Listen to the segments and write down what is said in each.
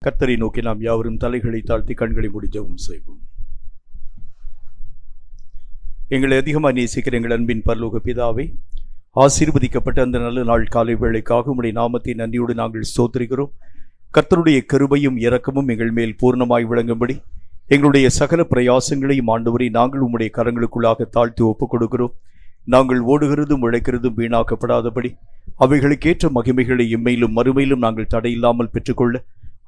கர்த்தரை நோக்கி நாம் யாவரும் தலைகளை தாழ்த்தி கண்களை மூடி ஜெபம் செய்வோம். எங்களை அதிகமாக நேசிக்கிற எங்கள் அன்பின் பரலோக பிதாவே, ஆசீர்வதிக்கப்பட்ட அந்த நல்ல நாள் காலை வேளைக்காக உம்முடைய நாமத்தை நன்றியோடு நாங்கள் ஸ்தோத்திரிக்கிறோம். கர்த்தருடைய கிருபையும் இரக்கமும் எங்கள் மேல் பூர்ணமாய் விளங்கும்படி எங்களுடைய சகல பிரயாசங்களையும் ஆண்டவரை நாங்கள் உம்முடைய கரங்களுக்குள்ளாக தாழ்த்தி ஒப்புக் கொடுக்கிறோம். நாங்கள் ஓடுகிறதும் உழைக்கிறதும் வீணாக்கப்படாதபடி அவைகளுக்கேற்ற மகிமைகளை இம்மையிலும் மறுமையிலும் நாங்கள் தடையில்லாமல் பெற்றுக்கொள்ள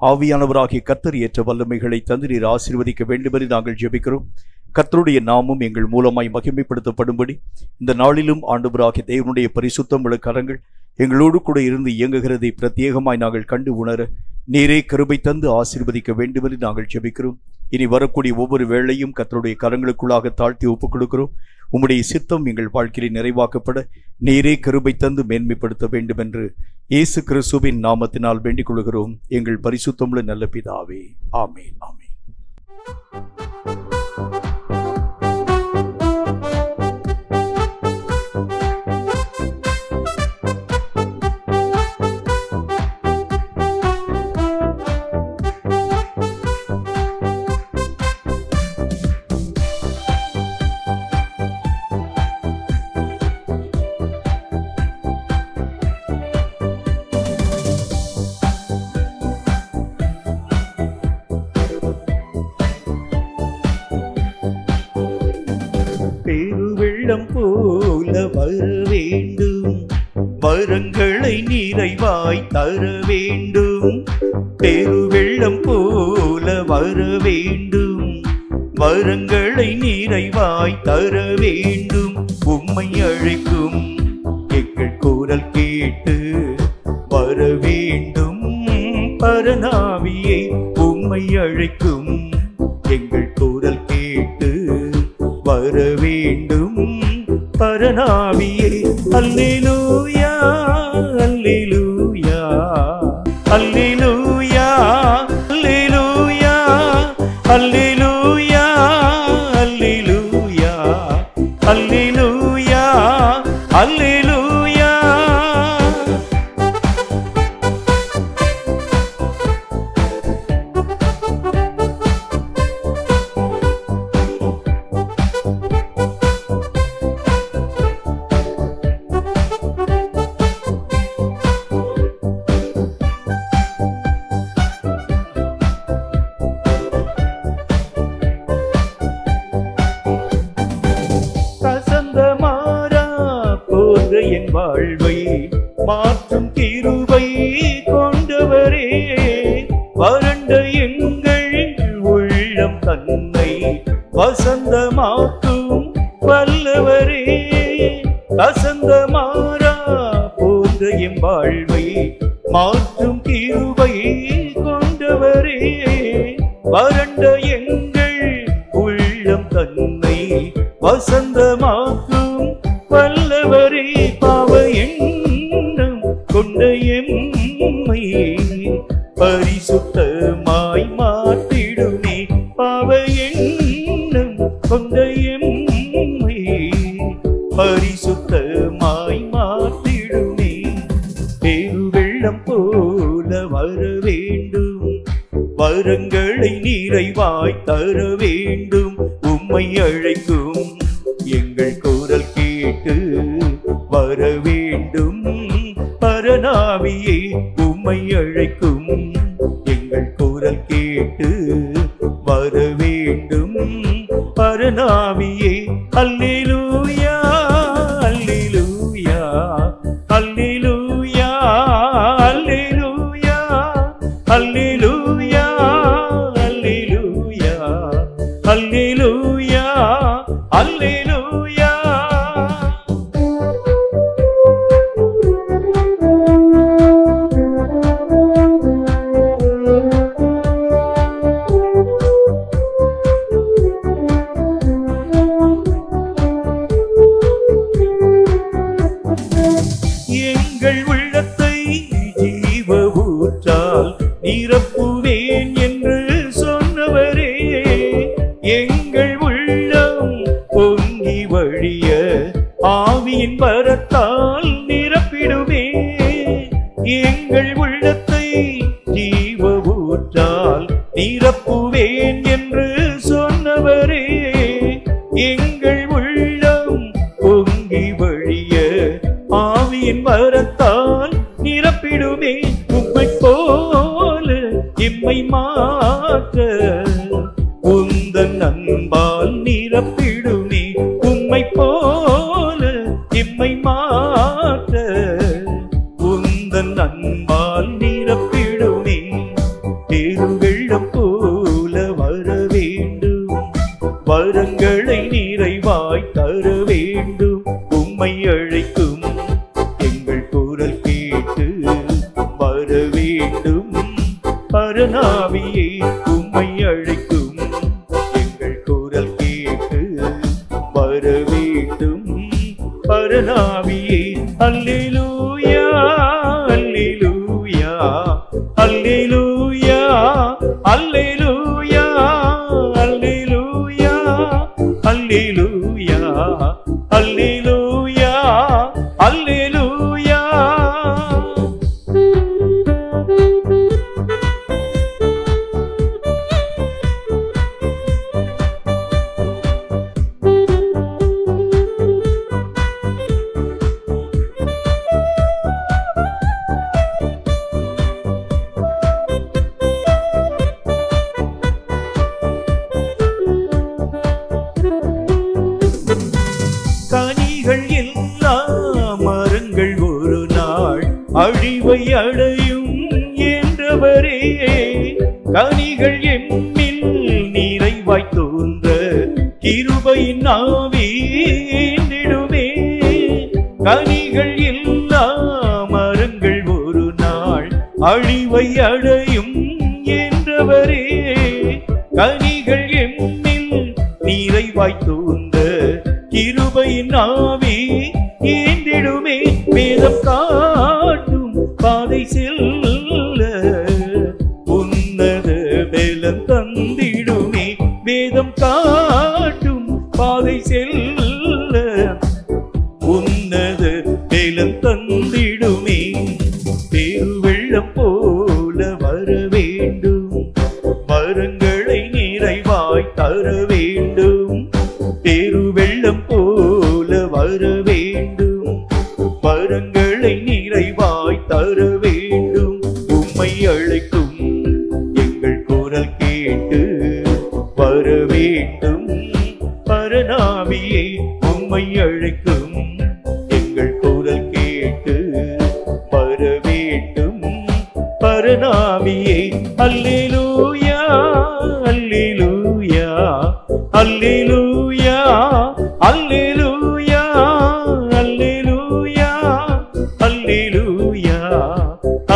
ஆவியானவராகிய கர்த்தர் ஏற்ற வல்லமைகளை தந்து நீர் ஆசீர்வதிக்க வேண்டுமென்று நாங்கள் ஜெபிக்கிறோம். கர்த்தருடைய நாமம் எங்கள் மூலமாய் மகிமைப்படுத்தப்படும்படி இந்த நாளிலும் ஆண்டவராகிய தேவனுடைய பரிசுத்தம் உள்ள கரங்கள் எங்களோடு கூட இருந்து இயங்குகிறதை பிரத்யேகமாய் நாங்கள் கண்டு உணர நீரே கிருபை தந்து ஆசீர்வதிக்க வேண்டுமென்று நாங்கள் ஜெபிக்கிறோம். இனி வரக்கூடிய ஒவ்வொரு வேளையும் கர்த்தருடைய கரங்களுக்குள்ளாக தாழ்த்தி ஒப்புக் கொடுக்கிறோம். உம்முடைய சித்தம் எங்கள் வாழ்க்கையில் நிறைவாக்கப்பட நீரே கிருபை தந்து மேன்மைப்படுத்த வேண்டும் என்று இயேசு கிறிஸ்துவின் நாமத்தினால் வேண்டிக் கொள்கிறோம் எங்கள் பரிசுத்தமுள்ள நல்ல பிதாவே, ஆமென், ஆமென். பெருவெள்ளம் போல வர வேண்டும், வரங்களை நிறைவாய் தர வேண்டும். பெருவெள்ளம் போல வர வேண்டும், வரங்களை நிறைவாய் தர வேண்டும். உம்மை அழைக்கும் எங்கள் குரல் கேட்டு வர வேண்டும். பரநாவியை உம்மை அழைக்கும் எங்கள் குரல் கேட்டு வர வேண்டும். பரநாவியே அல்லேலூயா, அல்லேலூயா, அல்லேலூயா, அல்லேலூயா, அல்லேலூயா, அல்லேலூயா, அல்லேலூயா, அல்லேலூயா. என் வாழ்வை மாற்றும் கிருபை கொண்டவரே, வறண்ட எங்கள் உள்ளம் தன்னை வசந்தமாக்கும் வல்லவரே. வசந்தமாரா போன்ற என் வாழ்வை மாற்றும் கிருபை கொண்டவரே, வறண்ட எங்கள் உள்ளம் தன்னை வசந்தமாக்கும் வல்லவரே. பாவ எண்ணம் கொண்ட எம்மை பரிசுத்தமாய் மாற்றிடுமே. பாவ எண்ணம் கொண்ட எம்மை பரிசுத்தமாய் மாற்றிடுமே. பெருவெள்ளம் போல வர வேண்டும், வரங்களை நிறைவாய் தர வேண்டும். உம்மை அழைக்கும் எங்கள் குரல் கேட்டு வர வேண்டும். பரநாவியை உம்மை அழைக்கும் எங்கள் குரல் கேட்டு வர வேண்டும். பரநாவியை அல்லேலூயா, அல்லேலூயா, அல்லேலூயா, அல்லேலூயா, அல்லேலூயா, அல்லேலூயா, அல்லேலூயா, அல்லேலூயா. எங்கள் உள்ளத்தை ஜீவ ஊற்றால் நிரப்புவேன் என்று சொன்னவரே, எங்கள் உள்ளம் பொங்கி வழிய ஆவியின் வரத்தால் நிரப்பிடுவே. எங்கள் உள்ளத்தை ஜீவ ஊற்றா நிரப்புவேன் என்று சொன்னவரே, எங்கள் உள்ளம் பொங்கி வழிய ஆவியின் வரத்தால் நிரப்பிடுமே. உம்மை போல எம்மை மாற்ற உந்தன் அன்பால் நிரப்பிடுமே. உம்மை போல எம்மை மாற்ற உந்தன் அன்பால் நிரப்பிடுமே. பெருவெள்ளம் போல வர வேண்டும், வரங்களை நிறைவாய் தர வேண்டும். உம்மை அழைக்கும் எங்கள் குரல் கேட்டு வர வேண்டும். பரநாவியே உம்மை அழைக்கும் எங்கள் குரல் கேட்டு வர வேண்டும். பரநாவியே அல்லேலூயா அல்லேலூயா அல்லேலூயா அல்லேலூயா அல்லேலூயா அல்லேலூயா அல்லேலூயா அல்லேலூயா. கனிகள் எல்லா மரங்கள் ஒரு நாள் அழிவை அடையும் என்றவரே, கனிகள் எம்மில் நிறைவாய் தோன்ற கிருபையின் ஆவி ஏந்திடுமே. கனிகள் எல்லா மரங்கள் ஒரு நாள் அழிவை அடையும் என்றவரே, கனிகள் எம்மில் நிறைவாய் தோன்ற கிருபையின் ஆவி ஏந்திடுமே. வேதம் காட்டும் பாதை செல்ல உன்னத பலம் தந்திடுமே. வேதம் காட்டும் பாதை செல்ல உன்னத பலம் தந்திடுமே. பெருவெள்ளம் போல வர வேண்டும், வரங்களை நிறைவாய் தர வேண்டும். பெருவெள்ளம் போல வர வேண்டும், வரங்களை நிறைவாய் தர வேண்டும். உம்மை அழைக்கும் எங்கள் குரல் கேட்டு வர வேண்டும். பரநாவியே உம்மை அழைக்கும் எங்கள் குரல் கேட்டு வர வேண்டும். பரநாவியே அல்லேலூயா அல்லேலூயா அல்லேலூயா அல்லேலூயா அல்லேலூயா அல்லேலூயா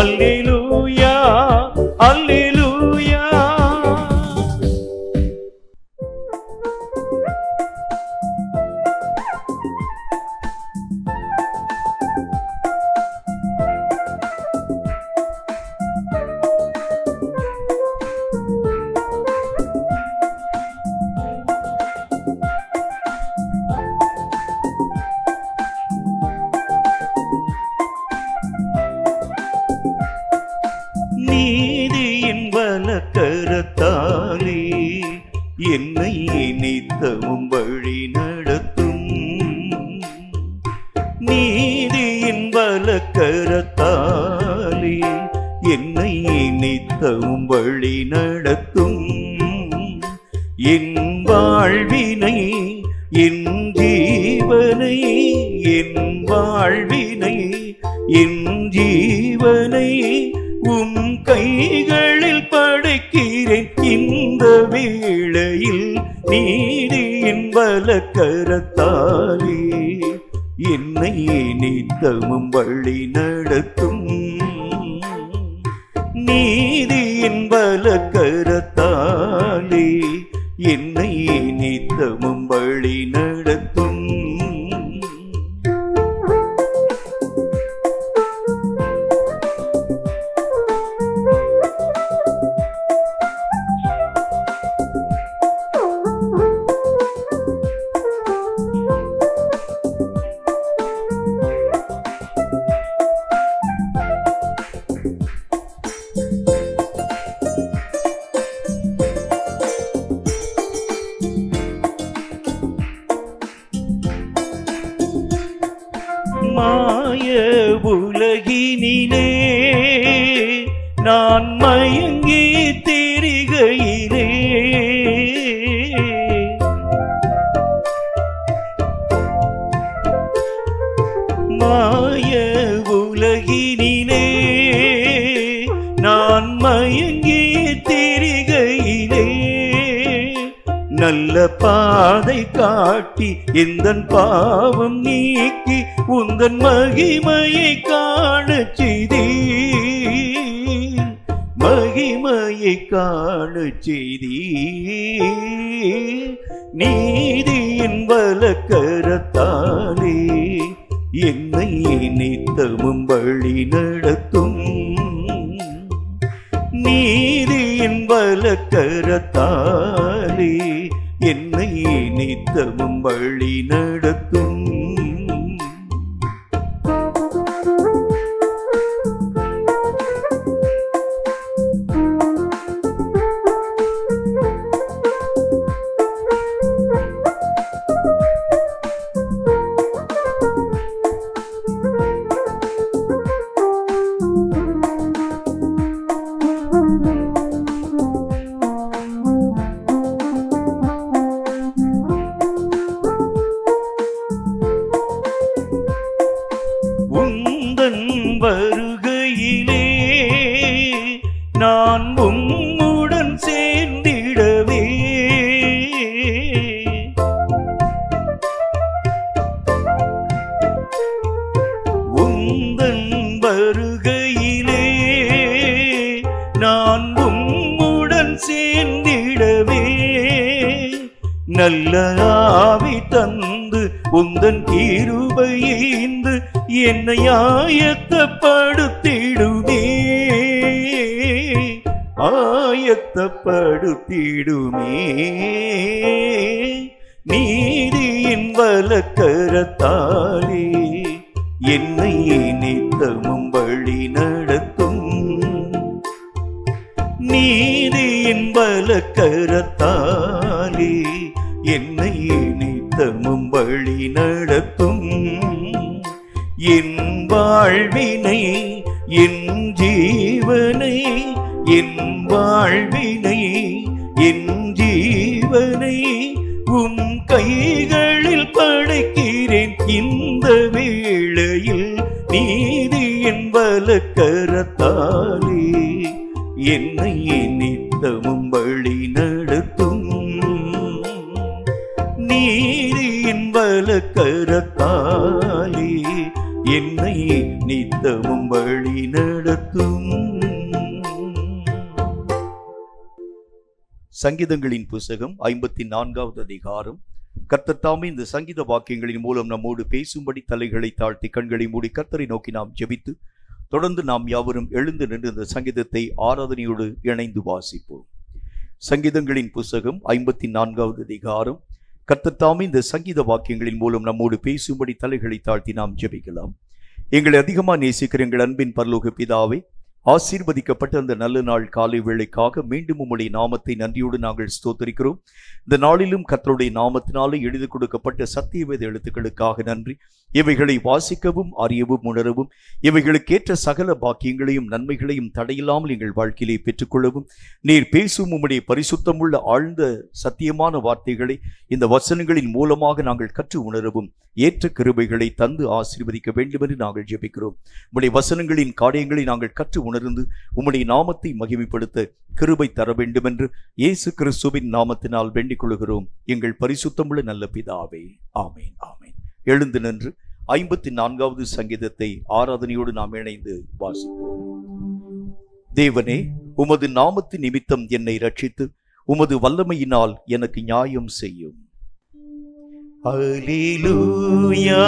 அல்லேலூயா அல்லேலூயா. நீதியின் வலக்கரத்தாலே என்னை நித்தமும் வழி நடத்தும். நீதியின் வலக்கரத்தாலே என்னை நித்தமும் வழி நடத்தும். என் வாழ்வினை என் ஜீவனை என் வாழ்வினை என் ஜீவனை உம் கைகளில் படைக்கிறேன். இந்த வேளையில் நீதியின் வலக்கரத்தாலே என்னை நித்தமும் வழி நடத்தும். நீதியின் வலக்கரத்தாலே என்னை நித்தமும் வழி நடத்தும். நான் மயங்கி திரிகையிலே மாய உலகினிலே நான் மயங்கி திரிகையிலே நல்ல பாதை காட்டி எந்தன் பாவம் நீக்கி உந்தன் மகிமையை காணச் செய்தீர், மகிமையை காணச் செய்தீர். நீதியின் வலக்கரத்தாலே என்னை நித்தமும் வழி நடத்தும், நீதியின் வலக்கரத்தாலே என்னை நித்தமும் வழி நடத்தும். வருகையிலே நான் உம்முடன் சேர்ந்திடவே உந்தன் வருகையிலே நான் உம்முடன் சேர்ந்திடவே நல்ல ஆவி தந்து உந்தன் கிருபையைந்து என்னை ஆயத்தப்படுத்திடுமே, ஆயத்தப்படுத்திடுமே. நீதியின் வலக்கரத்தாலே என்னை நித்தமும் வழி நடத்தும், நீதியின் வலக்கரத்தாலே என்னை நித்தமும் வழி நடத்தும். என் வாழ்வினை என் ஜீவனை என் வாழ்வினை என் ஜீவனை உம் கைகளில் படைக்கிறேன். இந்த வேளையில் நீதியின் வலக்கரத்தாலே என்னை நித்தமும் வழி நடத்தும், நீதியின் வலக்கரத்தாலே என்னை நித்தமும் வழி நடத்தும். சங்கீதங்களின் புஸ்தகம் 54வது அதிகாரம். கர்த்தர் தாமே இந்த சங்கீத வாக்கியங்களின் மூலம் நம்மோடு பேசும்படி தலைகளை தாழ்த்தி கண்களை மூடி கர்த்தரை நோக்கி நாம் ஜெபித்து தொடர்ந்து நாம் யாவரும் எழுந்து நின்று இந்த சங்கீதத்தை ஆராதனையோடு இணைந்து வாசிப்போம். சங்கீதங்களின் புஸ்தகம் 54வது அதிகாரம். கர்த்தர் தாமே இந்த சங்கீத வாக்கியங்களின் மூலம் நம்மோடு பேசும்படி தலைகளை தாழ்த்தி நாம் ஜெபிக்கலாம். எங்களை அதிகமாக நேசிக்கிற எங்கள் அன்பின் பரலோக பிதாவே, ஆசீர்வதிக்கப்பட்ட அந்த நல்ல நாள் காலை வேளைக்காக மீண்டும் உம்முடைய நாமத்தை நன்றியோடு நாங்கள் ஸ்தோத்திரிக்கிறோம். இந்த நாளிலும் கர்த்தருடைய நாமத்தினாலே எழுதி கொடுக்கப்பட்ட சத்தியவேத எழுத்துக்களுக்காக நன்றி. இவைகளை வாசிக்கவும் அறியவும் உணரவும் இவைகளுக்கேற்ற சகல பாக்கியங்களையும் நன்மைகளையும் தடையில்லாமல் எங்கள் வாழ்க்கையிலே பெற்றுக்கொள்ளவும் நீர் பேசும் உம்முடைய பரிசுத்தமுள்ள ஆழ்ந்த சத்தியமான வார்த்தைகளை இந்த வசனங்களின் மூலமாக நாங்கள் கற்று உணரவும் ஏற்ற கிருபைகளை தந்து ஆசீர்வதிக்க வேண்டும் என்று நாங்கள் ஜெபிக்கிறோம். உம்முடைய வசனங்களின் காரியங்களை நாங்கள் கற்று உணர்ந்து உம்முடைய நாமத்தை மகிமைப்படுத்த கிருபை தர வேண்டும் என்று இயேசு கிறிஸ்துவின் நாமத்தினால் வேண்டிக் கொள்கிறோம் எங்கள் பரிசுத்தமுள்ள நல்ல பிதாவே, ஆமேன், ஆமேன். எழுந்து நின்று 54வது சங்கீதத்தை ஆராதனையோடு நாம் இணைந்து வாசிப்போம். தேவனே, உமது நாமத்தின் நிமித்தம் என்னை ரட்சித்து உமது வல்லமையினால் எனக்கு நியாயம் செய்யும். அல்லேலூயா,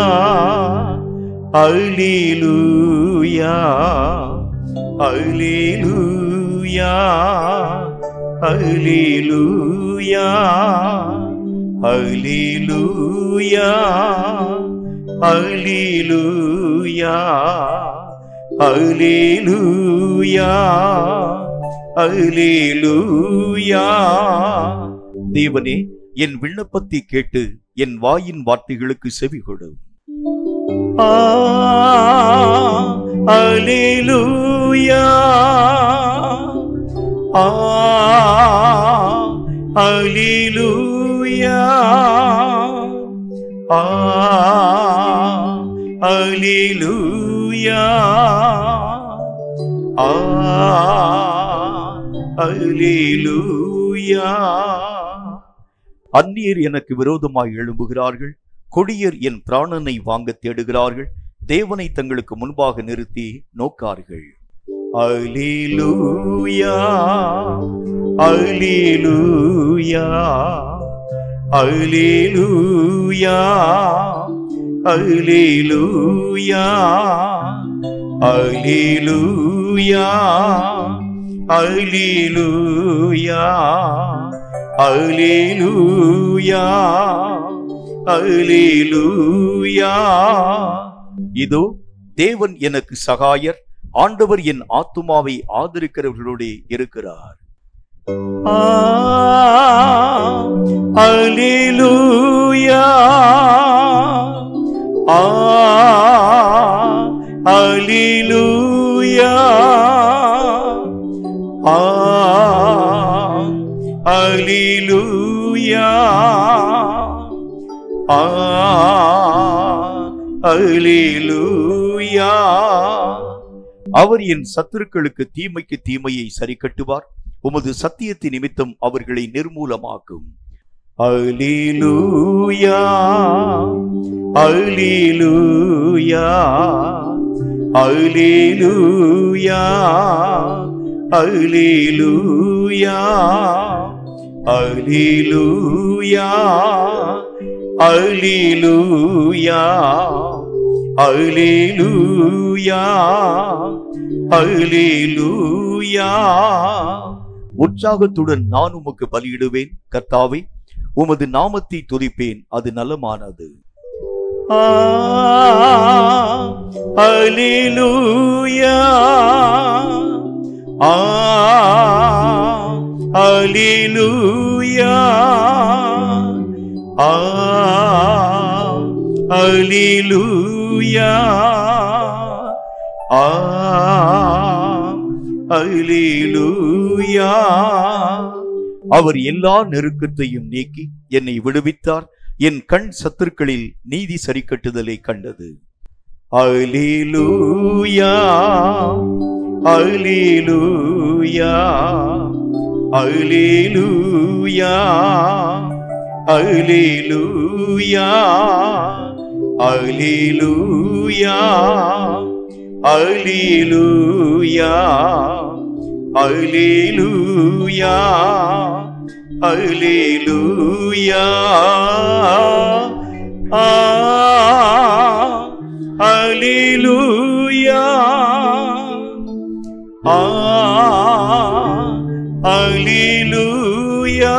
அல்லேலூயா, அல்லேலூயா, அல்லேலூயா, அல்லேலூயா, அல்லேலூயா, அல்லேலூயா, அல்லேலூயா. தேவனே, என் விண்ணப்பத்தை கேட்டு என் வாயின் வார்த்தைகளுக்கு செவி கொடு. அல்லேலூயா, அல்லேலூயா அல்லேலூயா அல்லேலூயா. அந்நியர் எனக்கு விரோதமாய் எழும்புகிறார்கள், கொடியர் என் பிராணனை வாங்க தேடுகிறார்கள், தேவனை தங்களுக்கு முன்பாக நிறுத்தி நோக்கார்கள். அல்லேலூயா அல்லேலூயா அல்லேலூயா அல்லேலூயா அல்லேலூயா அல்லேலூயா அல்லேலூயா அல்லேலூயா. இதோ தேவன் எனக்கு சகாயர், ஆண்டவர் என் ஆத்துமாவை ஆதரிக்கிறவர்களோடு இருக்கிறார். அல்லேலூயா அல்லேலூயா அல்லேலூயா அல்லேலூயா. அவர் என் சத்துருக்களுக்கு தீமைக்கு தீமையை சரி கட்டுவார், உமது சத்தியத்தின் நிமித்தம் அவர்களை நிர்மூலமாக்கும். அல்லேலூயா அல்லேலூயா அல்லேலூயா அல்லேலூயா அல்லேலூயா அல்லேலூயா அல்லேலூயா அல்லேலூயா. உற்சாகத்துடன் நான் உமக்கு பலியிடுவேன், கர்த்தாவே உமது நாமத்தை துதிப்பேன், அது நலமானது. அல்லேலூயா அல்லேலூயா அல்லேலூயா அல்லேலூயா. அவர் எல்லா நெருக்கத்தையும் நீக்கி என்னை விடுவித்தார், என் கண் சத்துருக்களில் நீதி சரி கட்டுதலை கண்டது. அல்லேலூயா அல்லேலூயா அல்லேலூயா அல்லேலூயா அல்லேலூயா அல்லேலூயா அல்லேலூயா அல்லேலூயா. அல்லேலூயா அல்லேலூயா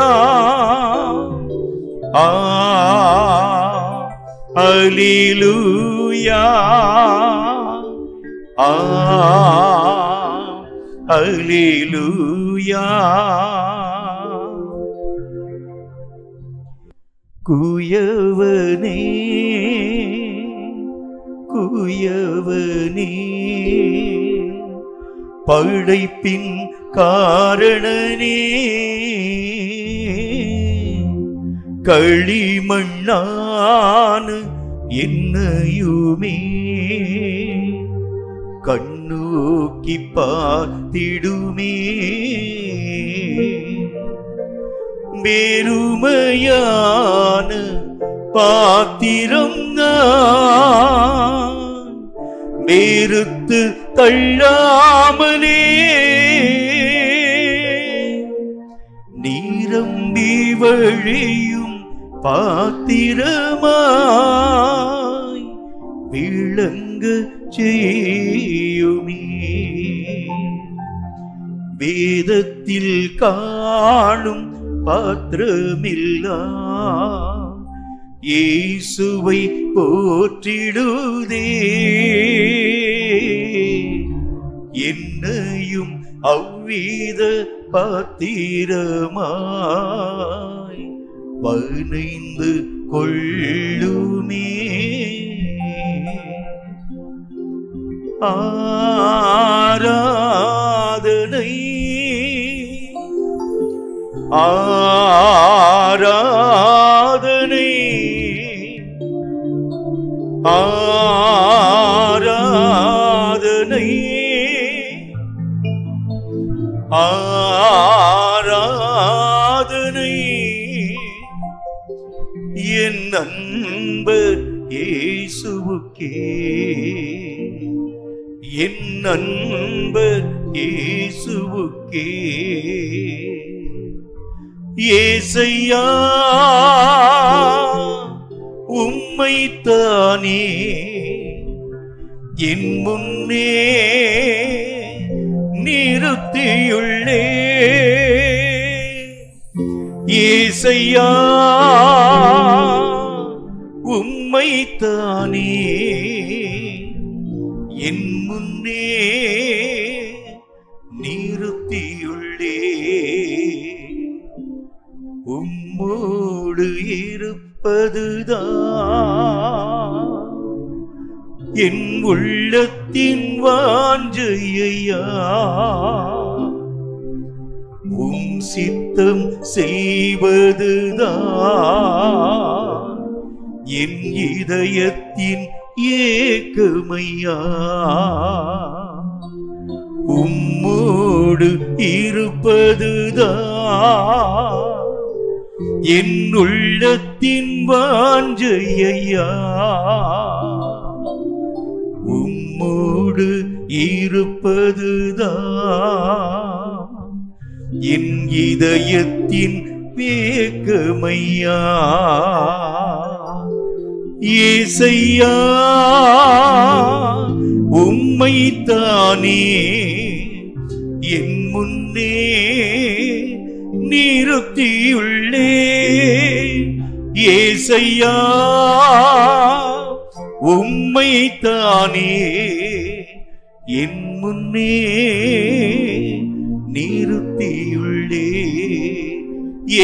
அல்லேலூயா அல்லேலூயா. குயவனே குயவனே படைப்பின் காரணனே, களிமண்ணான என்னையுமே கண்ணோக்கி பார்த்திடுமே. வெறுமையான பாத்திரம் நான் வெறுத்து தள்ளாமலே, நீரம்பி வழியும் பாத்திரமாய் விளங்க செய்யுமே. வேதத்தில் காணும் பாத்திரமில்லா இயேசுவை போற்றிடுதே. என்னையும் அவ்வித பாத்திரமாய் வனைந்து கொள்ளுமே. ஆராதனை ஆராதனை ஆராதனை ஆராதனை என் நண்பர் இயேசுவுக்கே என் நண்பர் இயேசுவுக்கே ஏசையா உம்மைத்தானே என் முன்னே நிறுத்தியுள்ளே ஏசையா உம்மைத்தானே என் முன்னே நிறுத்தியுள்ளே உம்மோடு இருப்பதுதான் என் உள்ளத்தின் வாஞ்சையா உம் சித்தம் செய்வதுதான் என் இதயத்தின் ஏக்கமையா உம்மோடு இருப்பதுதான் என் உள்ளத்தின் வாஞ்சையா உம்மோடு இருப்பதுதான் என் இதயத்தின் வேகமையா ஏசையா உம்மைத்தானே என் முன்னே நிறுத்தியுள்ளே ஏசையா உம்மைத்தானே என் முன்னே நிறுத்தியுள்ளே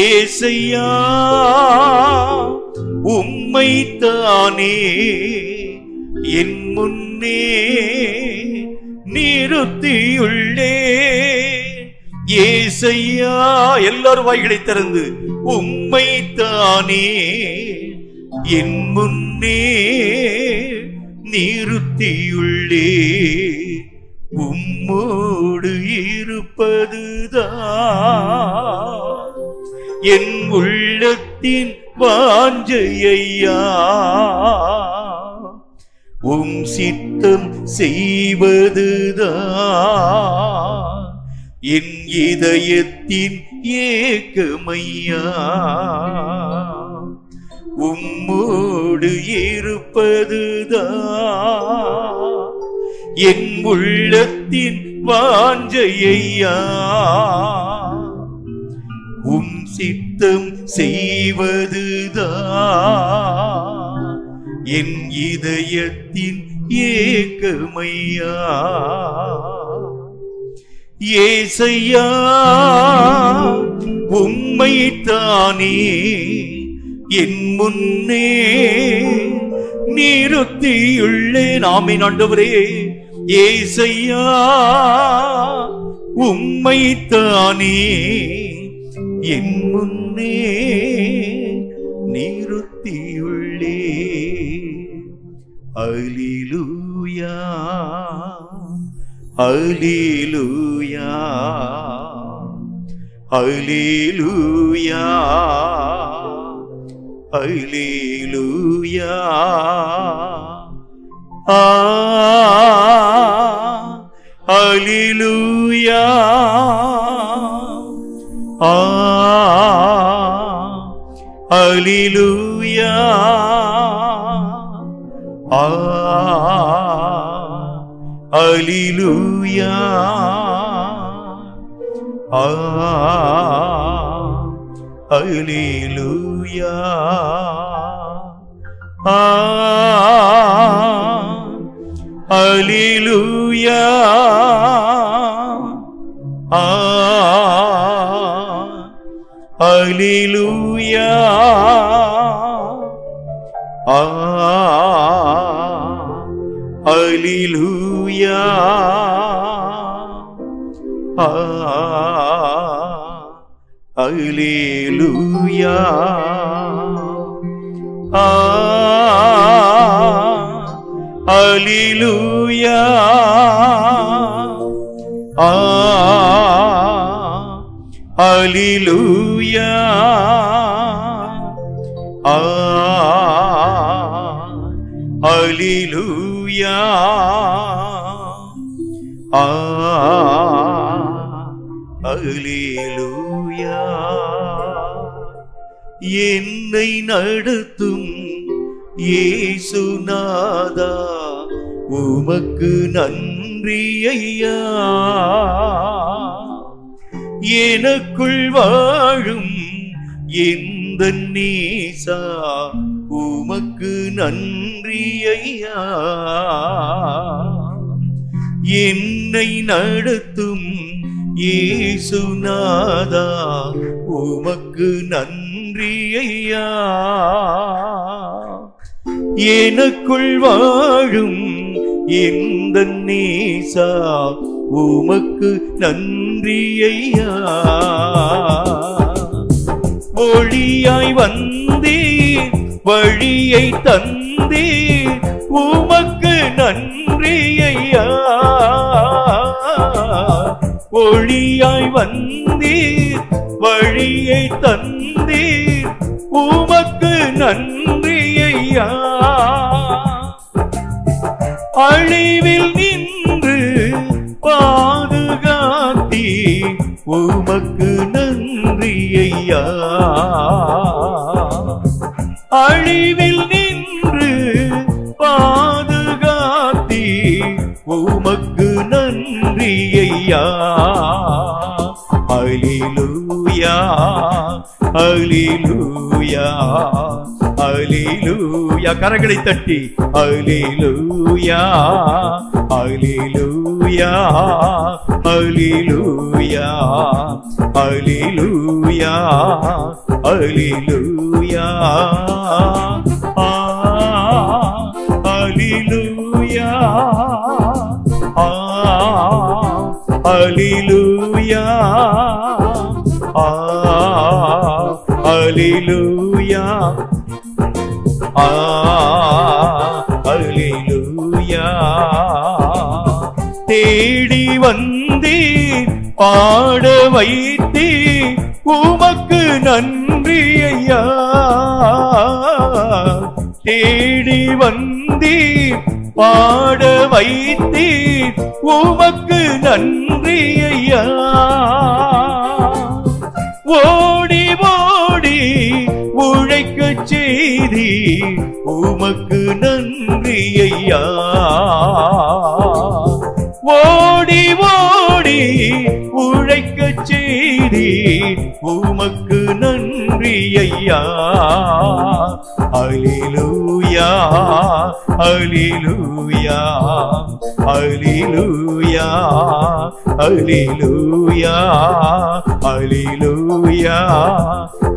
ஏசையா உம்மைத்தானே என் முன்னே நிறுத்தியுள்ளே ஏசையா எல்லாரும் வாய்களை திறந்து உம்மைத்தானே என் முன்னே நிறுத்தியுள்ளே உம்மோடு இருப்பதுதான் என் உள்ளத்தின் வாஞ்சையா உம் சித்தம் செய்வதுதான் என் இதயத்தின் ஏக்கமையா உம்மோடு இருப்பதுதான் என் உள்ளத்தின் வாஞ்சையா உம் சித்தம் செய்வதுதான் என் இதயத்தின் ஏக்கமையா ஏசையா உம்மைத்தானே என் முன்னே நிறுத்தியுள்ளேன் ஆமென் ஆண்டவரே ஏசையா உம்மைத்தானே என் முன்னே நிறுத்தியுள்ளே அல்லேலூயா அல்லேலூயா அல்லேலூயா அல்லேலூயா அல்லேலூயா அல்லேலூயா அல்லேலூயா அல்லேலூயா அல்லேலூயா அல்லேலூயா அல்லேலூயா அல்லேலூயா. அல்லேலூயா. அல்லேலூயா. அல்லேலூயா. அல்லேலூயா. என்னை நடத்தும் இயேசுநாதா, உமக்கு நன்றி ஐயா. எனக்குள் வாழும் எந்த நேசா, உமக்கு நன்றி ஐயா. என்னை நடத்தும் இயேசுநாதா, உமக்கு நன்றி ஐயா. எனக்குள் வாழும் எந்த நேசா, உமக்கு நன்றி ஐயா. ஒளியாய் வந்தீர், வழியை தந்தீர், உமக்கு நன்றி ஐயா. ஒளியாய் வந்தீர், வழியை தந்தீர், உமக்கு நன்றி ஐயா. அழிவில் நின்று பாதுகாத்தீர், உமக்கு நன்றி ஐயா. அழிவில் நின்று பாதுகாத்தீர், உமக்கு நன்றி ஐயா. அல்லேலூயா. அல்லேலூயா. அல்லேலூயா. கரங்களை தட்டி அல்லேலூயா. அல்லேலூயா. அல்லேலூயா. அல்லேலூயா. அல்லேலூயா. அல்லேலூயா. அல்லேலூயா. அல்லேலூயா. அல்லேலூயா. தேடி வந்தீர், பாட வைத்தீர், உமக்கு நன்றி ஐயா. தேடி வந்தீர், பாட வைத்தீர், உமக்கு நன்றி ஐயா. ஓடி ஓடி உழைக்க செய்தி, உமக்கு நன்றி ஐயா. ஓடி ஓடி உழைக்க செய்தி, உமக்கு நன்றி ஐயா. அல்லேலூயா. அல்லேலூயா. அல்லேலூயா. அல்லேலூயா. அல்லேலூயா.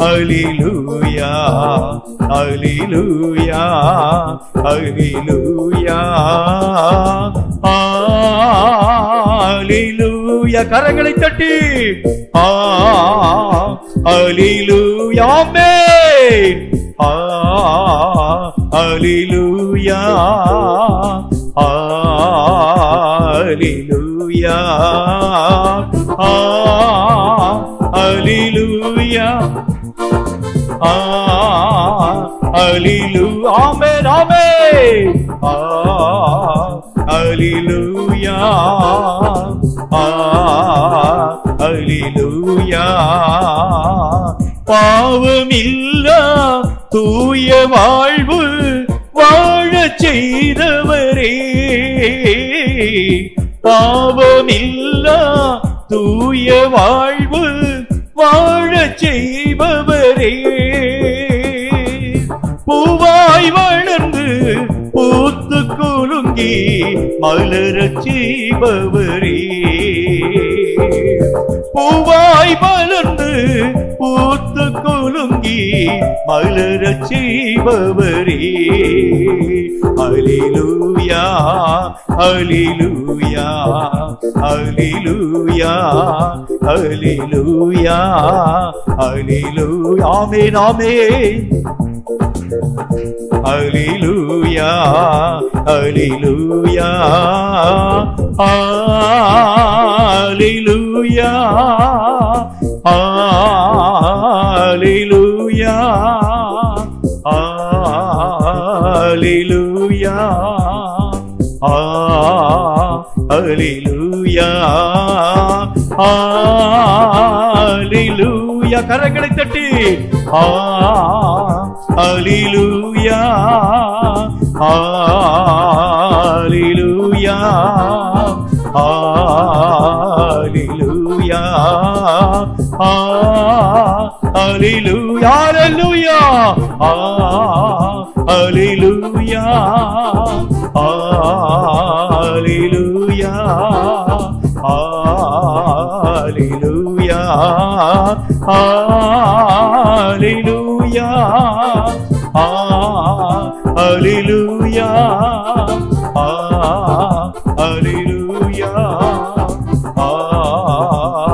அல்லேலூயா. அல்லேலூயா. அல்லேலூயா. அல்லேலூயா. கரங்களை தட்டி அல்லேலூயா. ஆமென். அல்லேலூயா. அல்லேலூயா. அல்லேலூயா. அல்லேலூயா. ஆமென். ஆமென். அல்லேலூயா. அல்லேலூயா. பாவமில்லா தூய வாழ்வு வாழச் செய்தவரே, பாவமில்லா தூய வாழ்வு வாழச் செய்பவரே, பூவாய் வளர்ந்து பூத்து குலுங்கி மலரச் செய்பவரே, பூவாய் மலர்ந்து பூத்து குலுங்கி மலரச் செய்பவரே. அல்லேலூயா அல்லேலூயா அல்லேலூயா அல்லேலூயா அல்லேலூயா. ஆமென் ஆமென். அல்லேலூயா அல்லேலூயா அல்லேலூயா அல்லேலூயா அல்லேலூயா அல்லேலூயா அல்லேலூயா. கரங்களை தட்டி அல்லேலூயா அல்லேலூயா அல்லேலூயா அல்லேலூயா அல்லேலூயா அல்லேலூயா அல்லேலூயா அல்லேலூயா அல்லேலூயா அல்லேலூயா அல்லேலூயா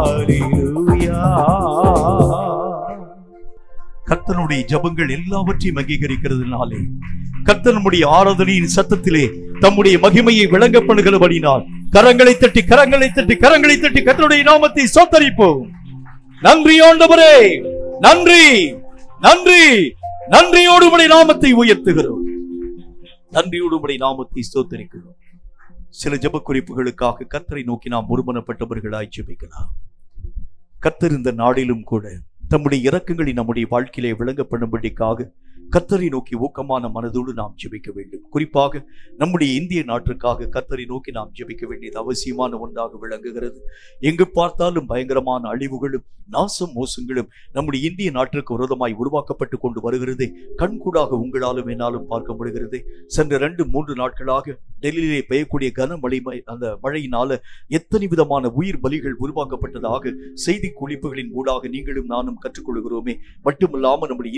அல்லேலூயா. கர்த்தனுடைய ஜெபங்கள் எல்லாவற்றையும் அங்கீகரிக்கிறதுனாலே, கர்த்தனுடைய ஆராதனையின் சத்தத்திலே தம்முடைய மகிமையை விளங்க பண்ணுகிறபடினால் கரங்களை தட்டி கரங்களை தட்டி கரங்களை தட்டி கர்த்தருடைய நாமத்தை ஸ்தோத்தரிப்போம். நன்றி ஆண்டவரே, நன்றி நன்றி. நன்றியோடு உம்முடைய நாமத்தை உயர்த்துகிறோம், நன்றியோடு உம்முடைய நாமத்தை ஸ்தோத்தரிக்கிறோம். சில ஜெப குறிப்புகளுக்காக கர்த்தரை நோக்கி நாம் ஒருமனப்பட்டவர்களாய் ஜெபிக்கலாம். கர்த்தர் இந்த நாளிலும் கூட தம்முடைய இரக்கங்களை நம்முடைய வாழ்க்கையிலே விளங்க பண்ணும்படிக்காக கர்த்தரை நோக்கி ஊக்கமான மனதோடு நாம் ஜெபிக்க வேண்டும். குறிப்பாக நம்முடைய இந்திய நாட்டிற்காக கர்த்தரை நோக்கி நாம் ஜெபிக்க வேண்டியது அவசியமான ஒன்றாக விளங்குகிறது. எங்கு பார்த்தாலும் பயங்கரமான அழிவுகளும் நாசம் மோசங்களும் நம்முடைய இந்திய நாட்டிற்கு விரோதமாய் உருவாக்கப்பட்டு கொண்டு வருகிறதே கண்கூடாக உங்களாலும் என்னாலும் பார்க்க முடிகிறது. சென்ற 2-3 நாட்களாக டெல்லியிலே பெய்யக்கூடிய கனமழை, அந்த மழையினால எத்தனை விதமான உயிர் பலிகள் உருவாக்கப்பட்டதாக செய்தி குறிப்புகளின் ஊடாக நீங்களும் நானும் கற்றுக்கொள்கிறோமே. மட்டுமில்லாமல் நம்முடைய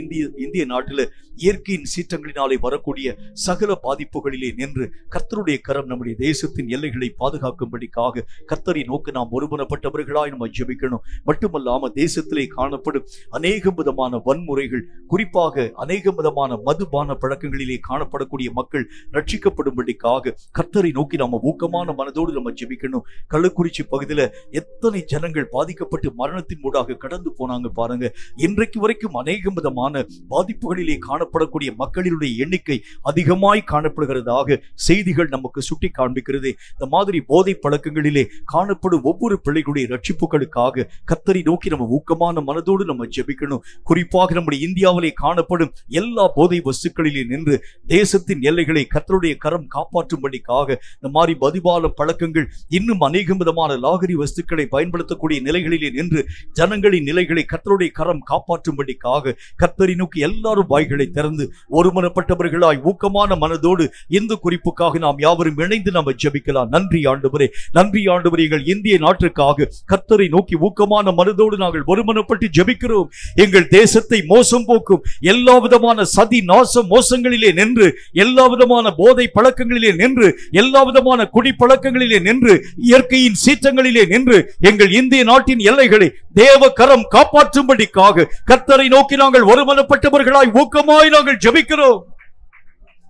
இந்திய நாட்டில் இயற்கையின் சீற்றங்களினாலே வரக்கூடிய சகல பாதிப்புகளிலே நின்று கர்த்தருடைய கரம் நம்முடைய தேசத்தின் எல்லைகளை பாதுகாக்கும்படிக்காக கர்த்தரை நோக்கி நாம் ஒருமனப்பட்டவர்களாய் நம்ம ஜெபிக்கணும். மட்டுமல்லாமல் தேசத்திலே காணப்படும் அநேக விதமான வன்முறைகள், குறிப்பாக அநேக விதமான மதுபான பழக்கங்களிலே காணப்படக்கூடிய மக்கள் ரட்சிக்கப்படும்படிக்காக கர்த்தரை நோக்கி நாம ஊக்கமான மனதோடு நம்ம ஜெபிக்கணும். கள்ளக்குறிச்சி பகுதியில எத்தனை ஜனங்கள் பாதிக்கப்பட்டு மரணத்தின் மூடாக கடந்து போனாங்க பாருங்க. இன்றைக்கு வரைக்கும் அநேக விதமான பாதிப்புகளிலே காணப்படக்கூடிய மக்களினுடைய எண்ணிக்கை அதிகமாய் காணப்படுகிறதாக செய்திகள் நமக்கு சுட்டி காண்பிக்கிறது. இந்த மாதிரி போதை பழக்கங்களிலே காணப்படும் ஒவ்வொரு பிள்ளைகளுடைய ரட்சிப்புகளுக்காக கர்த்தரை நோக்கி நம்ம ஊக்கமான மனதோடு நம்ம ஜெபிக்கணும். குறிப்பாக நம்முடைய இந்தியாவிலே காணப்படும் எல்லா போதை வஸ்துக்களிலே நின்று தேசத்தின் எல்லைகளை கர்த்தருடைய கரம் காப்பாற்றும்படிக்காக இந்த மாதிரி மதுபான பழக்கங்கள் இன்னும் அநேக விதமான லாகரி வஸ்துக்களை பயன்படுத்தக்கூடிய நிலைகளிலே நின்று ஜனங்களின் நிலைகளை கர்த்தருடைய கரம் காப்பாற்றும்படிக்காக கர்த்தரை நோக்கி எல்லாரும் வாய்களை திறந்து ஒருமனப்பட்டவர்களாய் ஊக்கமான மனதோடு இந்த குறிப்புக்காக நாம் யாவரும் இணைந்து நாம் ஜெபிக்கலாம். நன்றி ஆண்டவரே, நன்றி ஆண்டவரே. எங்கள் இந்திய நாட்டிற்காக கர்த்தரை நோக்கி ஊக்கமான மனதோடு நாங்கள் ஒருமனப்பட்டு ஜெபிக்கிறோம். எங்கள் தேசத்தை மோசம் போக்கும் எல்லா விதமான சதி நாசம் மோசங்களிலே நின்று, எல்லா விதமான போதை பழக்கங்களிலே நின்று, எல்லா விதமான குடிப்பழக்கங்களிலே நின்று, இயற்கையின் சீற்றங்களிலே நின்று எங்கள் இந்திய நாட்டின் எல்லைகளை தேவ கரம் காப்பாற்றும்படிக்காக கர்த்தரை நோக்கி நாங்கள் ஒருமனப்பட்டவர்களாய் ஊக்கமாய் நாங்கள் ஜெபிக்கிறோம்.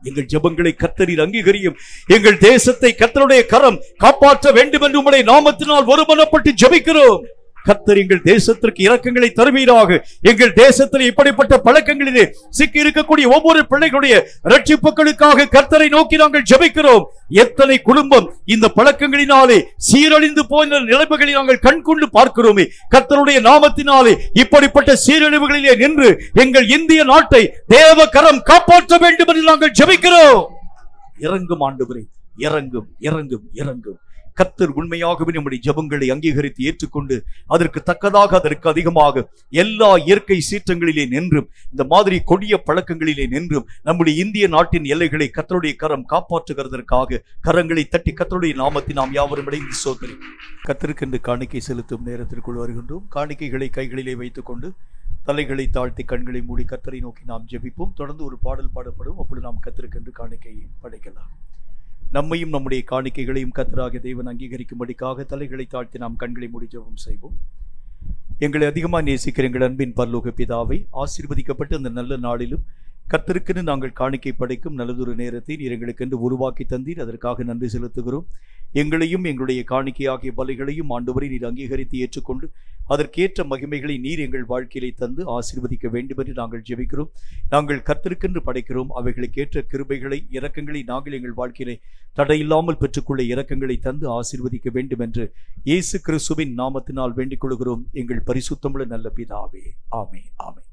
எங்கள் ஜெபங்களை கர்த்தரீர் அங்கீகரியும். எங்கள் தேசத்தை கர்த்தருடைய கரம் காப்பாற்ற வேண்டும் என்று உம்முடைய நாமத்தினால் ஒருமனப்பட்டு ஜெபிக்கிறோம். கர்த்தர் எங்கள் தேசத்திற்கு இரக்கங்களை தருவீராக. எங்கள் தேசத்தில் இப்படிப்பட்ட பழக்கங்களிலே சிக்கி இருக்கக்கூடிய ஒவ்வொரு பிள்ளைகளுடைய ரட்சிப்புகளுக்காக கர்த்தரை நோக்கி நாங்கள் ஜெபிக்கிறோம். எத்தனை குடும்பம் இந்த பழக்கங்களினாலே சீரழிந்து போன நிலைமைகளை நாங்கள் கண்கொண்டு பார்க்கிறோமே. கர்த்தருடைய நாமத்தினாலே இப்படிப்பட்ட சீரழிவுகளிலே நின்று எங்கள் இந்திய நாட்டை தேவ கரம் காப்பாற்ற வேண்டும் என்று நாங்கள் ஜெபிக்கிறோம். இறங்கும் ஆண்டவரே, இறங்கும் இறங்கும் இறங்கும். கர்த்தர் உண்மையாகவே நம்முடைய ஜெபங்களை அங்கீகரித்து ஏற்றுக்கொண்டு அதற்கு தக்கதாக அதற்கு அதிகமாக எல்லா இயற்கை சீற்றங்களிலே நின்றும் இந்த மாதிரி கொடிய பழக்கங்களிலே நின்றும் நம்முடைய இந்திய நாட்டின் எல்லைகளை கர்த்தருடைய கரம் காப்பாற்றுகிறதற்காக கரங்களை தட்டி கர்த்தருடைய நாமத்தை நாம் யாவரும் இணைந்து சோதரி கர்த்தருக்கென்று காணிக்கை செலுத்தும் நேரத்திற்குள் வருகின்றோம். காணிக்கைகளை கைகளிலே வைத்துக் கொண்டு தலைகளை தாழ்த்தி கண்களை மூடி கர்த்தரை நோக்கி நாம் ஜெபிப்போம். தொடர்ந்து ஒரு பாடல் பாடப்படும். அப்பொழுது நாம் கர்த்தருக்கென்று காணிக்கையை படைக்கலாம். நம்மையும் நம்முடைய காணிக்கைகளையும் கர்த்தராகிய தேவன் அங்கீகரிக்கும்படிக்காக தலைகளை தாழ்த்தி நாம் கண்களை மூடி ஜெபம் செய்வோம். எங்களை அதிகமாக நேசிக்கிற எங்கள் அன்பின் பரலோக பிதாவை, ஆசீர்வதிக்கப்பட்டு அந்த நல்ல நாளிலும் கர்த்தருக்கென்று நாங்கள் காணிக்கை படைக்கும் நல்லதொரு நேரத்தை நீர் எங்களுக்கென்று உருவாக்கி தந்தீர். அதற்காக நன்றி செலுத்துகிறோம். எங்களையும் எங்களுடைய காணிக்கையாகிய பலிகளையும் ஆண்டவரை நீர் அங்கீகரித்து ஏற்றுக்கொண்டு அதற்கேற்ற மகிமைகளை நீர் எங்கள் வாழ்க்கையிலே தந்து ஆசீர்வதிக்க வேண்டும் என்று நாங்கள் ஜெபிக்கிறோம். நாங்கள் கர்த்தருக்கென்று படைக்கிறோம். அவைகளுக்கேற்ற கிருபைகளை இரக்கங்களை நாங்கள் எங்கள் வாழ்க்கையிலே தடையில்லாமல் பெற்றுக்கொள்ள இரக்கங்களை தந்து ஆசீர்வதிக்க வேண்டும் என்று இயேசு கிறிஸ்துவின் நாமத்தினால் வேண்டிக் கொள்கிறோம் எங்கள் பரிசுத்தமுள்ள நல்ல பிதாவே. ஆமென், ஆமென்.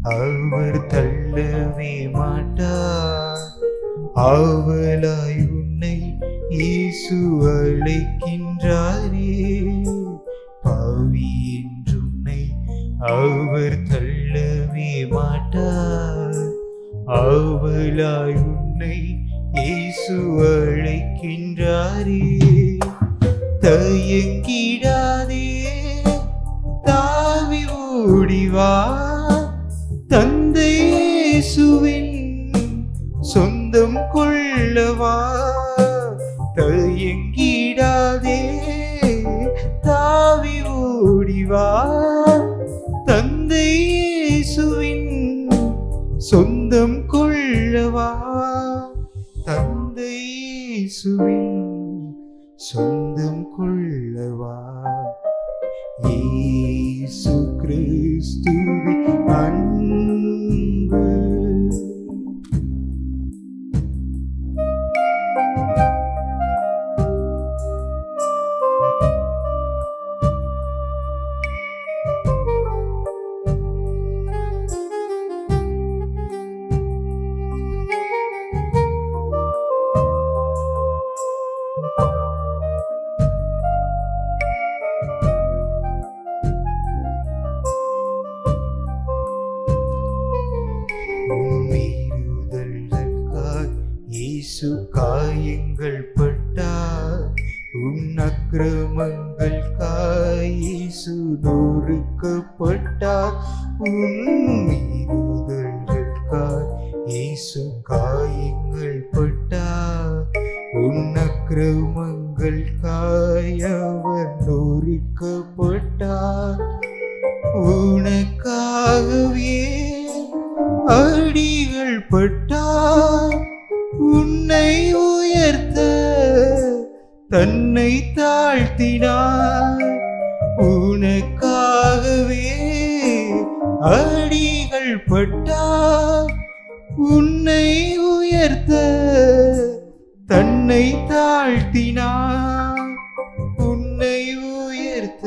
அவர் தள்ளவே மாட்டார். அவளாய் உன்னை இயேசு அழைக்கின்றாரே. பாவி என்றுன்னை அவர் தள்ளவே மாட்டார். அவளாய் உன்னை இயேசு அழைக்கின்றாரே. தயங்கிடாதே, தாவி ஓடிவா, தந்தை இயேசுவின் சொந்தம் கொள்ளவா. தயங்கிடாதே, தாவி ஓடிவா, தந்தை இயேசுவின் சொந்தம் கொள்ளவா. தந்தை இயேசுவின் சொந்தம் கொள்ளவா. இயேசு கிறிஸ்துவின் அன்பு காயங்கள் பட்டார். உன் அக்கிரமங்கள் இயேசு நொறுக்கப்பட்டார். உன் மீறுதல்களுக்காய் இயேசு காயங்கள் பட்டார். உன் அக்கிரமங்களுக்காய் அவர் நொறுக்கப்பட்டார். உனக்காகவே அடிகள் பட்டார் உன்னை உயர்த்த தன்னை தாழ்த்தினார் உனக்காகவே. அடிகள் பட்டார் உன்னை உயர்த்த தன்னை தாழ்த்தினார் உன்னை உயர்த்த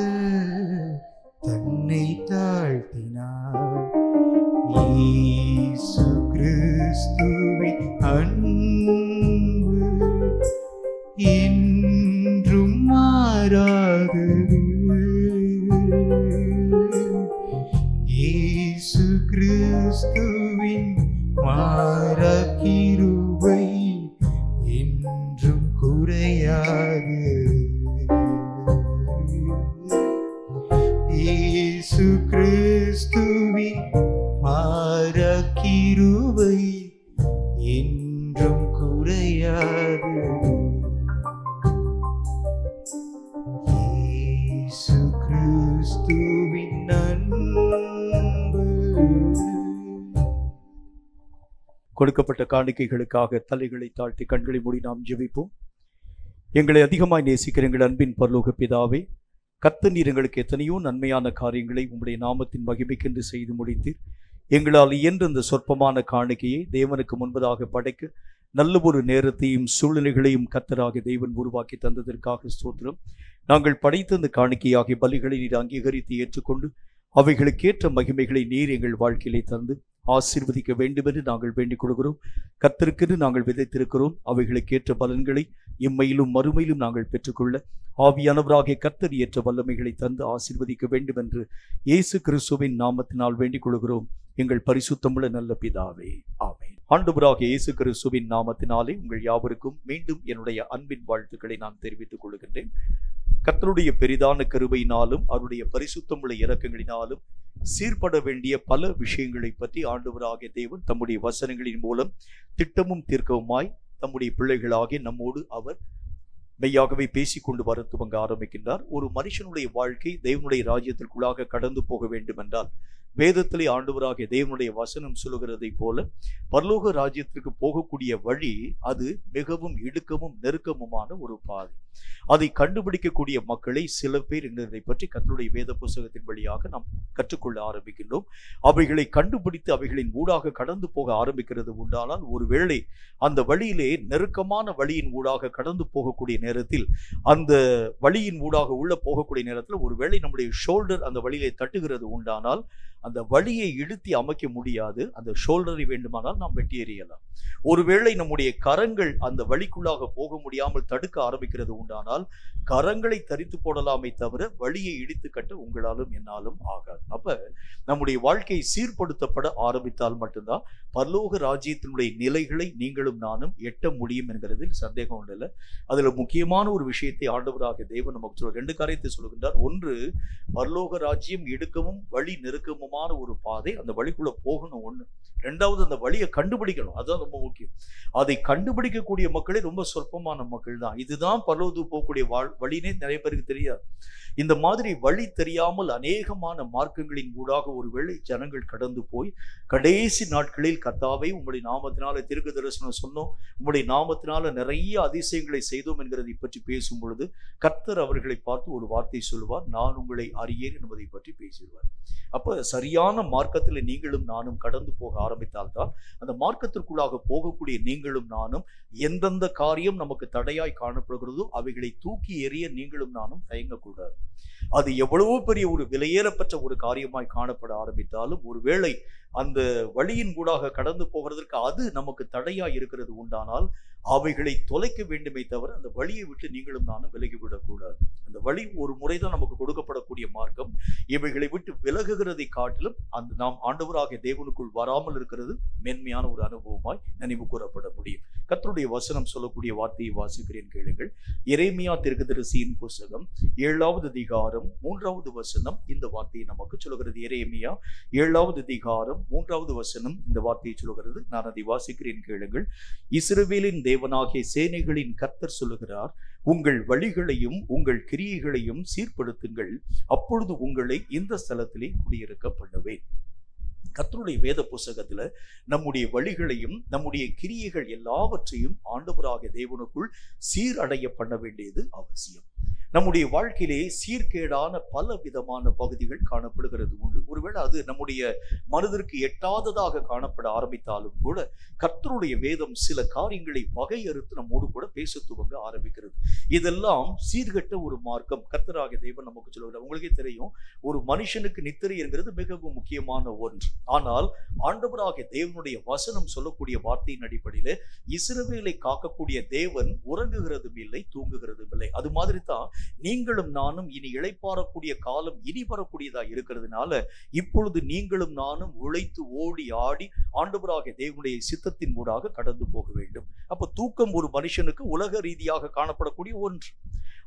தன்னை தாழ்த்தினார். இயேசு கிறிஸ்துவின் அன்பு என்றும் மாறாதது. இயேசு கிறிஸ்துவின் மாறா கிருபை என்றும் குறையாது. இயேசு கிறிஸ்துவின் மாறா கிருபை என்றும் குறையாது. இயேசு கிறிஸ்துவின் அன்பு. கொடுக்கப்பட்ட காணிக்கைகளுக்காக தலைகளை தாழ்த்தி கண்களை மூடி நாம் ஜெபிப்போம். எங்களை அதிகமாய் நேசிக்கிற எங்கள் அன்பின் பரலோக பிதாவே, கர்த்தர் நீர் எங்களுக்கு எத்தனையோ நன்மையான காரியங்களை உம்முடைய நாமத்தின் மகிமைக்கென்று செய்து முடித்தீர். எங்களால் இயன்ற இந்த சொற்பமான காணிக்கையை தேவனுக்கு முன்பதாக படைக்க நல்ல ஒரு நேரத்தையும் சூழ்நிலைகளையும் கர்த்தராக தேவன் உருவாக்கி தந்ததற்காக ஸ்தோத்திரம். நாங்கள் படைத்த இந்த காணிக்கையாகிய பலிகளை நீர் அங்கீகரித்து ஏற்றுக்கொண்டு அவைகளுக்கேற்ற மகிமைகளை நீர் எங்கள் வாழ்க்கையிலே தந்து ஆசீர்வதிக்க வேண்டும் என்று நாங்கள் வேண்டிக் கொள்கிறோம். கர்த்தருக்கென்று நாங்கள் விதைத்திருக்கிறோம். அவைகளுக்கேற்ற பலன்களை இம்மையிலும் மறுமையிலும் நாங்கள் பெற்றுக்கொள்ள ஆவியானவராகிய கர்த்தர் ஏற்ற வல்லமைகளை தந்து ஆசீர்வதிக்க வேண்டும் என்று இயேசு கிறிஸ்துவின் நாமத்தினால் வேண்டிக் கொள்கிறோம் எங்கள் பரிசுத்தமுள்ள நல்ல பிதாவே, ஆமென். ஆண்டவராகிய இயேசு கிறிஸ்துவின் நாமத்தினாலே உங்கள் யாவருக்கும் மீண்டும் என்னுடைய அன்பின் வாழ்த்துக்களை நான் தெரிவித்துக் கொள்கின்றேன். கர்த்தருடைய பெரிதான கிருபையினாலும் அவருடைய பரிசுத்தமுள்ள இரக்கங்களினாலும் சீர்பட வேண்டிய பல விஷயங்களை பற்றி ஆண்டவராகிய தேவன் தம்முடைய வசனங்களின் மூலம் திட்டமும் தீர்க்கவுமாய் தம்முடைய பிள்ளைகளாகிய நம்மோடு அவர் மெய்யாகவே பேசிக்கொண்டு வர துவங்க ஆரம்பிக்கின்றார். ஒரு மனுஷனுடைய வாழ்க்கை தேவனுடைய ராஜ்யத்திற்குள்ளாக கடந்து போக வேண்டும் என்றால் வேதத்திலே ஆண்டவராகிய தேவனுடைய வசனம் சொல்லுகிறதை போல பரலோக ராஜ்யத்திற்கு போகக்கூடிய வழி அது மிகவும் இடுக்கமும் நெருக்கமுமான ஒரு பாதை. அதை கண்டுபிடிக்கக்கூடிய மக்களை சில பேர் என்பதை பற்றி கர்த்தருடைய வேத புத்தகத்தின் வழியாக நாம் கற்றுக்கொள்ள ஆரம்பிக்கின்றோம். அவைகளை கண்டுபிடித்து அவைகளின் ஊடாக கடந்து போக ஆரம்பிக்கிறது உண்டானால் ஒருவேளை அந்த வழியிலே நெருக்கமான வழியின் ஊடாக கடந்து போகக்கூடிய நேரத்தில் அந்த வழியின் ஊடாக உள்ள போகக்கூடிய நேரத்தில் ஒருவேளை நம்முடைய ஷோல்டர் அந்த வழியிலே தட்டுகிறது உண்டானால் அந்த வழியை இழுத்தி அமைக்க முடியாது. அந்த ஷோல்டரை வேண்டுமானால் நாம் வெட்டி எறியலாம். ஒருவேளை நம்முடைய கரங்கள் அந்த வழிக்குள்ளாக போக முடியாமல் தடுக்க ஆரம்பிக்கிறது உண்டானால் கரங்களை தரித்து போடலாமே தவிர வழியை இடித்து கட்ட உங்களாலும் என்னாலும் ஆகாது. அப்ப நம்முடைய வாழ்க்கை சீர்படுத்தப்பட ஆரம்பித்தால் மட்டும்தான் பரலோக ராஜ்யத்தினுடைய நிலைகளை நீங்களும் நானும் எட்ட முடியும் என்கிறதில் சந்தேகம் இல்லை. அதுல முக்கியமான ஒரு விஷயத்தை ஆண்டவராக தேவன் நமக்கு ரெண்டு காரியத்தை சொல்லுகின்றார். ஒன்று, பரலோக ராஜ்யம் இடுக்கமும் வழி நெருக்கமுமான ஒரு பாதை, அந்த வழிக்குள்ள போகணும் ஒண்ணு. ரெண்டாவது, அந்த வழியை கண்டுபிடிக்கணும், அதுதான் ரொம்ப முக்கியம். அதை கண்டுபிடிக்கக்கூடிய மக்களே ரொம்ப சொற்பமான மக்கள் தான். இதுதான் பரலோகத்துக்கு போகக்கூடிய வழினே நிறைய பேருக்கு தெரியாது. இந்த மாதிரி வழி தெரியாமல் அநேகமான மார்க்கங்களின் ஊடாக ஒருவேளை ஜனங்கள் கடந்து போய் கடைசி நாட்களில் கர்த்தாவே உம்முடைய நாமத்தினால தீர்க்க தரிசனம் சொன்னோம், உம்முடைய நாமத்தினால நிறைய அதிசயங்களை செய்தோம் என்கிறதை பற்றி பேசும் பொழுது கர்த்தர் அவர்களை பார்த்து ஒரு வார்த்தை சொல்லுவார், நான் உங்களை அறியேன் என்பதை பற்றி பேசிடுவார். அப்ப சரியான மார்க்கத்தில் நீங்களும் நானும் கடந்து போக ஆரம்பித்தால்தான் அந்த மார்க்கத்திற்குள்ளாக போகக்கூடிய நீங்களும் நானும் எந்தெந்த காரியம் நமக்கு தடையாய் காணப்படுகிறதோ அவைகளை தூக்கி எறிய நீங்களும் நானும் தயங்கக்கூடாது. அது எவ்வளவோ பெரிய ஒரு விலையேறப்பட்ட ஒரு காரியமாய் காணப்பட ஆரம்பித்தாலும் ஒருவேளை அந்த வழியின் கூடாக கடந்து போகிறதற்கு அது நமக்கு தடையாய் இருக்கிறது உண்டானால் அவைகளை தொலைக்க வேண்டுமே தவிர அந்த வழியை விட்டு நீங்களும் நானும் விலகிவிடக்கூடாது. அந்த வழி ஒரு முறைதான் நமக்கு கொடுக்கப்படக்கூடிய மார்க்கம். இவைகளை விட்டு விலகுகிறதை காட்டிலும் அந்த நாம் ஆண்டவராகிய தேவனுக்குள் வராமல் இருக்கிறது மென்மையான ஒரு அனுபவமாய் நினைவு கூறப்பட முடியும். கர்த்தருடைய வசனம் சொல்லக்கூடிய வார்த்தையை வாசிக்கிறேன் கேளுங்கள். எரேமியா தீர்க்கதரிசியின் புத்தகம் 7வது அதிகாரம் 3வது வசனம் இந்த வார்த்தையை நமக்கு சொல்லுகிறது. எரேமியா 7வது அதிகாரம் 3வது வசனம் இந்த வார்த்தையை சொல்லுகிறது. நான் அதை வாசிக்கிறேன் கேளுங்கள். இஸ்ரவேலின் தேவனாகிய சேனைகளின் கர்த்தர் சொல்லுகிறார், உங்கள் வழிகளையும் உங்கள் கிரியைகளையும் சீர்படுத்துங்கள், அப்பொழுது உங்களை இந்த ஸ்தலத்திலே குடியிருக்க பண்ணுவேன். கர்த்தருடைய வேத புஸ்தகத்துல நம்முடைய வழிகளையும் நம்முடைய கிரியைகள் எல்லாவற்றையும் ஆண்டவராகிய தேவனுக்குள் சீரடைய பண்ண வேண்டியது அவசியம். நம்முடைய வாழ்க்கையிலே சீர்கேடான பல விதமான பகுதிகள் காணப்படுகிறது உண்டு. ஒருவேளை அது நம்முடைய மனதிற்கு எட்டாததாக காணப்பட ஆரம்பித்தாலும் கூட கர்த்தருடைய வேதம் சில காரியங்களை வகையறுத்து நம்மோடு கூட பேச துவங்க ஆரம்பிக்கிறது. இதெல்லாம் சீர்கெட்ட ஒரு மார்க்கம். கர்த்தராகிய தேவன் நமக்கு சொல்லுகிறார். உங்களுக்கே தெரியும், ஒரு மனுஷனுக்கு நித்திரை என்கிறது மிகவும் முக்கியமான ஒன்று. ஆனால் ஆண்டவராகிய தேவனுடைய வசனம் சொல்லக்கூடிய வார்த்தையின் அடிப்படையில இஸ்ரவேலை காக்கக்கூடிய தேவன் உறங்குகிறதும் இல்லை, தூங்குகிறதும் இல்லை. அது மாதிரி தான் நீங்களும் நானும் இனி இளைப்பாறக்கூடிய காலம் இனி வரக்கூடியதா இருக்கிறதுனால இப்பொழுது நீங்களும் நானும் உழைத்து ஓடி ஆடி ஆண்டவராகிய தேவனுடைய சித்தத்தின் ஊடாக கடந்து போக வேண்டும். அப்ப தூக்கம் ஒரு மனுஷனுக்கு உலக ரீதியாக காணப்படக்கூடிய ஒன்று.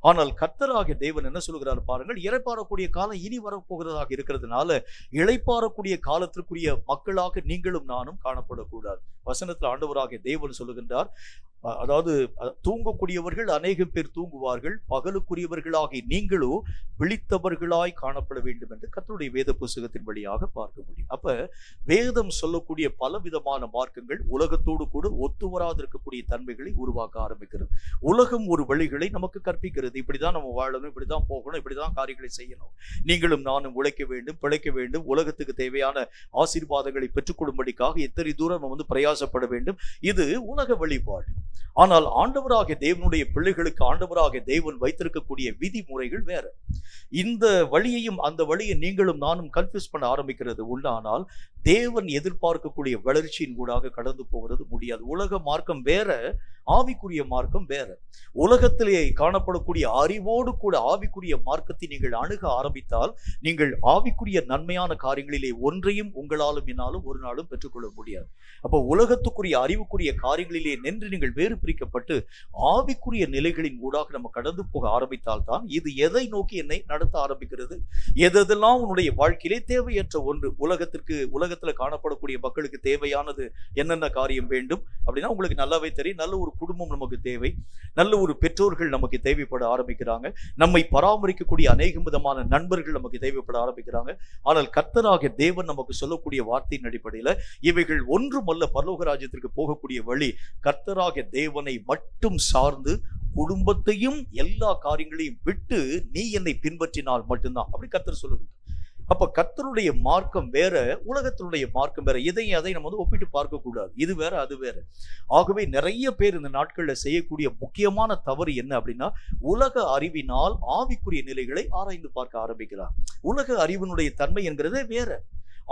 ஆனால் கர்த்தராகிய தேவன் என்ன சொல்கிறார் பாருங்கள், இளைப்பாறக்கூடிய காலம் இனி வரப்போகிறதாக இருக்கிறதுனால இளைப்பாறக்கூடிய காலத்திற்குரிய மக்களாக நீங்களும் நானும் காணப்படக்கூடாது. வசனத்தில் ஆண்டவராகிய தேவன் சொல்லுகின்றார், அதாவது தூங்கக்கூடியவர்கள் அநேகம் பேர் தூங்குவார்கள், பகலுக்குரியவர்களாகி நீங்களோ விழித்தவர்களாய் காணப்பட வேண்டும் என்று கர்த்தருடைய வேத புஸ்தகத்தின் வழியாக பார்க்க முடியும். அப்ப வேதம் சொல்லக்கூடிய பல விதமான மார்க்கங்கள் உலகத்தோடு கூட ஒத்து வராதிருக்கக்கூடிய தன்மைகளை உருவாக்க ஆரம்பிக்கிறது. உலகம் ஒரு வழிகளை நமக்கு கற்பிக்கிறது. இப்படிதான் நம்ம வாழணும், இப்படிதான் போகணும், இப்படிதான் காரியங்களை செய்யணும், நீங்களும் நானும் உழைக்க வேண்டும், பிழைக்க வேண்டும், உலகத்துக்கு தேவையான ஆசீர்வாதங்களை பெற்றுக்கொள்ளும்படிக்காக எத்தனை தூரம் நம்ம பிரயாசப்பட வேண்டும். இது உலக வழிபாடு. ஆனால் ஆண்டவராகிய தேவனுடைய பிள்ளைகளுக்கு ஆண்டவராகிய தேவன் வைத்திருக்கக்கூடிய விதிமுறைகள் வேற. இந்த வழியையும் அந்த வழியை நீங்களும் நானும் கன்ஃபியூஸ் பண்ண ஆரம்பிக்கிறது உண்டானால் தேவன் எதிர்பார்க்கக்கூடிய வளர்ச்சியின் கூடாக கடந்து போகிறது முடியாது. உலக மார்க்கம் வேற, ஆவிக்குரிய மார்க்கம் வேற. உலகத்திலே காணப்படக்கூடிய அறிவோடு கூட ஆவிக்குரிய மார்க்கத்தை நீங்கள் அணுக ஆரம்பித்தால் நீங்கள் ஆவிக்குரிய நன்மையான காரியங்களிலே ஒன்றையும் உங்களாலும் என்னாலும் ஒரு நாளும் பெற்றுக்கொள்ள முடியாது. அப்போ உலகத்துக்குரிய அறிவுக்குரிய காரியங்களிலே நின்று நீங்கள் வேறு பிரிக்கப்பட்டு ஆவிக்குரிய நிலைகளின் ஊடாக நம்ம கடந்து போக ஆரம்பித்தால் தான் இது எதை நோக்கி என்னை நடத்த ஆரம்பிக்கிறது, எதெல்லாம் உன்னுடைய வாழ்க்கையிலே தேவையற்ற ஒன்று. உலகத்துல காணப்படக்கூடிய மக்களுக்கு தேவையானது என்னென்ன காரியம் வேண்டும் அப்படின்னா உங்களுக்கு நல்லாவே தெரியும். நல்ல ஒரு குடும்பம் நமக்கு தேவை, நல்ல ஒரு பெற்றோர்கள் நமக்கு தேவைப்பட ஆரம்பிக்கிறாங்க, நம்மை பராமரிக்கக்கூடிய அநேக விதமான நண்பர்கள் நமக்கு தேவைப்பட ஆரம்பிக்கிறாங்க. ஆனால் கர்த்தராகிய தேவன் நமக்கு சொல்லக்கூடிய வார்த்தையின் அடிப்படையில இவைகள் ஒன்றுமல்ல பரலோக ராஜ்யத்திற்கு போகக்கூடிய வழி. கர்த்தராகிய தேவனை மட்டும் சார்ந்து குடும்பத்தையும் எல்லா காரியங்களையும் விட்டு நீ என்னை பின்பற்றினால் மட்டும்தான் அப்படி கர்த்தர் சொல்லுகிறார். அப்ப கர்த்தருடைய மார்க்கம் வேற, உலகத்தினுடைய மார்க்கம் வேற. இதையும் அதை நம்ம ஒப்பிட்டு பார்க்க கூடாது. இது வேற, அது வேற. ஆகவே நிறைய பேர் இந்த நாட்கள்ல செய்யக்கூடிய முக்கியமான தவறு என்ன அப்படின்னா உலக அறிவினால் ஆவிக்குரிய நிலைகளை ஆராய்ந்து பார்க்க ஆரம்பிக்கிறார். உலக அறிவினுடைய தன்மை என்கிறதே வேற,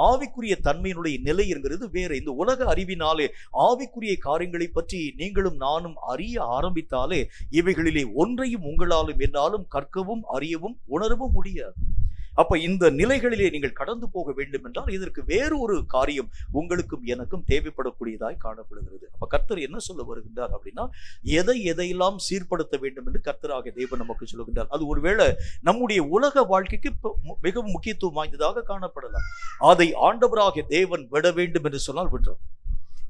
ஆவிக்குரிய தன்மையினுடைய நிலை என்கிறது வேற. இந்த உலக அறிவினாலே ஆவிக்குரிய காரியங்களை பற்றி நீங்களும் நானும் அறிய ஆரம்பித்தாலே இவைகளிலே ஒன்றையும் உங்களாலும் என்னாலும் கற்கவும் அறியவும் உணரவும் முடியாது. அப்ப இந்த நிலைகளிலே நீங்கள் கடந்து போக வேண்டும் என்றால் இதற்கு வேறு ஒரு காரியம் உங்களுக்கும் எனக்கும் தேவைப்படக்கூடியதாய் காணப்படுகிறது. அப்ப கர்த்தர் என்ன சொல்ல வருகின்றார் அப்படின்னா எதையெல்லாம் சீர்படுத்த வேண்டும் என்று கர்த்தராகிய தேவன் நமக்கு சொல்லுகின்றார். அது ஒருவேளை நம்முடைய உலக வாழ்க்கைக்கு மிகவும் முக்கியத்துவம் வாய்ந்ததாக காணப்படலாம். அதை ஆண்டவராகிய தேவன் விட வேண்டும் என்று சொன்னால் விட்டுறோம்.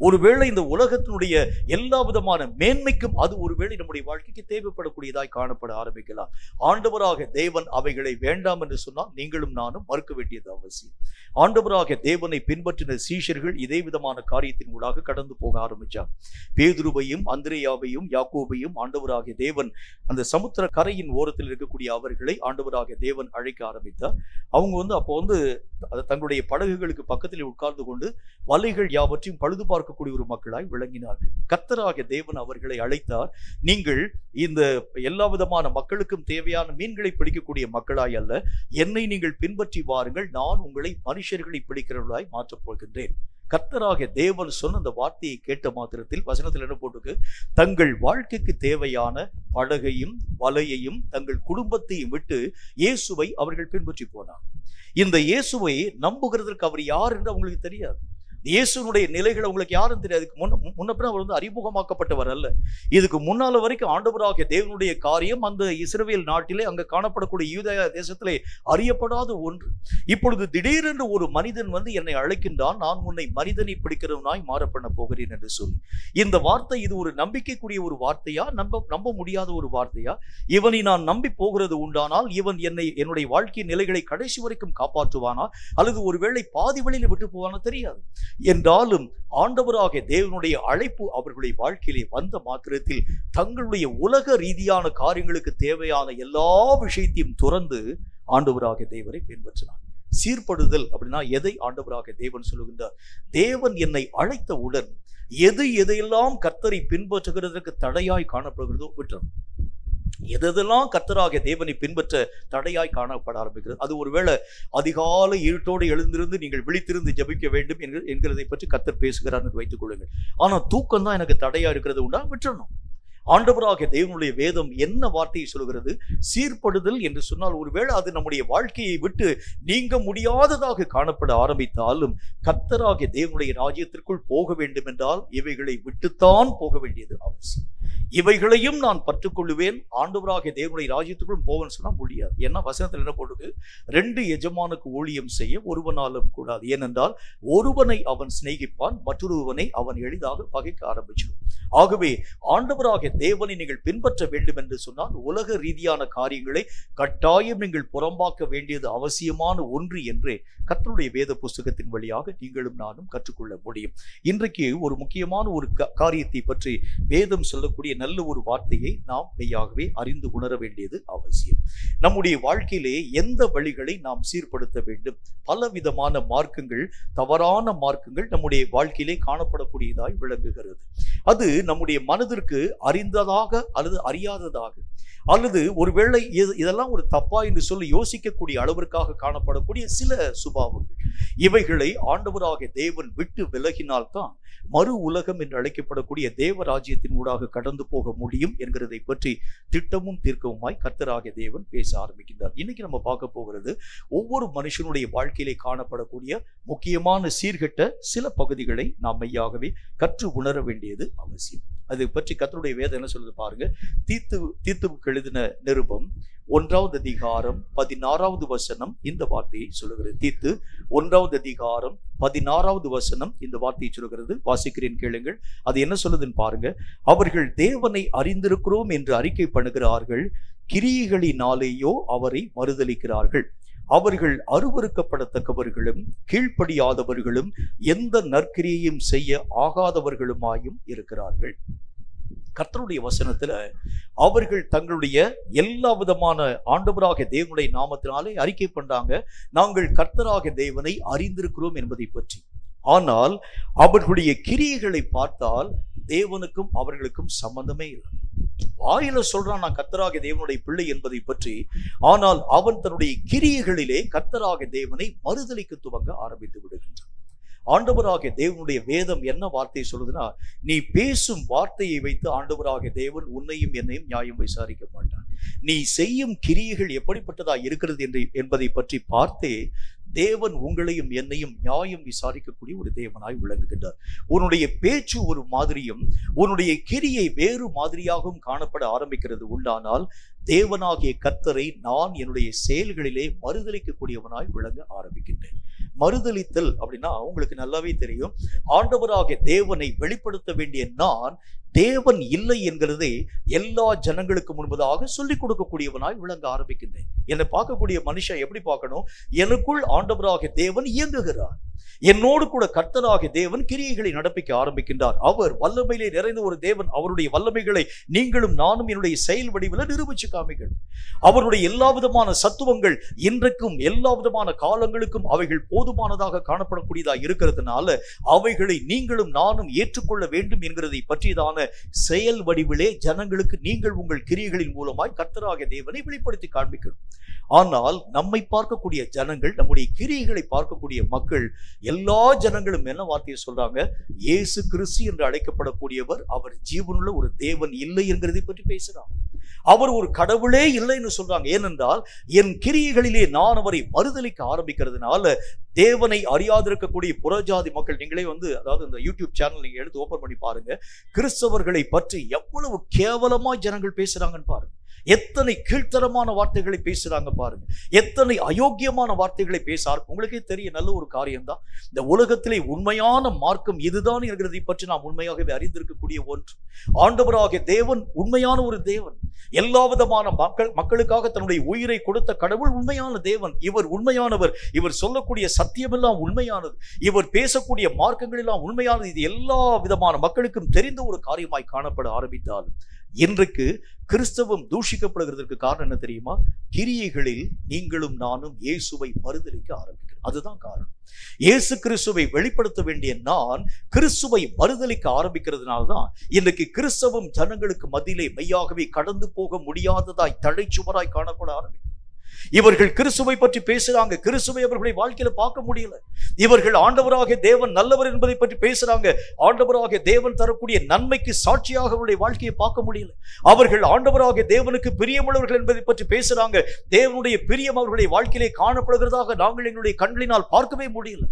ஒருவேளை இந்த உலகத்தினுடைய எல்லா விதமான மேன்மைக்கும் அது ஒருவேளை நம்முடைய வாழ்க்கைக்கு தேவைப்படக்கூடியதாய் காணப்பட ஆரம்பிக்கலாம். ஆண்டவராக தேவன் அவைகளை வேண்டாம் என்று சொன்னால் நீங்களும் நானும் மறுக்க வேண்டியது அவசியம். ஆண்டவராக தேவனை பின்பற்றின சீஷர்கள் இதே விதமான காரியத்தின் ஊடாக கடந்து போக ஆரம்பிச்சார். பேதுருவையும் அந்திரேயாவையும் யாக்கோபையும் ஆண்டவராகிய தேவன் அந்த சமுத்திர கரையின் ஓரத்தில் இருக்கக்கூடிய அவர்களை ஆண்டவராகிய தேவன் அழைக்க ஆரம்பித்தார். அவங்க அப்போ தங்களுடைய படகுகளுக்கு பக்கத்தில் உட்கார்ந்து கொண்டு வலைகள் யாவற்றையும் பழுது பார்க்கக்கூடிய ஒரு மக்களாய் விளங்கினார்கள். கர்த்தராகிய தேவன் அவர்களை அழைத்தார். நீங்கள் இந்த எல்லா விதமான மக்களுக்கும் தேவையான மீன்களை பிடிக்கக்கூடிய மக்களாய் அல்ல, என்னை நீங்கள் பின்பற்றி வாருங்கள், நான் உங்களை மனுஷர்களை பிடிக்கிறவர்களாய் மாற்றப் போகின்றேன். கர்த்தராகிய தேவன் சொன்ன அந்த வார்த்தையை கேட்ட மாத்திரத்தில் வசனத்தில் என்ன போட்டிருக்கு, தங்கள் வாழ்க்கைக்கு தேவையான படகையும் வலையையும் தங்கள் குடும்பத்தையும் விட்டு இயேசுவை அவர்கள் பின்பற்றி போனார். இந்த இயேசுவை நம்புகிறதற்கு அவர் யார் என்று அவங்களுக்கு தெரியாது. இயேசுனுடைய நிலைகள் உங்களுக்கு யாரும் தெரியாது. முன்னப்பின் அவர் அறிமுகமாக்கப்பட்டவர் அல்ல. இதுக்கு முன்னால வரைக்கும் ஆண்டவராகிய தேவனுடைய காரியம் அந்த இஸ்ரவேல் நாட்டிலே அங்க காணப்படக்கூடிய யூதேயா தேசத்திலே அறியப்படாத ஒன்று. இப்பொழுது திடீரென்று ஒரு மனிதன் என்னை அழைக்கின்றான், நான் உன்னை மனிதனை பிடிக்கிறவனாய் மாற பண்ண போகிறேன் என்று சொல்லி. இந்த வார்த்தை இது ஒரு நம்பிக்கைக்குரிய ஒரு வார்த்தையா, நம்ப முடியாத ஒரு வார்த்தையா? இவனை நான் நம்பி போகிறது உண்டானால் இவன் என்னுடைய வாழ்க்கை நிலைகளை கடைசி வரைக்கும் காப்பாற்றுவானா அல்லது ஒருவேளை பாதி வழியில விட்டு போவானா தெரியாது. என்றாலும் ஆண்டவராகிய தேவனுடைய அழைப்பு அவர்களுடைய வாழ்க்கையிலே வந்த மாத்திரத்தில் தங்களுடைய உலக ரீதியான காரியங்களுக்கு தேவையான எல்லா விஷயத்தையும் துறந்து ஆண்டவராகிய தேவனை பின்பற்றினார். சீர்படுதல் அப்படின்னா எதை ஆண்டவராகிய தேவன் சொல்லுகின்றார்? தேவன் என்னை அழைத்தவுடன் எதையெல்லாம் கர்த்தரை பின்பற்றுகிறதற்கு தடையாய் காணப்படுகிறதோ விட்டுறோம். எதெல்லாம் கர்த்தராகிய தேவனை பின்பற்ற தடையாய் காணப்பட ஆரம்பிக்கிறது, அது ஒருவேளை அதிகாலை இருட்டோடு எழுந்திருந்து நீங்கள் விழித்திருந்து ஜபிக்க வேண்டும் என்கிறதை பற்றி கர்த்தர் பேசுகிறார் என்று வைத்துக் கொள்ளுங்கள். ஆனா தூக்கம் தான் எனக்கு தடையா இருக்கிறது உண்டா, விட்டுறணும். ஆண்டவராகிய தேவனுடைய வேதம் என்ன வார்த்தையை சொல்கிறது? சீர்படுதல் என்று சொன்னால் ஒருவேளை அது நம்முடைய வாழ்க்கையை விட்டு நீங்க முடியாததாக காணப்பட ஆரம்பித்தாலும் கர்த்தராகிய தேவனுடைய ராஜ்யத்திற்குள் போக வேண்டும் என்றால் இவைகளை விட்டுத்தான் போக வேண்டியது அவசியம். இவைகளையும் நான் பற்றுக்கொள்ளுவேன், ஆண்டவராகிய தேவனுடைய ராஜ்யத்துக்குள் போவேன்னு சொன்னா முடியாது. ஏன்னா வசனத்தில் என்ன போட்டு, 2 எஜமானுக்கு ஊழியம் செய்ய ஒருவனாலும் கூடாது. ஏனென்றால் ஒருவனை அவன் சிநேகிப்பான், மற்றொருவனை அவன் எளிதாக பகைக்க ஆரம்பிச்சிடும். ஆகவே ஆண்டவராகிய தேவனை நீங்கள் பின்பற்ற வேண்டும் என்று சொன்னால் உலக ரீதியான காரியங்களை கட்டாயம் நீங்கள் புறம்பாக்க வேண்டியது அவசியமான ஒன்று என்று கர்த்தருடைய வேத புஸ்தகத்தின் வழியாக நீங்களும் நானும் கற்றுக்கொள்ள முடியும். இன்றைக்கு ஒரு முக்கியமான ஒரு காரியத்தை பற்றி வேதம் சொல்லக்கூடிய நல்ல ஒரு வார்த்தையை நாம் மெய்யாகவே அறிந்து உணர வேண்டியது அவசியம். நம்முடைய வாழ்க்கையிலே எந்த வழிகளை நாம் சீர்படுத்த வேண்டும்? பலவிதமான மார்க்கங்கள், தவறான மார்க்கங்கள் நம்முடைய வாழ்க்கையிலே காணப்படக்கூடியதாய் விளங்குகிறது. அது நம்முடைய மனதிற்கு அறிந்ததாக அல்லது அறியாததாக அல்லது ஒருவேளை இதெல்லாம் ஒரு தப்பா என்று சொல்லி யோசிக்கக்கூடிய அளவிற்காக காணப்படக்கூடிய சில சுபாவங்கள், இவைகளை ஆண்டவராகிய தேவன் விட்டு விலகினால்தான் மறு உலகம் என்று அழைக்கப்படக்கூடிய தேவராஜ்யத்தின் ஊடாக கடந்து போக முடியும் என்கிறதை பற்றி திட்டமும் தீர்க்கவுமாய் கர்த்தராகிய தேவன் பேச ஆரம்பிக்கின்றார். இன்னைக்கு நம்ம பார்க்க போகிறது ஒவ்வொரு மனுஷனுடைய வாழ்க்கையிலே காணப்படக்கூடிய முக்கியமான சீர்கெட்ட சில பகுதிகளை நாம் மெய்யாகவே கற்று உணர வேண்டியது அவசியம். அதை பற்றி கர்த்தருடைய வேதம் என்ன சொல்லுது பாருங்க. தீத்துவுக்கு எழுதின நிருபம் 1வது அதிகாரம் 16வது வசனம் இந்த வார்த்தையை சொல்லுகிறது. தீத்து 1வது அதிகாரம் 16வது வசனம் இந்த வார்த்தையை சொல்லுகிறது. வாசிக்கிறேன், கேளுங்கள். அது என்ன சொல்லுதுன்னு பாருங்க. அவர்கள் தேவனை அறிந்திருக்கிறோம் என்று அறிக்கை பண்ணுகிறார்கள், கிரியைகளினாலேயோ அவரை மறுதலிக்கிறார்கள். அவர்கள் அருவருக்கப்படத்தக்கவர்களும் கீழ்ப்படியாதவர்களும் எந்த நற்கிரியையும் செய்ய ஆகாதவர்களுமாயும் இருக்கிறார்கள். கர்த்தருடைய வசனத்துல அவர்கள் தங்களுடைய எல்லா விதமான ஆண்டவராகிய தேவனுடைய நாமத்தினாலே அறிக்கை பண்றாங்க, நாங்கள் கர்த்தராகிய தேவனை அறிந்திருக்கிறோம் என்பதை பற்றி. ஆனால் அவர்களுடைய கிரியைகளை பார்த்தால் தேவனுக்கும் அவர்களுக்கும் சம்பந்தமே இல்லை. வாயில சொல்றான் நான் கர்த்தராகிய தேவனுடைய பிள்ளை என்பதை பற்றி, ஆனால் அவன் தன்னுடைய கிரியைகளிலே கர்த்தராகிய தேவனை மறுதலிக்க துவங்க ஆரம்பித்து விடுகின்றான். ஆண்டவராகிய தேவனுடைய வேதம் என்ன வார்த்தையை சொல்லுதுன்னா, நீ பேசும் வார்த்தையை வைத்து ஆண்டவராகிய தேவன் உன்னையும் என்னையும் நியாயம் விசாரிக்க மாட்டான். நீ செய்யும் கிரியைகள் எப்படிப்பட்டதா இருக்கிறது என்பதை பற்றி பார்த்தே தேவன் உங்களையும் என்னையும் நியாயம் விசாரிக்கக்கூடிய ஒரு தேவனாய் விளங்குகின்றார். உன்னுடைய பேச்சு ஒரு மாதிரியும் உன்னுடைய கிரியை வேறு மாதிரியாகவும் காணப்பட ஆரம்பிக்கிறது உண்டானால் தேவனாகிய கர்த்தரை நான் என்னுடைய செயல்களிலே மறுதலிக்கக்கூடியவனாய் விளங்க ஆரம்பிக்கின்றேன். மறுதலித்தல் அப்படின்னா உங்களுக்கு நல்லாவே தெரியும். ஆண்டவராகிய தேவனை வெளிப்படுத்த வேண்டிய நான் தேவன் இல்லை என்கிறதை எல்லா ஜனங்களுக்கு முன்பதாக சொல்லிக் கொடுக்கக்கூடியவனாய் விளங்க ஆரம்பிக்கின்றேன். என்னை பார்க்கக்கூடிய மனுஷன் எப்படி பார்க்கணும்? எனக்குள் ஆண்டவராகிய தேவன் இயங்குகிறார், என்னோடு கூட கர்த்தராகிய தேவன் கிரியைகளை நடப்பிக்க ஆரம்பிக்கின்றார். அவர் வல்லமையிலே நிறைந்த ஒரு தேவன். அவருடைய வல்லமைகளை நீங்களும் நானும் என்னுடைய செயல் வடிவில் நிரூபிச்சு காமிக்கணும். அவருடைய எல்லா விதமான சத்துவங்கள் இன்றைக்கும் எல்லா விதமான காலங்களுக்கும் அவைகள் போதுமானதாக காணப்படக்கூடியதா இருக்கிறதுனால அவைகளை நீங்களும் நானும் ஏற்றுக்கொள்ள வேண்டும் என்கிறதை பற்றியதான செயல் வடிவிலே ஜனங்களுக்கு நீங்கள் உங்கள் கிரியைகளின் மூலமாய் கர்த்தராகிய தேவனை வெளிப்படுத்தி காண்பிக்கணும். ஆனால் நம்மை பார்க்கக்கூடிய ஜனங்கள், நம்முடைய கிரியைகளை பார்க்கக்கூடிய மக்கள், எல்லா ஜனங்களும் என்ன வார்த்தையை சொல்றாங்க? இயேசு கிறிஸ்து என்று அழைக்கப்படக்கூடியவர் அவர் ஜீவனுள்ள ஒரு தேவன் இல்லை என்கிறதை பற்றி பேசுறாங்க. அவர் ஒரு கடவுளே இல்லைன்னு சொல்றாங்க. ஏனென்றால் என் கிரியைகளிலே நான் அவரை மறுதலிக்க ஆரம்பிக்கிறதுனால தேவனை அறியாதிருக்கக்கூடிய புறஜாதி மக்கள், நீங்களே அதாவது இந்த யூடியூப் சேனல் நீங்க எடுத்து ஓபன் பண்ணி பாருங்க, கிறிஸ்தவர்களை பற்றி எவ்வளவு கேவலமா ஜனங்கள் பேசுறாங்கன்னு பாருங்க. எத்தனை கீழ்த்தரமான வார்த்தைகளை பேசுறாங்க பாருங்க, எத்தனை அயோக்கியமான வார்த்தைகளை பேசார். உங்களுக்கே தெரிய நல்ல ஒரு காரியம்தான், இந்த உலகத்திலே உண்மையான மார்க்கம் இதுதான் என்கிறதை பற்றி நாம் உண்மையாகவே அறிந்திருக்கக்கூடிய ஒன்று. ஆண்டவராகிய தேவன் உண்மையான ஒரு தேவன். எல்லா விதமான மக்களுக்காக தன்னுடைய உயிரை கொடுத்த கடவுள் உண்மையான தேவன். இவர் உண்மையானவர். இவர் சொல்லக்கூடிய சத்தியமெல்லாம் உண்மையானது. இவர் பேசக்கூடிய மார்க்கங்கள் எல்லாம் உண்மையானது. இது எல்லா விதமான மக்களுக்கும் தெரிந்த ஒரு காரியமாய் காணப்பட ஆரம்பித்தாலும் இன்றைக்கு கிறிஸ்தவம் தூஷிக்கப்படுகிறதுக்கு காரணம் என்ன தெரியுமா? கிரியைகளில் நீங்களும் நானும் இயேசுவை மறுதலிக்க ஆரம்பிக்கிறோம். அதுதான் காரணம். இயேசு கிறிஸ்துவை வெளிப்படுத்த வேண்டிய நான் கிறிஸ்துவை மறுதலிக்க ஆரம்பிக்கிறதுனால்தான் இன்றைக்கு கிறிஸ்தவம் ஜனங்களுக்கு மத்தியிலே மெய்யாகவே கடந்து போக முடியாததாய் தடைச்சுவராய் காணப்பட ஆரம்பிக்கும். இவர்கள் கிறிஸ்துவை பற்றி பேசுறாங்க, கிறிஸ்துவை அவர்களை வாழ்க்கையில பார்க்க முடியல. இவர்கள் ஆண்டவராகிய தேவன் நல்லவர் என்பதை பற்றி பேசுறாங்க, ஆண்டவராகிய தேவன் தரக்கூடிய நன்மைக்கு சாட்சியாக அவருடைய வாழ்க்கையை பார்க்க முடியல. அவர்கள் ஆண்டவராகிய தேவனுக்கு பிரியமுள்ளவர்கள் என்பதை பற்றி பேசுறாங்க, தேவனுடைய பிரியம் அவர்களுடைய வாழ்க்கையிலே காணப்படுகிறதாக நாங்கள் எங்களுடைய கண்களினால் பார்க்கவே முடியல.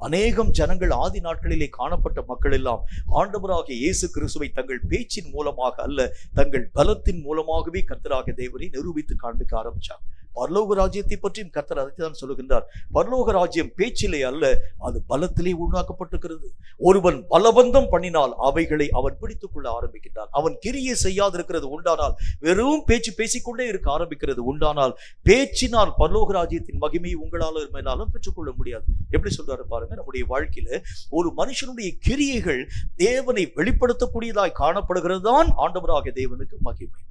அநேகம் ஜனங்கள் ஆதி நாட்களிலே காணப்பட்ட மக்கள் எல்லாம் ஆண்டவராகிய இயேசு கிறிஸ்துவை தங்கள் பேச்சின் மூலமாக அல்ல, தங்கள் பலத்தின் மூலமாகவே கர்த்தராகிய தேவனை நிரூபித்து காண்பிக்க ஆரம்பிச்சாங்க. பரலோக ராஜ்யத்தை பற்றியும் கர்த்தர் அதைத்தான் சொல்லுகின்றார். பரலோக ராஜ்யம் பேச்சிலே அல்ல, அது பலத்திலே உண்டாக்கப்பட்டிருக்கிறது. ஒருவன் பலவந்தம் பண்ணினால் அவைகளை அவன் பிடித்துக் கொள்ள ஆரம்பிக்கின்றான். அவன் கிரியை செய்யாதிருக்கிறது உண்டானால், வெறும் பேச்சு பேசிக்கொண்டே இருக்க ஆரம்பிக்கிறது உண்டானால், பேச்சினால் பரலோக ராஜ்யத்தின் மகிமையை உங்களாலும் மேலாலும் பெற்றுக்கொள்ள முடியாது. எப்படி சொல்றாரு பாருங்க, நம்முடைய வாழ்க்கையில ஒரு மனுஷனுடைய கிரியைகள் தேவனை வெளிப்படுத்தக்கூடியதாய் காணப்படுகிறது தான் ஆண்டவராகிய தேவனுக்கு மகிமை.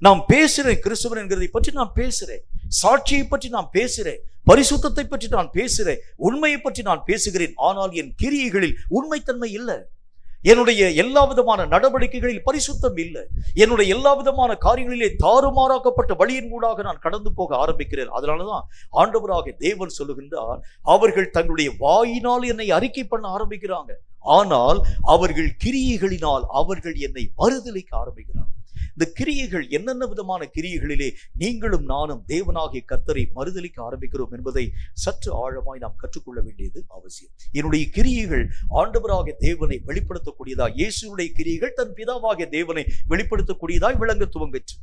நாம் பேசுறேன், கிறிஸ்துவன் என்கிறதை பற்றி நான் பேசுறேன், சாட்சியை பற்றி நான் பேசுறேன், பரிசுத்தத்தை பற்றி நான் பேசுறேன், உண்மையை பற்றி நான் பேசுகிறேன். ஆனால் என் கிரியைகளில் உண்மைத்தன்மை இல்லை. என்னுடைய எல்லா விதமான நடவடிக்கைகளில் பரிசுத்தம் இல்லை. என்னுடைய எல்லா விதமான காரியங்களிலே தாறுமாறாக்கப்பட்ட வழியின் ஊடாக நான் கடந்து போக ஆரம்பிக்கிறேன். அதனாலதான் ஆண்டவராகிய தேவன் சொல்லுகின்றார், அவர்கள் தங்களுடைய வாயினால் என்னை அறிக்கை பண்ண ஆரம்பிக்கிறாங்க, ஆனால் அவர்கள் கிரியைகளினால் அவர்கள் என்னை மறுதலிக்க ஆரம்பிக்கிறாங்க. இந்த கிரியைகள் என்னென்ன விதமான கிரியைகளிலே நீங்களும் நானும் தேவனாகிய கர்த்தரை மறுதலிக்க ஆரம்பிக்கிறோம் என்பதை சற்று ஆழமாய் நாம் கற்றுக்கொள்ள வேண்டியது அவசியம். என்னுடைய கிரியைகள் ஆண்டவராகிய தேவனை வெளிப்படுத்தக்கூடியதாய், இயேசுடைய கிரியைகள் தன் பிதாவாகிய தேவனை வெளிப்படுத்தக்கூடியதாய் விளங்க துவங்கிற்று.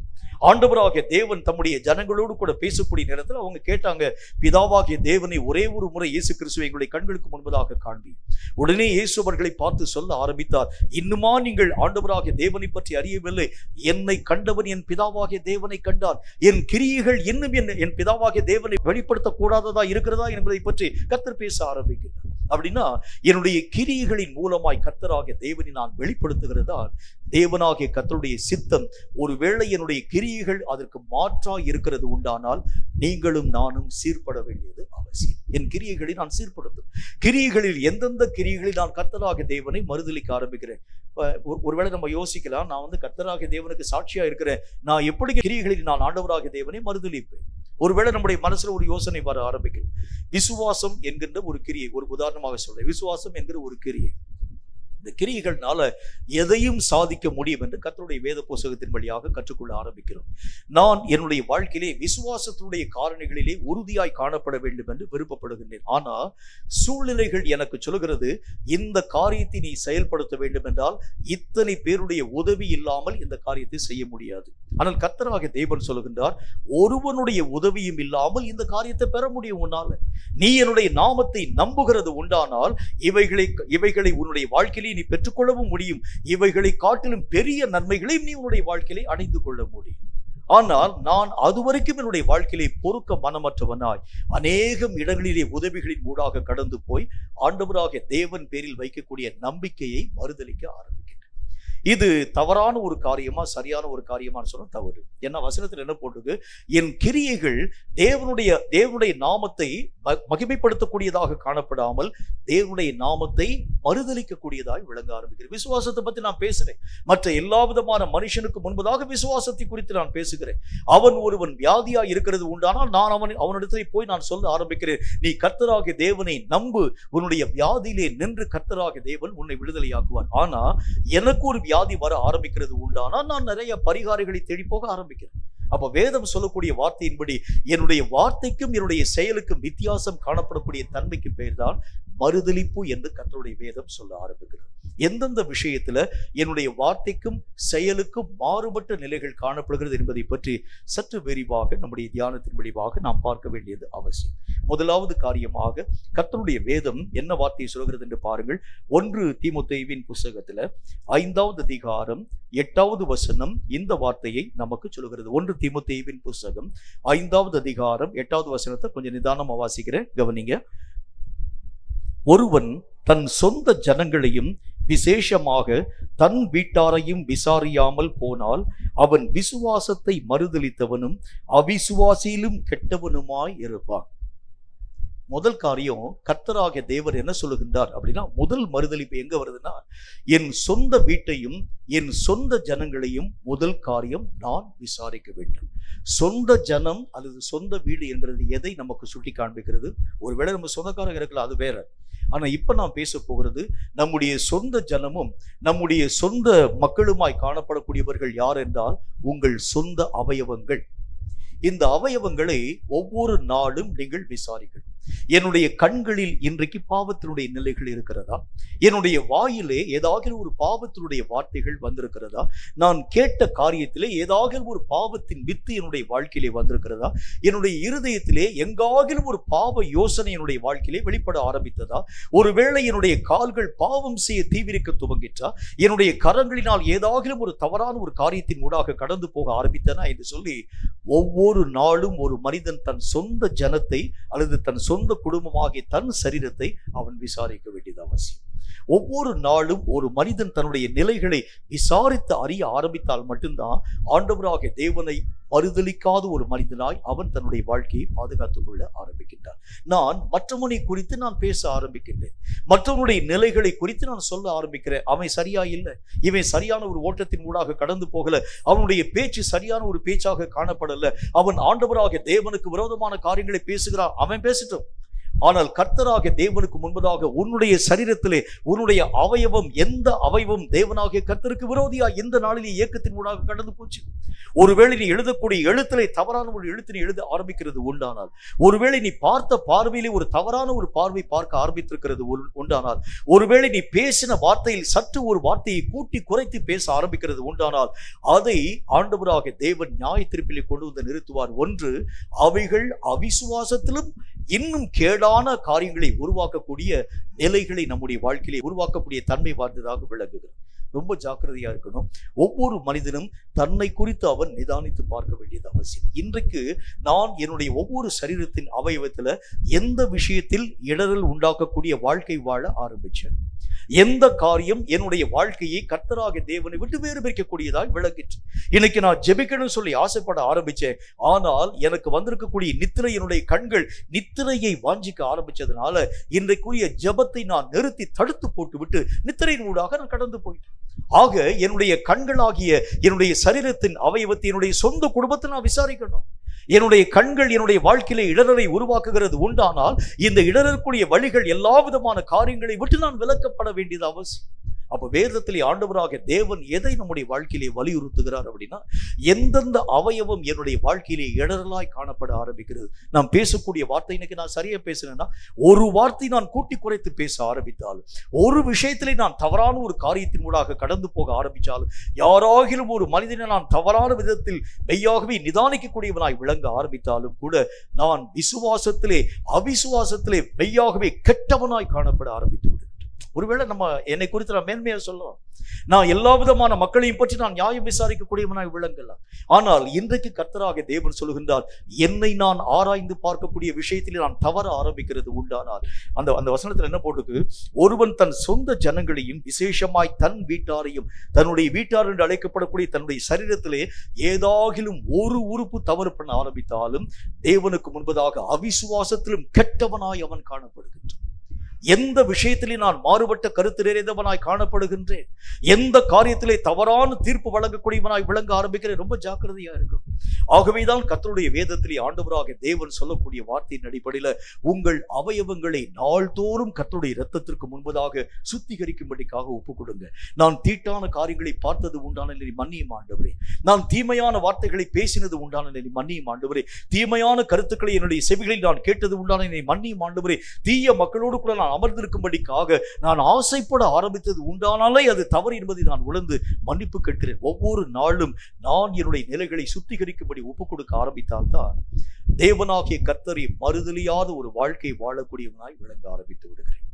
ஆண்டவராகிய தேவன் தம்முடைய ஜனங்களோடு கூட பேசக்கூடிய நேரத்தில் அவங்க கேட்டாங்க, பிதாவாகிய தேவனை ஒரே ஒரு முறை இயேசு கிறிஸ்துவை எங்களுடைய கண்களுக்கு முன்பதாக காண்பி. உடனே இயேசு அவர்களை பார்த்து சொல்ல ஆரம்பித்தார், இன்னுமா நீங்கள் ஆண்டவராகிய தேவனை பற்றி அறியவில்லை? என்னை கண்டவன் என் பிதாவாகிய தேவனை கண்டான். என் கிரியைகள் இன்னும் என் பிதாவாகிய தேவனை வெளிப்படுத்த கூடாததா இருக்கிறதா என்பதை பற்றி கர்த்தர் பேச ஆரம்பிக்கிறார். அப்படின்னா என்னுடைய கிரியைகளின் மூலமாய் கர்த்தராகிய தேவனை நான் வெளிப்படுத்துகிறதா தேவனாகிய கர்த்தருடைய சித்தம். ஒருவேளை என்னுடைய கிரியைகள் அதற்கு மாற்றாய் இருக்கிறது உண்டானால் நீங்களும் நானும் சீர்பட வேண்டியது அவசியம். என் கிரியைகளை நான் சீர்படுத்தும். கிரியைகளில் எந்தெந்த கிரியைகளில் நான் கர்த்தராகிய தேவனை மறுதலிக்க ஆரம்பிக்கிறேன். ஒருவேளை நம்ம யோசிக்கலாம், நான் கர்த்தராகிய தேவனுக்கு சாட்சியா இருக்கிறேன், நான் எப்படி கிரியைகளில் நான் ஆண்டவராகிய தேவனை மறுதலிப்பேன்? ஒருவேளை நம்முடைய மனசுல ஒரு யோசனை வர ஆரம்பிக்கும். விசுவாசம் என்கின்ற ஒரு கிரியை, ஒரு உதாரணமாக சொல்றேன், விசுவாசம் என்கிற ஒரு கிரியை, இந்த கிரியைகள்னால எதையும் சாதிக்க முடியும் என்று கர்த்தருடைய வேத புத்தகத்தின் வழியாக கற்றுக்கொள்ள ஆரம்பிக்கிறோம். நான் என்னுடைய வாழ்க்கையிலே விசுவாசத்தினுடைய காரணிகளிலே உறுதியாய் காணப்பட வேண்டும் என்று விருப்பப்படுகின்றேன். ஆனா சூழ்நிலைகள் எனக்கு சொல்கிறது, இந்த காரியத்தை நீ செயல்படுத்த வேண்டும் என்றால் இத்தனை பேருடைய உதவி இல்லாமல் இந்த காரியத்தை செய்ய முடியாது. ஆனால் கர்த்தராகிய தேவன் சொல்லுகின்றார், ஒருவனுடைய உதவியும் இல்லாமல் இந்த காரியத்தை பெற முடியும் உன்னால. நீ என்னுடைய நாமத்தை நம்புகிறது உண்டானால் இவைகளை உன்னுடைய வாழ்க்கையிலே நீ பெற்றுக்கொள்ளவும் முடியும். இவைகளை காட்டிலும் பெரிய நன்மைகளையும் நீ உன்னுடைய வாழ்க்கையிலே அடைந்து கொள்ள முடியும். ஆனால் நான் அதுவரைக்கும் என்னுடைய வாழ்க்கையிலே பொறுக்க மனமற்றவனாய் அநேகம் இடங்களிலே உதவிகளின் ஊடாக கடந்து போய் ஆண்டவராகிய தேவன் பேரில் வைக்கக்கூடிய நம்பிக்கையை மறுதலிக்க ஆரம்பிக்கிறேன். இது தவறான ஒரு காரியமா சரியான ஒரு காரியமான்னு சொன்னா தவறு. என்ன வசனத்தில் என்ன போட்டிருக்கு? என் கிரியைகள் தேவனுடைய நாமத்தை மகிமைப்படுத்தக்கூடியதாக காணப்படாமல் தேவனுடைய நாமத்தை மறுதலிக்கக்கூடியதாக விளங்க ஆரம்பிக்கிறேன். விசுவாசத்தை பத்தி நான் பேசுறேன், மற்ற எல்லா விதமான மனுஷனுக்கு முன்பதாக விசுவாசத்தை குறித்து நான் பேசுகிறேன். ஒருவன் வியாதியா இருக்கிறது உண்டானால் நான் அவனிடத்தை போய் நான் சொல்ல ஆரம்பிக்கிறேன், நீ கர்த்தராகிய தேவனை நம்பு, உன்னுடைய வியாதியிலே நின்று கர்த்தராகிய தேவன் உன்னை விடுதலையாக்குவார். ஆனா எனக்கு ஒரு வியாதி வர ஆரம்பிக்கிறது உண்டானா நான் நிறைய பரிகாரங்களை தேடி போக ஆரம்பிக்கிறேன். அப்ப வேதம் சொல்லக்கூடிய வார்த்தையின்படி என்னுடைய வார்த்தைக்கும் என்னுடைய செயலுக்கும் வித்தியாசம் காணப்படக்கூடிய தன்மைக்கு பெயர் தான் மறுதலிப்பு என்று கர்த்தருடைய வேதம் சொல்ல ஆரம்பிக்கிறது. எந்தெந்த விஷயத்துல என்னுடைய வார்த்தைக்கும் செயலுக்கும் மாறுபட்ட நிலைகள் காணப்படுகிறது என்பதை பற்றி சற்று விரிவாக நம்முடைய தியானத்தின் விளைவாக நாம் பார்க்க வேண்டியது அவசியம். முதலாவது காரியமாக கர்த்தருடைய வேதம் என்ன வார்த்தையை சொல்கிறது என்று பாருங்கள். 1 தீமோத்தேயுவின் புஸ்தகத்துல 5வது அதிகாரம் 8வது வசனம் இந்த வார்த்தையை நமக்கு சொல்கிறது. 1 தீமோத்தேயுவின் புஸ்தகம் 5வது அதிகாரம் 8வது வசனத்தை கொஞ்சம் நிதானமா வாசிக்கிறேன், கவனிங்க. ஒருவன் தன் சொந்த ஜனங்களையும் விசேஷமாக தன் வீட்டாரையும் விசாரியாமல் போனால் அவன் விசுவாசத்தை மறுதலித்தவனும் அவிசுவாசியிலும் கெட்டவனுமாய் இருப்பான். முதல் காரியம், கர்த்தராகிய தேவர் என்ன சொல்லுகின்றார் அப்படின்னா, முதல் மறுதலிப்பு எங்க வருதுன்னா, என் சொந்த வீட்டையும் என் சொந்த ஜனங்களையும் முதல் காரியம் நான் விசாரிக்க வேண்டும். சொந்த ஜனம் அல்லது சொந்த வீடு என்கிறது எதை நமக்கு சுட்டி காண்பிக்கிறது? ஒருவேளை நம்ம சொந்தக்காரங்க இருக்கலாம், அது வேற. ஆனா இப்ப நான் பேச போகிறது நம்முடைய சொந்த ஜனமும் நம்முடைய சொந்த மக்களுமாய் காணப்படக்கூடியவர்கள் யார் என்றால் உங்கள் சொந்த அவயவங்கள். இந்த அவயவங்களை ஒவ்வொரு நாளும் நீங்கள் விசாரிக்கணும். என்னுடைய கண்களில் இன்றைக்கு பாவத்தினுடைய நிலைகள் இருக்கிறதா? என்னுடைய வாயிலே ஏதாவது ஒரு பாவத்தினுடைய வார்த்தைகள் வந்திருக்கிறதா? நான் கேட்ட காரியத்திலே ஏதாவது ஒரு பாவத்தின் வித்து என்னுடைய வாழ்க்கையிலே வந்திருக்கிறதா? என்னுடைய இருதயத்திலே எங்காகிலும் ஒரு பாவ யோசனை என்னுடைய வாழ்க்கையிலே வெளிப்பட ஆரம்பித்ததா? ஒருவேளை என்னுடைய கால்கள் பாவம் செய்ய தீவிரிக்க துவங்கிற்றா? என்னுடைய கரங்களினால் ஏதாகிலும் ஒரு தவறான ஒரு காரியத்தின் ஊடாக கடந்து போக ஆரம்பித்தனா என்று சொல்லி ஒவ்வொரு நாளும் ஒரு மனிதன் தன் சொந்த ஜனத்தை அல்லது தன் சொந்த குடும்பமாகிய தன் சரீரத்தை அவன் விசாரிக்க வேண்டியது அவசியம். ஒவ்வொரு நாளும் ஒரு மனிதன் தன்னுடைய நிலைகளை விசாரித்து அறிய ஆரம்பித்தால் மட்டும்தான் ஆண்டவராகிய தேவனை மறுதலிக்காத ஒரு மனிதனாய் அவன் தன்னுடைய வாழ்க்கையை பாதுகாத்துக் கொள்ள ஆரம்பிக்கின்றான். நான் மற்றவனை குறித்து நான் பேச ஆரம்பிக்கின்றேன், மற்றவனுடைய நிலைகளை குறித்து நான் சொல்ல ஆரம்பிக்கிறேன். அவன் சரியா இல்லை, இவன் சரியான ஒரு ஓட்டத்தின் ஊடாக கடந்து போகல, அவனுடைய பேச்சு சரியான ஒரு பேச்சாக காணப்படல, அவன் ஆண்டவராகிய தேவனுக்கு விரோதமான காரியங்களை பேசுகிறான். அவன் பேசட்டும். ஆனால் கர்த்தராகிய தேவனுக்கு முன்பதாக உன்னுடைய சரீரத்திலே உன்னுடைய அவயவம், எந்த அவயவம் தேவனாகிய கர்த்தருக்கு விரோதியா இந்த நாளிலே இயக்கத்தின் ஊடாக கடந்து போச்சு? ஒருவேளை நீ எழுதக்கூடிய எழுத்திலே தவறான ஒரு எழுத்தினை எழுத ஆரம்பிக்கிறது உண்டானால், ஒருவேளை நீ பார்த்த பார்வையிலே ஒரு தவறான ஒரு பார்வை பார்க்க ஆரம்பித்திருக்கிறது உண்டானால், ஒருவேளை நீ பேசின வார்த்தையில் சற்று ஒரு வார்த்தையை கூட்டி குறைத்து பேச ஆரம்பிக்கிறது உண்டானால், அதை ஆண்டவராகிய தேவன் நியாய தீர்ப்பிலே கொண்டு வந்து நிறுத்துவார். ஒன்று, அவைகள் அவிசுவாசத்திலும் இன்னும் கேடான காரியங்களை உருவாக்கக்கூடிய நிலைகளை நம்முடைய வாழ்க்கையிலே உருவாக்கக்கூடிய தன்மை வாய்ந்ததாக விளங்குகிறது. ரொம்ப ஜாக்கிரதையா இருக்கணும். ஒவ்வொரு மனிதனும் தன்னை குறித்து அவன் நிதானித்து பார்க்க வேண்டியது அவசியம். இன்றைக்கு நான் என்னுடைய ஒவ்வொரு சரீரத்தின் அவயவத்துல எந்த விஷயத்தில் இடரல் உண்டாக்கக்கூடிய வாழ்க்கை வாழ ஆரம்பிச்சேன்? எந்த காரியம் என்னுடைய வாழ்க்கையை கர்த்தராகிய தேவனை விட்டு வேறு பிரிக்கக்கூடியதாய் விளங்கிற்று? இன்னைக்கு நான் ஜெபிக்கணும்னு சொல்லி ஆசைப்பட ஆரம்பிச்சேன். ஆனால் எனக்கு வந்திருக்கக்கூடிய நித்திரை, என்னுடைய கண்கள் நித்திரையை வாஞ்சிக்க ஆரம்பிச்சதுனால இன்றைக்குரிய ஜெபத்தை நான் நிறுத்தி தடுத்து போட்டு விட்டு நித்திரையின் ஊடாக நான் கடந்து போயிட்டேன். ஆக என்னுடைய கண்களாகிய என்னுடைய சரீரத்தின் அவயவத்தை என்னுடைய சொந்த குடும்பத்தை நான் விசாரிக்கணும். என்னுடைய கண்கள் என்னுடைய வாழ்க்கையிலே இடரலை உருவாக்குகிறது உண்டானால் இந்த இடரக்கூடிய வழிகள் எல்லா விதமான காரியங்களை விட்டு நான் விலக்கப்பட வேண்டியது அவசியம். அப்ப வேதத்திலே ஆண்டவராகிய தேவன் எதை நம்முடைய வாழ்க்கையிலே வலியுறுத்துகிறார் அப்படின்னா, எந்தெந்த அவயவம் என்னுடைய வாழ்க்கையிலே இடரலாய் காணப்பட ஆரம்பிக்கிறது. நான் பேசக்கூடிய வார்த்தை, இன்னைக்கு நான் சரியா பேசுறேன்னா, ஒரு வார்த்தை நான் கூட்டி குறைத்து பேச ஆரம்பித்தாலும், ஒரு விஷயத்திலே நான் தவறான ஒரு காரியத்தின் ஊடாக கடந்து போக ஆரம்பித்தாலும், யாராகிலும் ஒரு மனிதனை நான் தவறான விதத்தில் மெய்யாகவே நிதானிக்கக்கூடியவனாய் விளங்க ஆரம்பித்தாலும் கூட நான் விசுவாசத்திலே அவிசுவாசத்திலே மெய்யாகவே கெட்டவனாய் காணப்பட ஆரம்பித்து விடு. ஒருவேளை நம்ம என்னை குறித்து நான் மேன்மையா சொல்லலாம், நான் எல்லா விதமான மக்களையும் பற்றி நான் நியாயம் விசாரிக்கக்கூடியவனாக விளங்கலாம். ஆனால் இன்றைக்கு கர்த்தராகிய தேவன் சொல்லுகின்றார், என்னை நான் ஆராய்ந்து பார்க்கக்கூடிய விஷயத்தில் நான் தவற ஆரம்பிக்கிறது உண்டானால், அந்த வசனத்தில் என்ன போட்டுக்கு, ஒருவன் தன் சொந்த ஜனங்களையும் விசேஷமாய் தன் வீட்டாரையும், தன்னுடைய வீட்டார் என்று அழைக்கப்படக்கூடிய தன்னுடைய சரீரத்திலே ஏதாகிலும் ஒரு உறுப்பு தவறு பண்ண ஆரம்பித்தாலும் தேவனுக்கு முன்பதாக அவிசுவாசத்திலும் கெட்டவனாய் அவன் காணப்படுகின்றான். எந்த விஷயத்திலே நான் மாறுபட்ட கருத்து நிறைந்தவனாய் காணப்படுகின்றேன், எந்த காரியத்திலே தவறான தீர்ப்பு வழங்கக்கூடியவனாய் விளங்க ஆரம்பிக்கிறேன், ரொம்ப ஜாக்கிரதையா இருக்கணும். ஆகவேதான் கர்த்தருடைய வேதத்திலே ஆண்டவராக தேவன் சொல்லக்கூடிய வார்த்தையின் அடிப்படையில் உங்கள் அவயவங்களை நாள்தோறும் கர்த்தருடைய இரத்தத்திற்கு முன்பதாக சுத்திகரிக்கும்படிக்காக ஒப்புக் கொடுங்க. நான் தீட்டான காரியங்களை பார்த்தது உண்டான என்னை மன்னியும் ஆண்டவரே. நான் தீமையான வார்த்தைகளை பேசினது உண்டான என்னை மன்னியும் ஆண்டவரே. தீமையான கருத்துக்களை என்னுடைய செவிகளில் நான் கேட்டது உண்டான என்னை மன்னியும் ஆண்டவரே. தீய மக்களோடு கூட நான் அமர்ந்திருக்கும்படிக்காக நான் ஆசைப்பட ஆரம்பித்தது உண்டானாலே அது தவறு என்பதை நான் உணர்ந்து மன்னிப்பு கேட்கிறேன். ஒவ்வொரு நாளும் நான் என்னுடைய நிலைகளை சுத்திகரிக்கும்படி ஒப்புக் கொடுக்க ஆரம்பித்தால்தான் தேவனாகிய கர்த்தரை மறுதலியாத ஒரு வாழ்க்கை வாழக்கூடியவனாய் விளங்க ஆரம்பித்து விடுகிறேன்.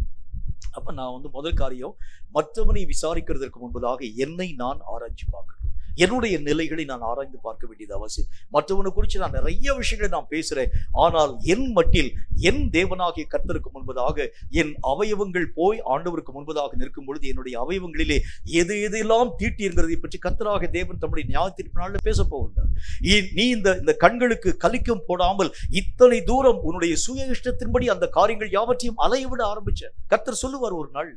அப்ப நான் முதல் காரியம், மற்றவனை விசாரிக்கிறதற்கு முன்பதாக என்னை நான் ஆராய்ச்சி பார்க்கணும். என்னுடைய நிலைகளை நான் ஆராய்ந்து பார்க்க வேண்டியது அவசியம். மற்றவனை குறித்து நான் நிறைய விஷயங்களை நான் பேசுறேன். ஆனால் என் மட்டில் என் தேவனாகிய கர்த்தருக்கு முன்பதாக என் அவயவங்கள் போய் ஆண்டவருக்கு முன்பதாக நிற்கும் பொழுது என்னுடைய அவயவங்களிலே எது எதெல்லாம் தீட்டி என்கிறதை பற்றி கர்த்தராக தேவன் தம்முடைய நியாயத்திற்கு நாளில் பேச போகின்றார். நீ இந்த கண்களுக்கு கலிக்கம் போடாமல் இத்தனை தூரம் உன்னுடைய சுய இஷ்டத்தின்படி அந்த காரியங்கள் யாவற்றையும் அலைய விட ஆரம்பிச்ச கர்த்தர் சொல்லுவார் ஒரு நாள்.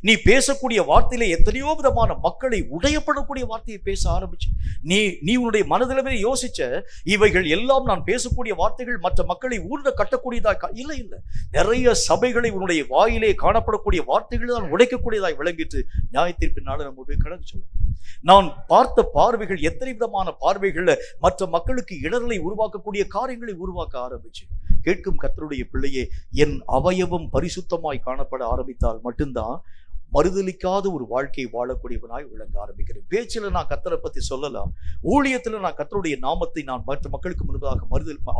நீ பேசக்கூடிய வார்த்தையிலே எத்தனையோ விதமான மக்களை உடையப்படக்கூடிய வார்த்தையை பேச ஆரம்பிச்சு நீ உன்னுடைய மனதிலவே யோசிச்ச இவைகள் எல்லாம் நான் பேசக்கூடிய வார்த்தைகள் மற்ற மக்களை ஊர்ல கட்டக்கூடியதா இல்லை. நிறைய சபைகளை உன்னுடைய வாயிலே காணப்படக்கூடிய வார்த்தைகள் தான் உடைக்கக்கூடியதாய் விளங்கிட்டு நியாயத்திற்கு நாள் நம்ம போய் கணக்கு சொல்லணும். நான் பார்த்த பார்வைகள் எத்தனை விதமான பார்வைகள்ல மற்ற மக்களுக்கு இடர்களை உருவாக்கக்கூடிய காரியங்களை உருவாக்க ஆரம்பிச்சு. கேட்கும் கர்த்தருடைய பிள்ளையே, என் அவயவம் பரிசுத்தமாய் காணப்பட ஆரம்பித்தால் மட்டும்தான் மறுதலிக்காத ஒரு வாழ்க்கையை வாழக்கூடியவனாய் விளங்க ஆரம்பிக்கிறேன். பேச்சில் நான் கர்த்தரை பத்தி சொல்லலாம், ஊழியத்தில் நான் கர்த்தருடைய நாமத்தை நான் மற்ற மக்களுக்கு முன்பதாக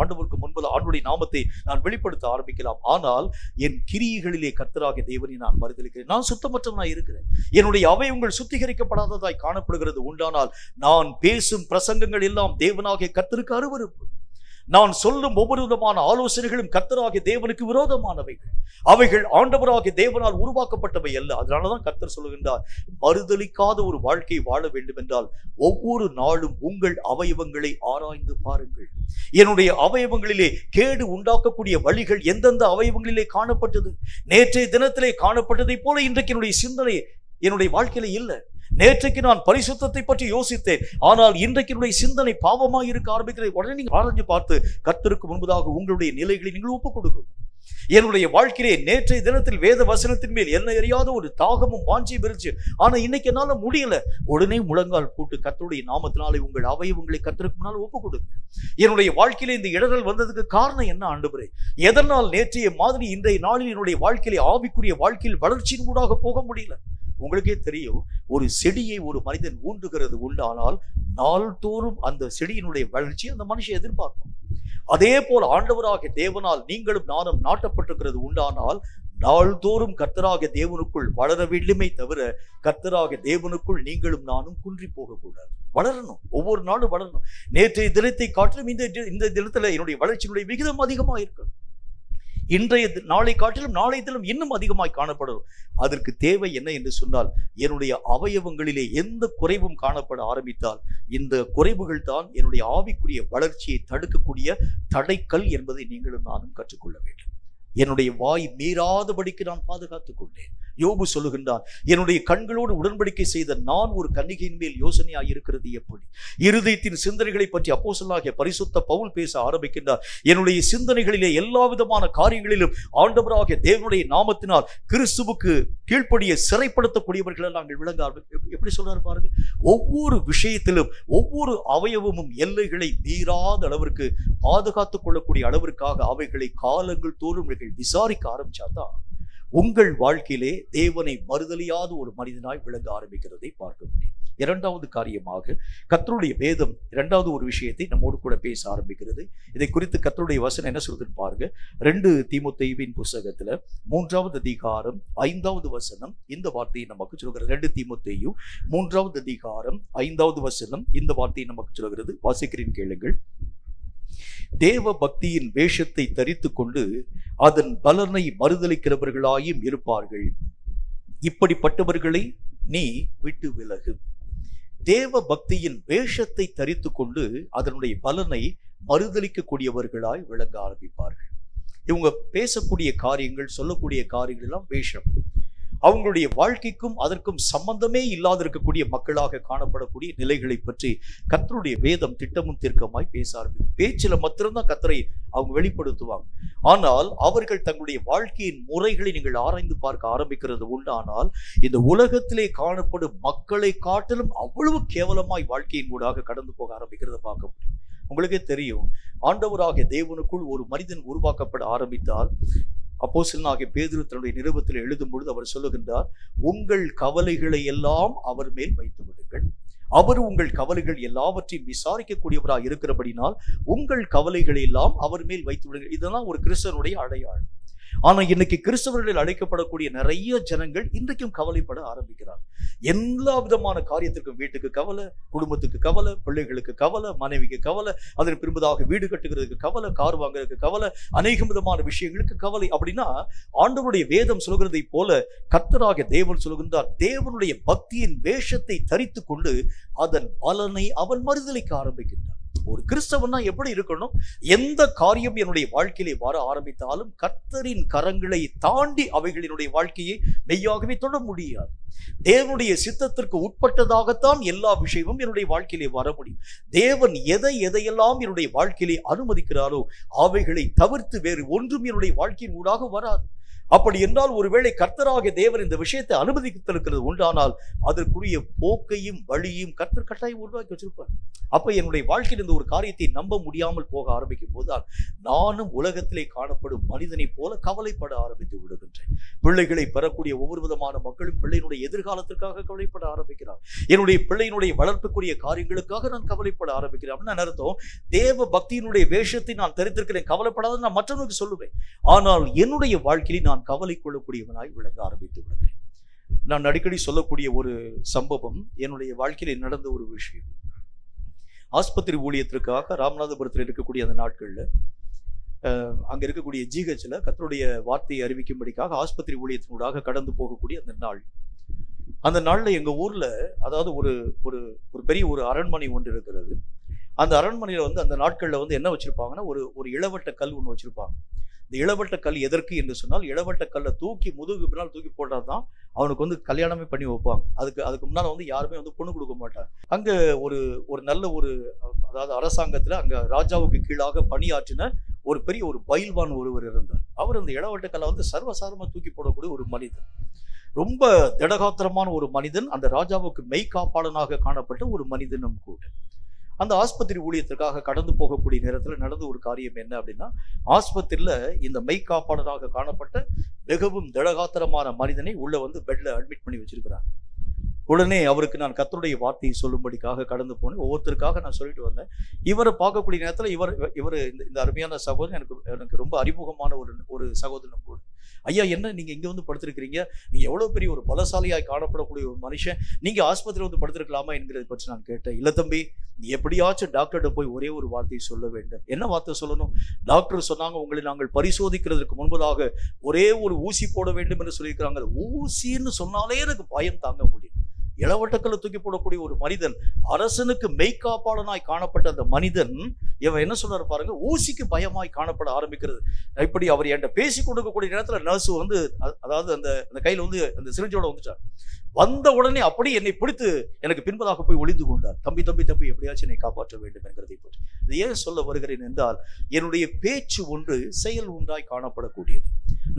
ஆண்டவருக்கு முன்பதாக ஆண்டுடைய நாமத்தை நான் வெளிப்படுத்த ஆரம்பிக்கலாம். ஆனால் என் கிரியைகளிலே கர்த்தராகிய தேவனை நான் மறுதலிக்கிறேன். நான் சுத்தமற்றவனாய் இருக்கிறேன். என்னுடைய அவயவங்கள் சுத்திகரிக்கப்படாததாய் காணப்படுகிறது உண்டானால் நான் பேசும் பிரசங்கங்கள் எல்லாம் தேவனாகிய கர்த்தருக்கு அருவருப்பு. நான் சொல்லும் ஒவ்வொரு விதமான ஆலோசனைகளும் கர்த்தராகிய தேவனுக்கு விரோதமானவைகள். அவைகள் ஆண்டவராகிய தேவனால் உருவாக்கப்பட்டவை அல்ல. அதனாலதான் கர்த்தர் சொல்லுகின்றார், மறுதலிக்காத ஒரு வாழ்க்கை வாழ வேண்டும் என்றால் ஒவ்வொரு நாளும் உங்கள் அவயவங்களை ஆராய்ந்து பாருங்கள். என்னுடைய அவயவங்களிலே கேடு உண்டாக்கக்கூடிய வழிகள் எந்தெந்த அவயவங்களிலே காணப்பட்டது, நேற்றைய தினத்திலே காணப்பட்டதை போல இன்றைக்கு என்னுடைய சிந்தனை என்னுடைய வாழ்க்கையில இல்லை. நேற்றைக்கு நான் பரிசுத்தத்தை பற்றி யோசித்தேன், ஆனால் இன்றைக்கு என்னுடைய சிந்தனை பாவமாக இருக்க ஆரம்பிக்கிறது. உடனே நீங்கள் ஆராய்ந்து பார்த்து கர்த்தருக்கு முன்பதாக உங்களுடைய நிலைகளை நீங்கள் ஒப்புக் கொடுக்கணும். என்னுடைய வாழ்க்கையிலே நேற்றைய தினத்தில் வேத வசனத்தின் மேல் என்ன அறியாத ஒரு தாகமும் வாஞ்சியும் இருந்துச்சு, ஆனா இன்னைக்கு என்னால முடியல. உடனே முழங்கால் போட்டு கர்த்தருடைய நாமத்தினாலே உங்கள் அவயவங்களை கர்த்தருக்கு முன்னால் ஒப்புக் கொடுங்க. என்னுடைய வாழ்க்கையிலே இந்த இடர்கள் வந்ததுக்கு காரணம் என்ன ஆண்டவரே? எதனால் நேற்றைய மாதிரி இன்றைய நாளில் என்னுடைய வாழ்க்கையிலே ஆவிக்குரிய வாழ்க்கையில் வளர்ச்சியின் ஊடாக போக முடியல? உங்களுக்கே தெரியும், ஒரு செடியை ஒரு மனிதன் ஊன்றுகிறது உண்டானால் நாள்தோறும் அந்த செடியினுடைய வளர்ச்சி அந்த மனுஷன் எதிர்பார்க்கும். அதே போல் ஆண்டவராகிய தேவனால் நீங்களும் நானும் நாட்டப்பட்டிருக்கிறது உண்டானால் நாள்தோறும் கர்த்தராகிய தேவனுக்குள் வளர வேண்டுமே தவிர கர்த்தராகிய தேவனுக்குள் நீங்களும் நானும் குன்றி போகக்கூடாது. வளரணும், ஒவ்வொரு நாளும் வளரணும். நேற்றைய தினத்தை காட்டிலும் இந்த தினத்துல என்னுடைய வளர்ச்சியினுடைய விகிதம் அதிகமாக இருக்கணும். இன்றைய நாளை காட்டிலும் நாளைய தினம் இன்னும் அதிகமாய் காணப்படும். அதற்கு தேவை என்ன என்று சொன்னால், என்னுடைய அவயவங்களிலே எந்த குறைவும் காணப்பட ஆரம்பித்தால் இந்த குறைவுகள் தான் என்னுடைய ஆவிக்குரிய வளர்ச்சியை தடுக்கக்கூடிய தடைக்கல் என்பதை நீங்களும் நானும் கற்றுக்கொள்ள வேண்டும். என்னுடைய வாய் மீறாதபடிக்கு நான் பாதுகாத்துக் கொண்டேன். யோபு சொல்லுகின்றான், என்னுடைய கண்களோடு உடன்படிக்கை செய்த நான் ஒரு கன்னிகையின் மேல் யோசனையாய் இருக்கிறது எப்படி? இருதயத்தின் சிந்தனைகளை பற்றி அப்போஸ்தலனாகிய பரிசுத்த பவுல் பேச ஆரம்பிக்கின்றார். என்னுடைய சிந்தனைகளிலே எல்லா விதமான காரியங்களிலும் ஆண்டவராகிய தேவனுடைய நாமத்தினால் கிறிஸ்துவுக்கு கீழ்ப்படிய சிறைப்படுத்தக்கூடியவர்களை நாங்கள் விளங்க எப்படி சொல்றாரு பாருங்க. ஒவ்வொரு விஷயத்திலும் ஒவ்வொரு அவயவமும் எல்லைகளை மீறாத அளவிற்கு பாதுகாத்துக் கொள்ளக்கூடிய அளவிற்காக அவைகளை காலங்கள் தோறும் விசாரிக்க ஆரம்பிச்சாதான் உங்கள் வாழ்க்கையிலே தேவனை மறுதலியாத ஒரு மனிதனாய் விளங்க ஆரம்பிக்கிறதை பார்க்க முடியும். இரண்டாவது காரியமாக கர்த்தருடைய வேதம் இரண்டாவது ஒரு விஷயத்தை நம்மோடு கூட பேச ஆரம்பிக்கிறது. இதை குறித்து கர்த்தருடைய வசனம் என்ன சொல்றதுன்னு பாருங்க. 2 தீமோத்தேயுவின் புத்தகத்துல 3வது அதிகாரம் 5வது வசனம் இந்த வார்த்தையை நமக்கு சொல்கிறது. 2 தீமோத்தேயு 3வது அதிகாரம் 5வது வசனம் இந்த வார்த்தையை நமக்கு சொல்கிறது. வாசிக்கிறேன், கேளுங்கள். தேவ பக்தியின் வேஷத்தை தரித்து கொண்டு அதன் பலனை மறுதலிக்கிறவர்களாயும் இருப்பார்கள். இப்படிப்பட்டவர்களை நீ விட்டு விலகு. தேவ பக்தியின் வேஷத்தை தரித்து கொண்டு அதனுடைய பலனை மறுதலிக்கக்கூடியவர்களாய் விளங்க ஆரம்பிப்பார்கள். இவங்க பேசக்கூடிய காரியங்கள், சொல்லக்கூடிய காரியங்கள் எல்லாம் வேஷம். அவங்களுடைய வாழ்க்கைக்கும் அதற்கும் சம்பந்தமே இல்லாத இருக்கக்கூடிய மக்களாக காணப்படக்கூடிய நிலைகளை பற்றி கர்த்தருடைய வேதம் திட்டமும் தீர்க்கமாய் பேச ஆரம்பிக்கும். பேச்சில மாத்திரம்தான் கர்த்தரை அவங்க வெளிப்படுத்துவாங்க. ஆனால் அவர்கள் தங்களுடைய வாழ்க்கையின் முறைகளை நீங்கள் ஆராய்ந்து பார்க்க ஆரம்பிக்கிறது உண்டானால் இந்த உலகத்திலே காணப்படும் மக்களை காட்டிலும் அவ்வளவு கேவலமாய் வாழ்க்கையின் ஊடாக கடந்து போக ஆரம்பிக்கிறத பார்க்க முடியும். உங்களுக்கே தெரியும், ஆண்டவராகிய தேவனுக்குள் ஒரு மனிதன் உருவாக்கப்பட ஆரம்பித்தால் அப்போஸ்தலனாகிய பேதுரு தன்னுடைய நிருபத்தில் எழுதும் பொழுது அவர் சொல்லுகின்றார், உங்கள் கவலைகளை எல்லாம் அவர் மேல் வைத்து விடுங்கள். அவர் உங்கள் கவலைகள் எல்லாவற்றையும் விசாரிக்கக்கூடியவராக இருக்கிறபடினால் உங்கள் கவலைகளை எல்லாம் அவர் மேல் வைத்து விடுங்கள். இதெல்லாம் ஒரு கிறிஸ்தவனுடைய அடையாளம். ஆனா இன்னைக்கு கிறிஸ்தவர்கள் அழைக்கப்படக்கூடிய நிறைய ஜனங்கள் இன்றைக்கும் கவலைப்பட ஆரம்பிக்கிறார். எல்லா விதமான காரியத்திற்கும், வீட்டுக்கு கவலை, குடும்பத்துக்கு கவலை, பிள்ளைகளுக்கு கவலை, மனைவிக்கு கவலை, அதற்கு பின்பதாக வீடு கட்டுகிறதுக்கு கவலை, கார் வாங்குறதுக்கு கவலை, அநேக விதமான விஷயங்களுக்கு கவலை. அப்படின்னா ஆண்டவருடைய வேதம் சொல்கிறதை போல கர்த்தராகிய தேவன் சொல்கின்றார், தேவனுடைய பக்தியின் வேஷத்தை தரித்து கொண்டு அதன் பலனை அவன் மறுதலிக்க ஆரம்பிக்கின்றார். ஒரு கிறிஸ்தவனா எப்படி இருக்கணும்? எந்த காரியம் என்னுடைய வாழ்க்கையிலே வர ஆரம்பித்தாலும் கர்த்தரின் கரங்களை தாண்டி அவைகளினுடைய வாழ்க்கையை மெய்யாகவே தொட முடியாது. தேவனுடைய சித்தத்திற்கு உட்பட்டதாகத்தான் எல்லா விஷயமும் என்னுடைய வாழ்க்கையிலே வர முடியும். தேவன் எதையெல்லாம் என்னுடைய வாழ்க்கையிலே அனுமதிக்கிறாரோ அவைகளை தவிர்த்து வேறு ஒன்றும் என்னுடைய வாழ்க்கையின் ஊடாக வராது. அப்படி என்றால் ஒருவேளை கர்த்தராகிய தேவன் இந்த விஷயத்தை அனுமதித்திருக்கிறது உண்டானால் அதற்குரிய போக்கையும் வழியும் கர்த்தர் கட்டாயம் உருவாக்கி வச்சிருப்பார். அப்ப என்னுடைய வாழ்க்கையில் இந்த ஒரு காரியத்தை நம்ப முடியாமல் போக ஆரம்பிக்கும் போதுதான் நானும் உலகத்திலே காணப்படும் மனிதனை போல கவலைப்பட ஆரம்பித்து விடுகின்றேன். பிள்ளைகளை பெறக்கூடிய ஒவ்வொரு விதமான மக்களும் பிள்ளையினுடைய எதிர்காலத்திற்காக கவலைப்பட ஆரம்பிக்கிறார். என்னுடைய பிள்ளையினுடைய வளர்ப்புக்குரிய காரியங்களுக்காக நான் கவலைப்பட ஆரம்பிக்கிறேன். அப்படின்னு அர்த்தம், தேவ பக்தியினுடைய வேஷத்தை நான் தெரிந்திருக்கிறேன், கவலைப்படாத நான் மற்றவனுக்கு சொல்லுவேன். ஆனால் என்னுடைய வாழ்க்கையில் நான் கவலை கொள்ளக்கூடியவனாய் விளங்க ஆரம்பித்து விடுகிறேன். நான் அடிக்கடி சொல்லக்கூடிய ஒரு சம்பவம் என்னுடைய வாழ்க்கையில் நடந்த ஒரு விஷயம். ஆஸ்பத்திரி ஊழியத்திற்காக ராமநாதபுரத்தில் இருக்கக்கூடிய அந்த நாட்கள்ல அங்க இருக்கக்கூடிய ஜிஹெச்ல கர்த்தருடைய வார்த்தையை அறிவிக்கும்படிக்காக ஆஸ்பத்திரி ஊழியத்தினூடாக கடந்து போகக்கூடிய அந்த நாள்ல எங்க ஊர்ல, அதாவது ஒரு ஒரு பெரிய ஒரு அரண்மனை ஒன்று இருக்கிறது. அந்த அரண்மனையில அந்த நாட்கள்ல என்ன வச்சிருப்பாங்கன்னா, ஒரு இளவட்ட கல் ஒன்று வச்சிருப்பாங்க. இந்த இளவட்ட கல் எதற்கு என்று சொன்னால், இளவட்ட கல்லை தூக்கி முதுகு பின்னால் தூக்கி போட்டாதான் அவனுக்கு கல்யாணமே பண்ணி வைப்பாங்க. அதுக்கு முன்னால யாருமே பொண்ணு கொடுக்க மாட்டாங்க. அங்க ஒரு நல்ல அதாவது அரசாங்கத்துல அங்க ராஜாவுக்கு கீழாக பணியாற்றின ஒரு பெரிய ஒரு பயில்வான் ஒருவர் இருந்தார். அவர் அந்த இளவட்ட கல்லை சர்வசாரமா தூக்கி போடக்கூடிய ஒரு மனிதன், ரொம்ப திடகாத்திரமான ஒரு மனிதன், அந்த ராஜாவுக்கு மெய்காப்பாளனாக காணப்பட்ட ஒரு மனிதனும் கூட. அந்த ஆஸ்பத்திரி ஊழியத்திற்காக கடந்து போகக்கூடிய நேரத்தில் நடந்த ஒரு காரியம் என்ன அப்படின்னா, ஆஸ்பத்திரியில இந்த மெய்காப்பாளராக காணப்பட்ட மிகவும் திடகாத்திரமான மனிதனை உள்ள பெட்ல அட்மிட் பண்ணி வச்சிருக்கிறாங்க. உடனே அவருக்கு நான் கர்த்தருடைய வார்த்தையை சொல்லும்படிக்காக கடந்து போனேன். ஒவ்வொருத்தருக்காக நான் சொல்லிட்டு வந்தேன். இவரை பார்க்கக்கூடிய நேரத்தில் இவர் இந்த அருமையான சகோதரன் எனக்கு ரொம்ப அறிமுகமான ஒரு சகோதரன் கூட. ஐயா, என்ன நீங்க இங்க படுத்திருக்கிறீங்க? நீங்க எவ்வளவு பெரிய ஒரு பலசாலியாய் காணப்படக்கூடிய ஒரு மனுஷன், நீங்க ஆஸ்பத்திரியில் படுத்திருக்கலாமா என்கிறத பற்றி நான் கேட்டேன். இல்ல தம்பி, நீ எப்படியாச்சும் டாக்டர்கிட்ட போய் ஒரே ஒரு வார்த்தையை சொல்ல வேண்டும். என்ன வார்த்தை சொல்லணும்? டாக்டர் சொன்னாங்க, உங்களை நாங்கள் பரிசோதிக்கிறதுக்கு முன்பதாக ஒரே ஒரு ஊசி போட வேண்டும் என்று சொல்லியிருக்கிறாங்க. ஊசின்னு சொன்னாலே எனக்கு பயம் தாங்க முடியும். இளவட்டக்கல்ல தூக்கி போடக்கூடிய ஒரு மனிதன், அரசனுக்கு மெய்காப்பாளனாய் காணப்பட்ட அந்த மனிதன், இவன் என்ன சொல்றாரு பாருங்க, ஊசிக்கு பயமாய் காணப்பட ஆரம்பிக்கிறது. இப்படி அவர் என்கிட்ட பேசி கொடுக்கக்கூடிய நேரத்துல நர்ஸ் அதாவது அந்த கையில அந்த சிரிஞ்சோட வந்துட்டார். வந்த உடனே அப்படி என்னை பிடித்து எனக்கு பின்பதாக போய் ஒளிந்து கொண்டார். தம்பி தம்பி தம்பி, எப்படியாச்சும் என்னை காப்பாற்ற வேண்டும் என்கிறதை பற்றி. இது ஏன் சொல்ல வருகிறேன் என்றால், என்னுடைய பேச்சு ஒன்று செயல் ஒன்றாய் காணப்படக்கூடியது.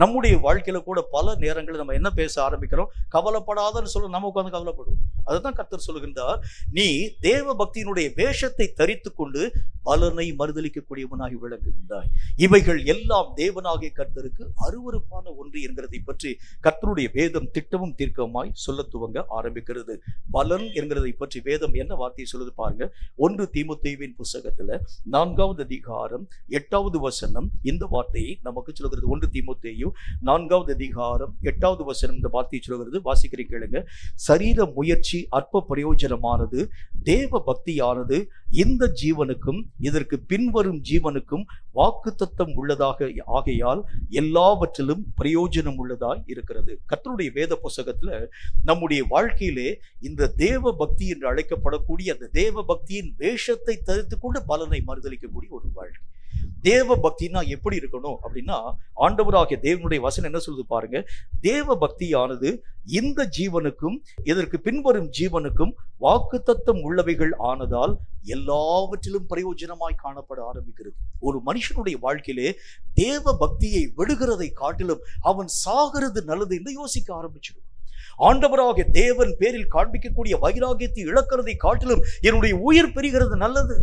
நம்முடைய வாழ்க்கையில கூட பல நேரங்களில் நம்ம என்ன பேச ஆரம்பிக்கிறோம், கவலைப்படாதன்னு சொல்ல நம்ம உட்கார்ந்து கவலைப்படுவோம். அதுதான் கர்த்தர் சொல்லுகின்றார், நீ தேவ பக்தியினுடைய வேஷத்தை தரித்து கொண்டு பலனை மறுதலிக்கக்கூடியவனாகி விளங்குகின்றாய். இவைகள் எல்லாம் தேவனாகிய கர்த்தருக்கு அருவருப்பான ஒன்று என்கிறதை பற்றி கர்த்தருடைய வேதம் திட்டமும் தீர்க்கமாய் சொல்ல துவங்க ஆரம்பிக்கிறது. பலன் என்கிறதை பற்றி வேதம் என்ன வார்த்தையை சொல்லுது பாருங்க. 1 தீமோத்தேயுவின் புஸ்தகத்துல 4வது அதிகாரம் 8வது வசனம் இந்த வார்த்தையை நமக்கு சொல்லுகிறது. 1 தீமோத்தேயு 4வது அதிகாரம் 8வது வசனம் இந்த வார்த்தையை சொல்லுகிறது. வாசிக்கிறேன் கேளுங்க. சரீர முயற்சி அற்ப பிரயோஜனமானது, தேவ பக்தியானது இந்த ஜீவனுக்கும் இதற்கு பின்வரும் ஜீவனுக்கும் வாக்குத்தத்தம் உள்ளதாக ஆகையால் எல்லாவற்றிலும் பிரயோஜனம் உள்ளதாய் இருக்கிறது. கர்த்தருடைய வேத புஸ்தகத்துல நம்முடைய வாழ்க்கையிலே இந்த தேவ பக்தி என்று அழைக்கப்படக்கூடிய அந்த தேவ பக்தியின் வேஷத்தை தரித்து கொண்டு பலனை மறுதலிக்கக்கூடிய ஒரு வாழ்க்கை. தேவ பக்தினா எப்படி இருக்கணும் அப்படின்னா, ஆண்டவராகிய தேவனுடைய வசனம் என்ன சொல்லுது பாருங்க. தேவ பக்தியானது இந்த ஜீவனுக்கும் இதற்கு பின்வரும் ஜீவனுக்கும் வாக்குத்தத்தம் உள்ளவைகள் ஆனதால் எல்லாவற்றிலும் பிரயோஜனமாய் காணப்பட ஆரம்பிக்கிறது. ஒரு மனுஷனுடைய வாழ்க்கையிலே தேவ பக்தியை விடுகிறதை காட்டிலும் அவன் சாகிறது நல்லது என்று யோசிக்க ஆரம்பிச்சிடுவான். ஆண்டவராகிய தேவன் பேரில் காண்பிக்கக்கூடிய வைராகியத்தை இழக்கிறதை காட்டிலும் என்னுடைய உயிர் பெறுகிறது நல்லது.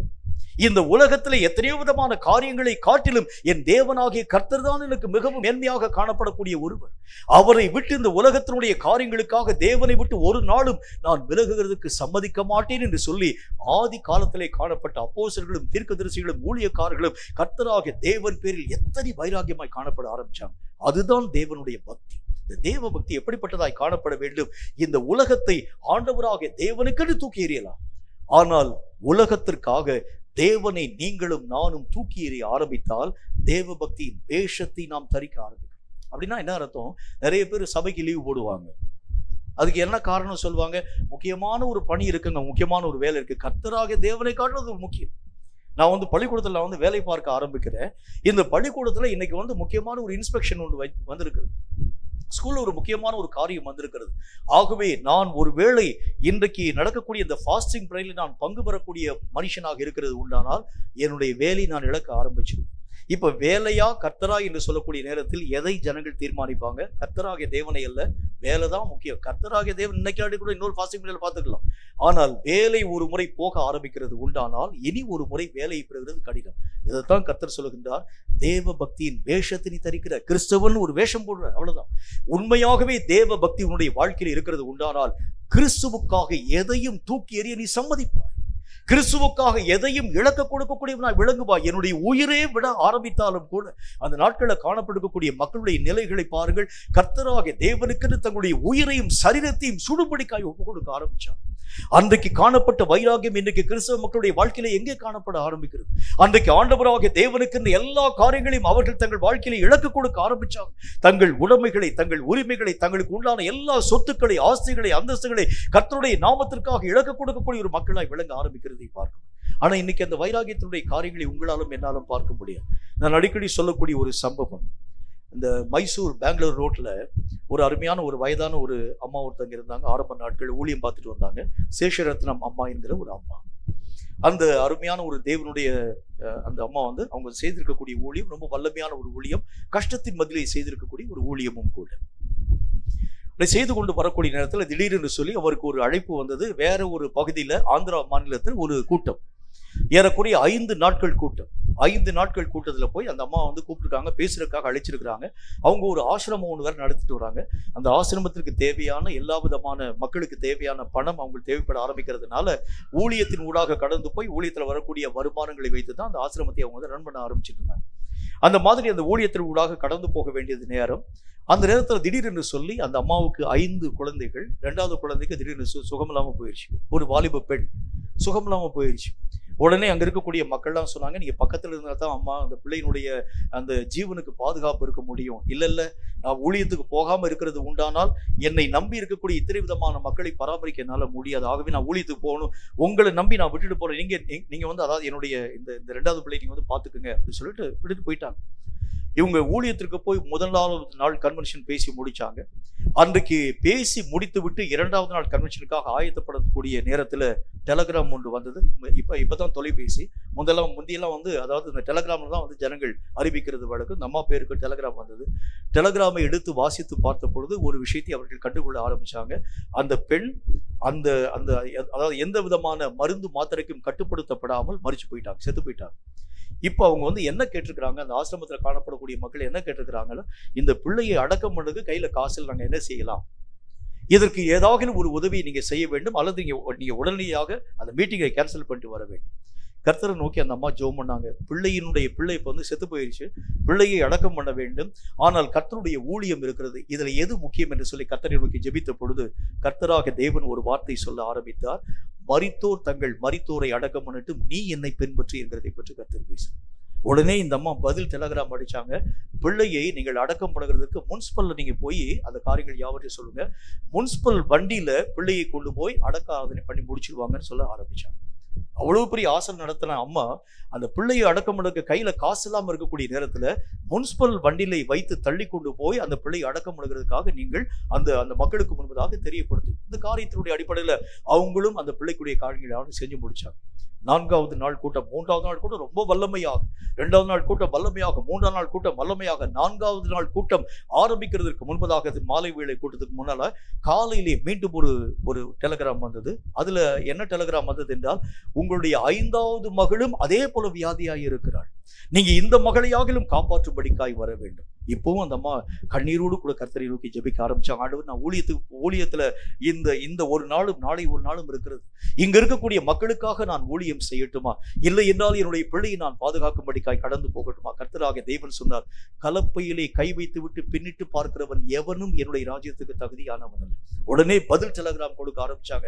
இந்த உலகத்தில் எத்தனையோ விதமான காரியங்களை காட்டிலும் என் தேவனாகிய கர்த்தர் தான் எனக்கு மிகவும் மேன்மையாக காணப்படக்கூடிய ஒருவர். அவரை விட்டு இந்த உலகத்தினுடைய காரியங்களுக்காக தேவனை விட்டு ஒரு நாளும் நான் விலகுகிறதுக்கு சம்மதிக்க மாட்டேன் என்று சொல்லி ஆதி காலத்திலே காணப்பட்ட அப்போஸ்தலர்களும் தீர்க்கதரிசிகளும் ஊழியக்காரர்களும் கர்த்தராகிய தேவன் பேரில் எத்தனை வைராகியமாய் காணப்பட ஆரம்பிச்சாங்க. அதுதான் தேவனுடைய பக்தி. இந்த தேவ பக்தி எப்படிப்பட்டதாய் காணப்பட வேண்டும்? இந்த உலகத்தை ஆண்டவராகிய தேவனுக்கு தூக்கி எறியலாம், ஆனால் உலகத்திற்காக தேவனை நீங்களும் நானும் தூக்கி எறிய ஆரம்பித்தால் தேவ பக்தியின் வேஷத்தை நாம் தரிக்க ஆரம்பிக்கும். அப்படின்னா என்ன அர்த்தம்? நிறைய பேர் சபைக்கு லீவு போடுவாங்க. அதுக்கு என்ன காரணம் சொல்லுவாங்க? முக்கியமான ஒரு பணி இருக்குங்க, முக்கியமான ஒரு வேலை இருக்கு, கர்த்தராகிய தேவனை காட்டுறது முக்கியம். நான் பள்ளிக்கூடத்தில் வேலை பார்க்க ஆரம்பிக்கிறேன். இந்த பள்ளிக்கூடத்தில் இன்னைக்கு முக்கியமான ஒரு இன்ஸ்பெக்ஷன் ஒன்று வந்திருக்குது. ஸ்கூல்ல ஒரு முக்கியமான ஒரு காரியம் வந்திருக்கிறது. ஆகவே நான் ஒருவேளை இன்றைக்கு நடக்கக்கூடிய இந்த ஃபாஸ்டிங் பிரேயரில் நான் பங்கு பெறக்கூடிய மனுஷனாக இருக்கிறது உண்டானால் என்னுடைய வேலையை நான் இழக்க ஆரம்பிச்சிருவேன். இப்ப வேலையா கர்த்தரா என்று சொல்லக்கூடிய நேரத்தில் எதை ஜனங்கள் தீர்மானிப்பாங்க? கர்த்தராகிய தேவனை அல்ல, வேலை தான் முக்கியம். கர்த்தராகிய தேவன் இன்னைக்கு கூட இன்னொரு ஃபாஸ்டிங் பிரேயரில் பார்த்துக்கலாம். ஆனால் வேலை ஒரு முறை போக ஆரம்பிக்கிறது உண்டானால் இனி ஒரு முறை வேலையை பெறுகிறது கடினம். இதைத்தான் கர்த்தர் சொல்லுகின்றார், தேவ பக்தியின் வேஷத்தினை தரிக்கிற கிறிஸ்தவன் ஒரு வேஷம் போடுற, அவ்வளவுதான். உண்மையாகவே தேவ பக்தி உன்னுடைய வாழ்க்கையில் இருக்கிறது உண்டானால் கிறிஸ்துவுக்காக எதையும் தூக்கி எறிய நீ சம்மதிப்பாய். கிறிஸ்துவுக்காக எதையும் இழக்க கொடுக்கக்கூடியவனாய் விளங்குவாய். என்னுடைய உயிரே விட ஆரம்பித்தாலும் கூட அந்த நாட்களில் காணப்படக்கூடிய மக்களுடைய நிலைகளை பாருங்கள். கர்த்தராகிய தேவனுக்கு தங்களுடைய உயிரையும் சரீரத்தையும் சுடுபடிக்காய் ஒப்புக் கொடுக்க ஆரம்பிச்சாங்க. அன்றைக்கு காணப்பட்ட வைராகியம் இன்றைக்கு கிறிஸ்தவ மக்களுடைய வாழ்க்கையில எங்கே காணப்பட ஆரம்பிக்கிறது? அன்றைக்கு ஆண்டவராகிய தேவனுக்கு எல்லா காரியங்களையும் அவர்கள் தங்கள் வாழ்க்கையில இழக்க கொடுக்க ஆரம்பிச்சாங்க. தங்கள் உடைமைகளை, தங்கள் உரிமைகளை, தங்களுக்கு உண்டான எல்லா சொத்துக்களை, ஆஸ்திகளை, அந்தஸ்துகளை கர்த்தருடைய நாமத்திற்காக இழக்க கொடுக்கக்கூடிய ஒரு மக்களாய் விளங்க ஆரம்பிக்கிறதை பார்க்கணும். ஆனா இன்னைக்கு அந்த வைராகியத்தினுடைய காரியங்களை உங்களாலும் என்னாலும் பார்க்க முடியும். நான் அடிக்கடி சொல்லக்கூடிய ஒரு சம்பவம், இந்த மைசூர் பெங்களூர் ரோட்ல ஒரு அருமையான ஒரு வயதான ஒரு அம்மா ஒருத்தங்க இருந்தாங்க. ஆரம்ப நாட்கள் ஊழியம் பார்த்துட்டு வந்தாங்க. சேஷரத்னம் அம்மா என்கிற ஒரு அம்மா. அந்த அருமையான ஒரு தேவனுடைய அந்த அம்மா அவங்க செய்திருக்கக்கூடிய ஊழியம் ரொம்ப வல்லமையான ஒரு ஊழியம், கஷ்டத்தின் மத்தியிலே செய்திருக்கக்கூடிய ஒரு ஊழியமும் கூட. செய்து கொண்டு வரக்கூடிய நேரத்தில் திடீரென்று சொல்லி அவருக்கு ஒரு அழைப்பு வந்தது. வேற ஒரு பகுதியில் ஆந்திரா மாநிலத்தில் ஒரு கூட்டம், ஏறக்குறைய 5 நாட்கள் கூட்டம். 5 நாட்கள் கூட்டத்தில் போய் அந்த அம்மா கூப்பிட்டுருக்காங்க, பேசுறதுக்காக அழைச்சிருக்கிறாங்க. அவங்க ஒரு ஆசிரமம் ஒன்று வேற நடத்திட்டு வராங்க. அந்த ஆசிரமத்திற்கு தேவையான எல்லா விதமான மக்களுக்கு தேவையான பணம் அவங்களுக்கு தேவைப்பட ஆரம்பிக்கிறதுனால ஊழியத்தின் ஊடாக கடந்து போய் ஊழியத்தில் வரக்கூடிய வருமானங்களை வைத்து தான் அந்த ஆசிரமத்தை அவங்க ரன் பண்ண ஆரம்பிச்சுட்டு இருந்தாங்க. அந்த மாதிரி அந்த ஊழியத்தின் ஊடாக கடந்து போக வேண்டியது நேரம். அந்த நேரத்தில் திடீரென்று சொல்லி அந்த அம்மாவுக்கு 5 குழந்தைகள், 2வது குழந்தைக்கு திடீர்னு சுகம் இல்லாமல் போயிடுச்சு. ஒரு வாலிப பெண் சுகம் இல்லாமல் போயிடுச்சு. உடனே அங்க இருக்கக்கூடிய மக்கள்லாம் சொன்னாங்க, நீங்க பக்கத்துல இருந்தா தான் அம்மா அந்த பிள்ளையினுடைய அந்த ஜீவனுக்கு பாதுகாப்பு இருக்க முடியும். இல்ல நான் ஊழியத்துக்கு போகாம இருக்கிறது உண்டானால் என்னை நம்பி இருக்கக்கூடிய இத்தனை விதமான மக்களை பராமரிக்க என்னால முடியாது. ஆகவே நான் ஊழியத்துக்கு போகணும், உங்களை நம்பி நான் விட்டுட்டு போறேன். நீங்க அதாவது என்னுடைய இந்த 2வது பிள்ளை நீங்க பாத்துக்குங்க அப்படின்னு சொல்லிட்டு விட்டுட்டு போயிட்டாங்க. இவங்க ஊழியத்திற்கு போய் முதலாவது நாள் கன்வென்ஷன் பேசி முடிச்சாங்க. அன்றைக்கு பேசி முடித்து விட்டு 2வது நாள் கன்வென்ஷனுக்காக ஆயத்தப்படக்கூடிய நேரத்துல டெலகிராம் ஒன்று வந்தது. இப்பதான் தொலைபேசி. முந்தியெல்லாம் அதாவது இந்த டெலகிராம்ல தான் ஜனங்கள் அறிவிக்கிறது வழக்கு. நம்ம பேருக்கு டெலகிராம் வந்தது. டெலகிராமை எடுத்து வாசித்து பார்த்த பொழுது ஒரு விஷயத்தை அவர்கள் கண்டுகொள்ள ஆரம்பிச்சாங்க. அந்த பெண் அந்த அந்த அதாவது எந்த விதமான மருந்து மாத்திரைக்கும் கட்டுப்படுத்தப்படாமல் மரிச்சு போயிட்டாங்க, செத்து போயிட்டாங்க. இப்போ அவங்க என்ன கேட்டிருக்கிறாங்க, அந்த ஆசிரமத்தில் காணப்படக்கூடிய மக்கள் என்ன கேட்டிருக்கிறாங்களோ, இந்த பிள்ளையை அடக்கம் பண்ணதுக்கு கையில காசில் நாங்கள் என்ன செய்யலாம், இதற்கு ஏதாவது ஒரு உதவி நீங்க செய்ய வேண்டும், அல்லது நீங்க உடனடியாக அந்த மீட்டிங்கை கேன்சல் பண்ணிட்டு வர வேண்டும். கர்த்தரை நோக்கி அந்த அம்மா ஜெபம் பண்ணாங்க. பிள்ளை இப்போ செத்து போயிடுச்சு, பிள்ளையை அடக்கம் பண்ண வேண்டும், ஆனால் கர்த்தருடைய ஊழியம் இருக்கிறது, இதுல எது முக்கியம் என்று சொல்லி கர்த்தரை நோக்கி ஜெபித்த பொழுது கர்த்தராக தேவன் ஒரு வார்த்தை சொல்ல ஆரம்பித்தார். மரித்தோர் தங்கள் மரித்தோரை அடக்கம் பண்ணிட்டு நீ என்னை பின்பற்றி என்கிறதை பற்றி கர்த்தர் பேசு. உடனே இந்த அம்மா பதில் டெலகிராம் அடிச்சாங்க, பிள்ளையை நீங்கள் அடக்கம் பண்ணுறதுக்கு முன்சிபல்ல நீங்க போய் அந்த காரியங்கள் யாவற்றையும் சொல்லுங்க, முன்சிபல் வண்டியில பிள்ளையை கொண்டு போய் அடக்க ஆராதனை பண்ணி முடிச்சிருவாங்கன்னு சொல்ல ஆரம்பிச்சாங்க. அவ்வளவு பெரிய ஆசல் நடத்தின அம்மா அந்த பிள்ளையை அடக்கம் அடக்க கையில காசு இல்லாம இருக்கக்கூடிய நேரத்துல முனிசிபல் வண்டியில வைத்து தள்ளி கொண்டு போய் அந்த பிள்ளையை அடக்கம் அடக்கிறதுக்காக நீங்கள் அந்த அந்த மக்களுக்கு முன்பதாக தெரியப்படுத்து. இந்த காரியத்தினுடைய அடிப்படையில அவங்களும் அந்த பிள்ளைக்குடைய காரியங்களை செஞ்சு முடிச்சாங்க. 4வது நாள் கூட்டம், 3வது நாள் கூட்டம் ரொம்ப வல்லமையாக, 2வது நாள் கூட்டம் வல்லமையாக, 3ஆம் நாள் கூட்டம் வல்லமையாக, 4வது நாள் கூட்டம் ஆரம்பிக்கிறதுக்கு முன்பதாக மாலை வேளை கூட்டத்துக்கு முன்னால காலையிலே மீண்டும் ஒரு டெலிகிராம் வந்தது. அதுல என்ன டெலிகிராம் வந்தது என்றால், உங்களுடைய 5வது மகளும் அதே போல வியாதியாய் இருக்கிறாள், நீங்க இந்த மகளையாகிலும் காப்பாற்றும்படிக்காய் வர வேண்டும். இப்பவும் அந்த அம்மா கண்ணீரோடு கூட கர்த்தரை நோக்கி ஜெபிக்க ஆரம்பிச்சாங்க. ஆண்டவர், நான் ஊழியத்துல இந்த ஒரு நாளும் நாளை ஒரு நாளும் இருக்கிறது, இங்க இருக்கக்கூடிய மக்களுக்காக நான் ஊழியம் செய்யட்டுமா, இல்லை என்றால் என்னுடைய பிள்ளையை நான் பாதுகாக்கும்படிக்காய் கடந்து போகட்டுமா? கர்த்தராக தேவன் சொன்னார், கலப்பையிலே கை வைத்து விட்டு பின்னிட்டு பார்க்கிறவன் எவனும் என்னுடைய ராஜ்யத்துக்கு தகுதியானவன் அல்ல. உடனே பதில் டெலிகிராம் கொடுக்க ஆரம்பிச்சாங்க.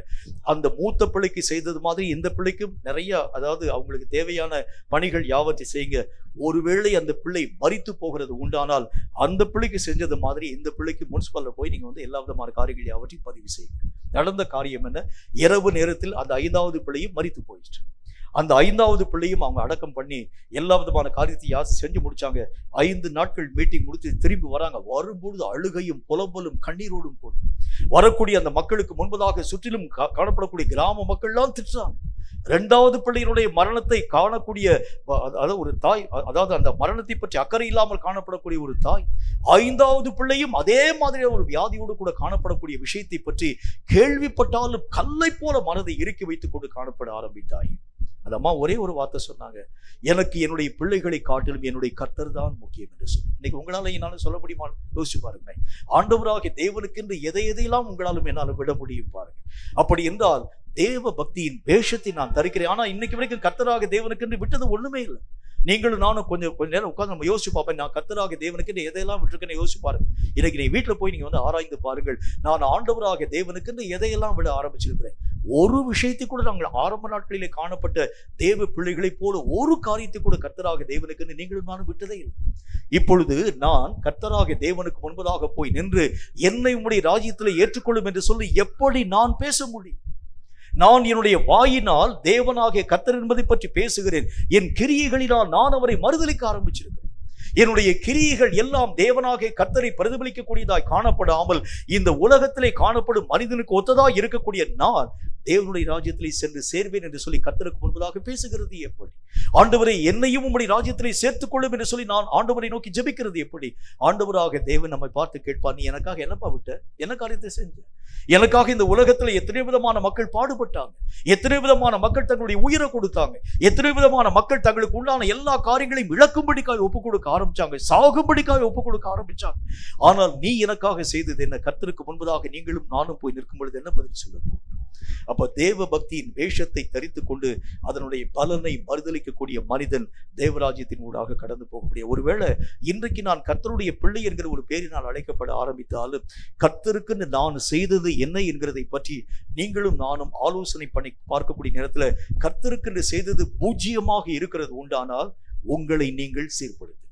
அந்த மூத்த பிள்ளைக்கு செய்தது மாதிரி இந்த பிள்ளைக்கும் நிறைய, அதாவது அவங்களுக்கு தேவையான பணிகள் யாவற்றை செய்யுங்க. ஒருவேளை அந்த பிள்ளை மரித்து போகிறது உண்டானால் அந்த பிள்ளைக்கு செஞ்சது மாதிரி இந்த பிள்ளைக்கு முனிசிபல்ல போய் நீங்க எல்லா விதமான காரியங்கள் யாவற்றையும் பதிவு செய்யுங்க. நடந்த காரியம் என்ன? இரவு நேரத்தில் அந்த 5வது பிள்ளையும் மரித்து போயிடுச்சு. அந்த 5வது பிள்ளையும் அவங்க அடக்கம் பண்ணி எல்லா விதமான காரியத்தை செஞ்சு முடிச்சாங்க. 5 நாட்கள் மீட்டிங் முடிச்சு திரும்பி வராங்க. வரும்பொழுது அழுகையும் புலம்பலும் கண்ணீரோடும் போட்டு வரக்கூடிய அந்த மக்களுக்கு முன்பதாக சுற்றிலும் காணப்படக்கூடிய கிராம மக்கள்லாம் திட்டுறாங்க. 2வது பிள்ளையினுடைய மரணத்தை காணக்கூடிய ஒரு தாய், அதாவது அந்த மரணத்தை பற்றி அக்கறை இல்லாமல் காணப்படக்கூடிய ஒரு தாய், 5வது பிள்ளையும் அதே மாதிரியான ஒரு வியாதியோடு கூட காணப்படக்கூடிய விஷயத்தை பற்றி கேள்விப்பட்டாலும் கல்லை போல மனதை இறுக்கி வைத்துக் கொண்டு காணப்பட ஆரம்பித்தாய். அந்த அம்மா ஒரே ஒரு வார்த்தை சொன்னாங்க, எனக்கு என்னுடைய பிள்ளைகளை காட்டிலும் என்னுடைய கர்த்தர் தான் முக்கியம் என்று சொல்லி. இன்னைக்கு உங்களால என்னாலும் சொல்ல முடியுமா? யோசிச்சு பாருங்க. ஆண்டவராகிய தேவனுக்கென்று எதையெல்லாம் உங்களாலும் என்னால விட முடியும் பாருங்க. அப்படி என்றால் தேவ பக்தியின் வேஷத்தை நான் தரிக்கிறேன். ஆனா இன்னைக்கு வரைக்கும் கர்த்தராக தேவனுக்கென்று விட்டது ஒண்ணுமே இல்லை. நீங்களும் நானும் கொஞ்சம் நேரம் உட்கார்ந்து நம்ம யோசிச்சு பார்ப்பேன், நான் கர்த்தராக தேவனுக்கு எதையெல்லாம் விட்டுருக்கேன்னு யோசிச்சு பாருங்க. இன்னைக்கு நீ வீட்டுல போய் நீங்க ஆராய்ந்து பாருங்கள், நான் ஆண்டவராக தேவனுக்கு எதையெல்லாம் விட ஆரம்பிச்சிருக்கிறேன். ஒரு விஷயத்தை கூட நாங்கள் ஆரம்ப நாட்களிலே காணப்பட்ட தேவ பிள்ளைகளை போல ஒரு காரியத்தை கூட கர்த்தராக தேவனுக்கு நீங்களும் நானும் விட்டதே இல்லை. இப்பொழுது நான் கர்த்தராக தேவனுக்கு முன்பதாக போய் நின்று என்னை உம்முடைய ராஜ்யத்திலே ஏற்றுக்கொள்ளும் என்று சொல்லி எப்படி நான் பேச முடியும்? நான் என்னுடைய வாயினால் தேவனாகிய கர்த்தர் என்பதை பற்றி பேசுகிறேன். என் கிரியைகளினால் நான் அவரை மறுதலிக்க ஆரம்பிச்சிருக்கிறேன். என்னுடைய கிரியைகள் எல்லாம் தேவனாகிய கர்த்தரை பிரதிபலிக்கக்கூடியதாய் காணப்படாமல் இந்த உலகத்திலே காணப்படும் மனிதனுக்கு ஒத்ததாய் இருக்கக்கூடிய நான் தேவனுடைய ராஜ்யத்திலே சென்று சேர்வேன் என்று சொல்லி கர்த்தருக்கு முன்பதாக பேசுகிறது எப்படி? ஆண்டவரை என்னையும் உம்முடைய ராஜ்யத்திலே சேர்த்துக் கொள்ளும் என்று சொல்லி நான் ஆண்டவரை நோக்கி ஜெபிக்கிறது எப்படி? ஆண்டவராக தேவன் நம்மை பார்த்து கேட்பார், நீ எனக்காக என்னப்பா விட்ட? என்ன காரியத்தை செஞ்ச? எனக்காக இந்த உலகத்துல எத்தனை விதமான மக்கள் பாடுபட்டாங்க, எத்தனை விதமான மக்கள் தங்களுடைய உயிரை கொடுத்தாங்க, எத்தனை விதமான மக்கள் தங்களுக்கு உண்டான எல்லா காரியங்களையும் இழக்கும்படிக்காக ஒப்புக் கொடுக்க ஆரம்பிச்சாங்க, சாகும்படிக்காக ஒப்புக் கொடுக்க ஆரம்பிச்சாங்க. ஆனால் நீ எனக்காக செய்தது என்ன? கர்த்தருக்கு முன்பதாக நீங்களும் நானும் போய் நிற்கும் பொழுது என்ன பதில் சொல்ல போகிறோம்? அப்ப தேவ பக்தியின் வேஷத்தை தரித்துக் கொண்டு அதனுடைய பலனை மறுதலிக்கக்கூடிய மனிதன் தேவராஜ்யத்தின் ஊடாக கடந்து போகக்கூடிய, ஒருவேளை இன்றைக்கு நான் கர்த்தருடைய பிள்ளை என்கிற ஒரு பேரினால் அழைக்கப்பட ஆரம்பித்தாலும் கர்த்தருக்கு நான் செய்தது என்ன என்கிறதை பற்றி நீங்களும் நானும் ஆலோசனை பண்ணி பார்க்கக்கூடிய நேரத்துல கர்த்தருக்கு செய்தது பூஜ்ஜியமாக இருக்கிறது உண்டானால் உங்களை நீங்கள் சீர்படுத்துங்கள்.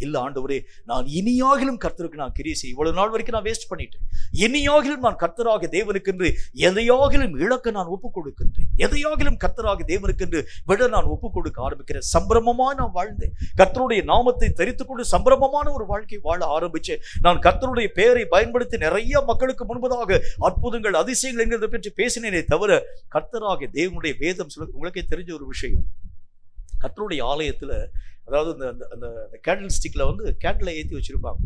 இல்ல ஆண்டவரே, நான் இனியாகிலும் கர்த்தருக்கு நான் கிரியை செய்ய, இவ்வளவு நாள் வரைக்கும் நான் வேஸ்ட் பண்ணிட்டேன், இனியாகிலும் நான் கர்த்தராக தேவனுக்கென்று எதையாகிலும் இழக்க நான் ஒப்புக் கொடுக்கின்றேன், எதையாகிலும் கர்த்தராக தேவனுக்கென்று விட நான் ஒப்புக் கொடுக்க ஆரம்பிக்கிறேன். சம்பிரமமா நான் வாழ்ந்தேன், கர்த்தருடைய நாமத்தை தரித்துக் கொண்டு சம்பிரமமான ஒரு வாழ்க்கை வாழ ஆரம்பிச்சேன். நான் கர்த்தருடைய பெயரை பயன்படுத்தி நிறைய மக்களுக்கு முன்பதாக அற்புதங்கள் அதிசயங்கள் என்கிறதை பற்றி பேசினேனே தவிர கர்த்தராக தேவனுடைய வேதம் சொல்ல, உங்களுக்கே தெரிஞ்ச ஒரு விஷயம், கர்த்தருடைய ஆலயத்துல அதாவது அந்த கேண்டில் ஸ்டிக்ல கேண்டிலை ஏற்றி வச்சிருப்பாங்க.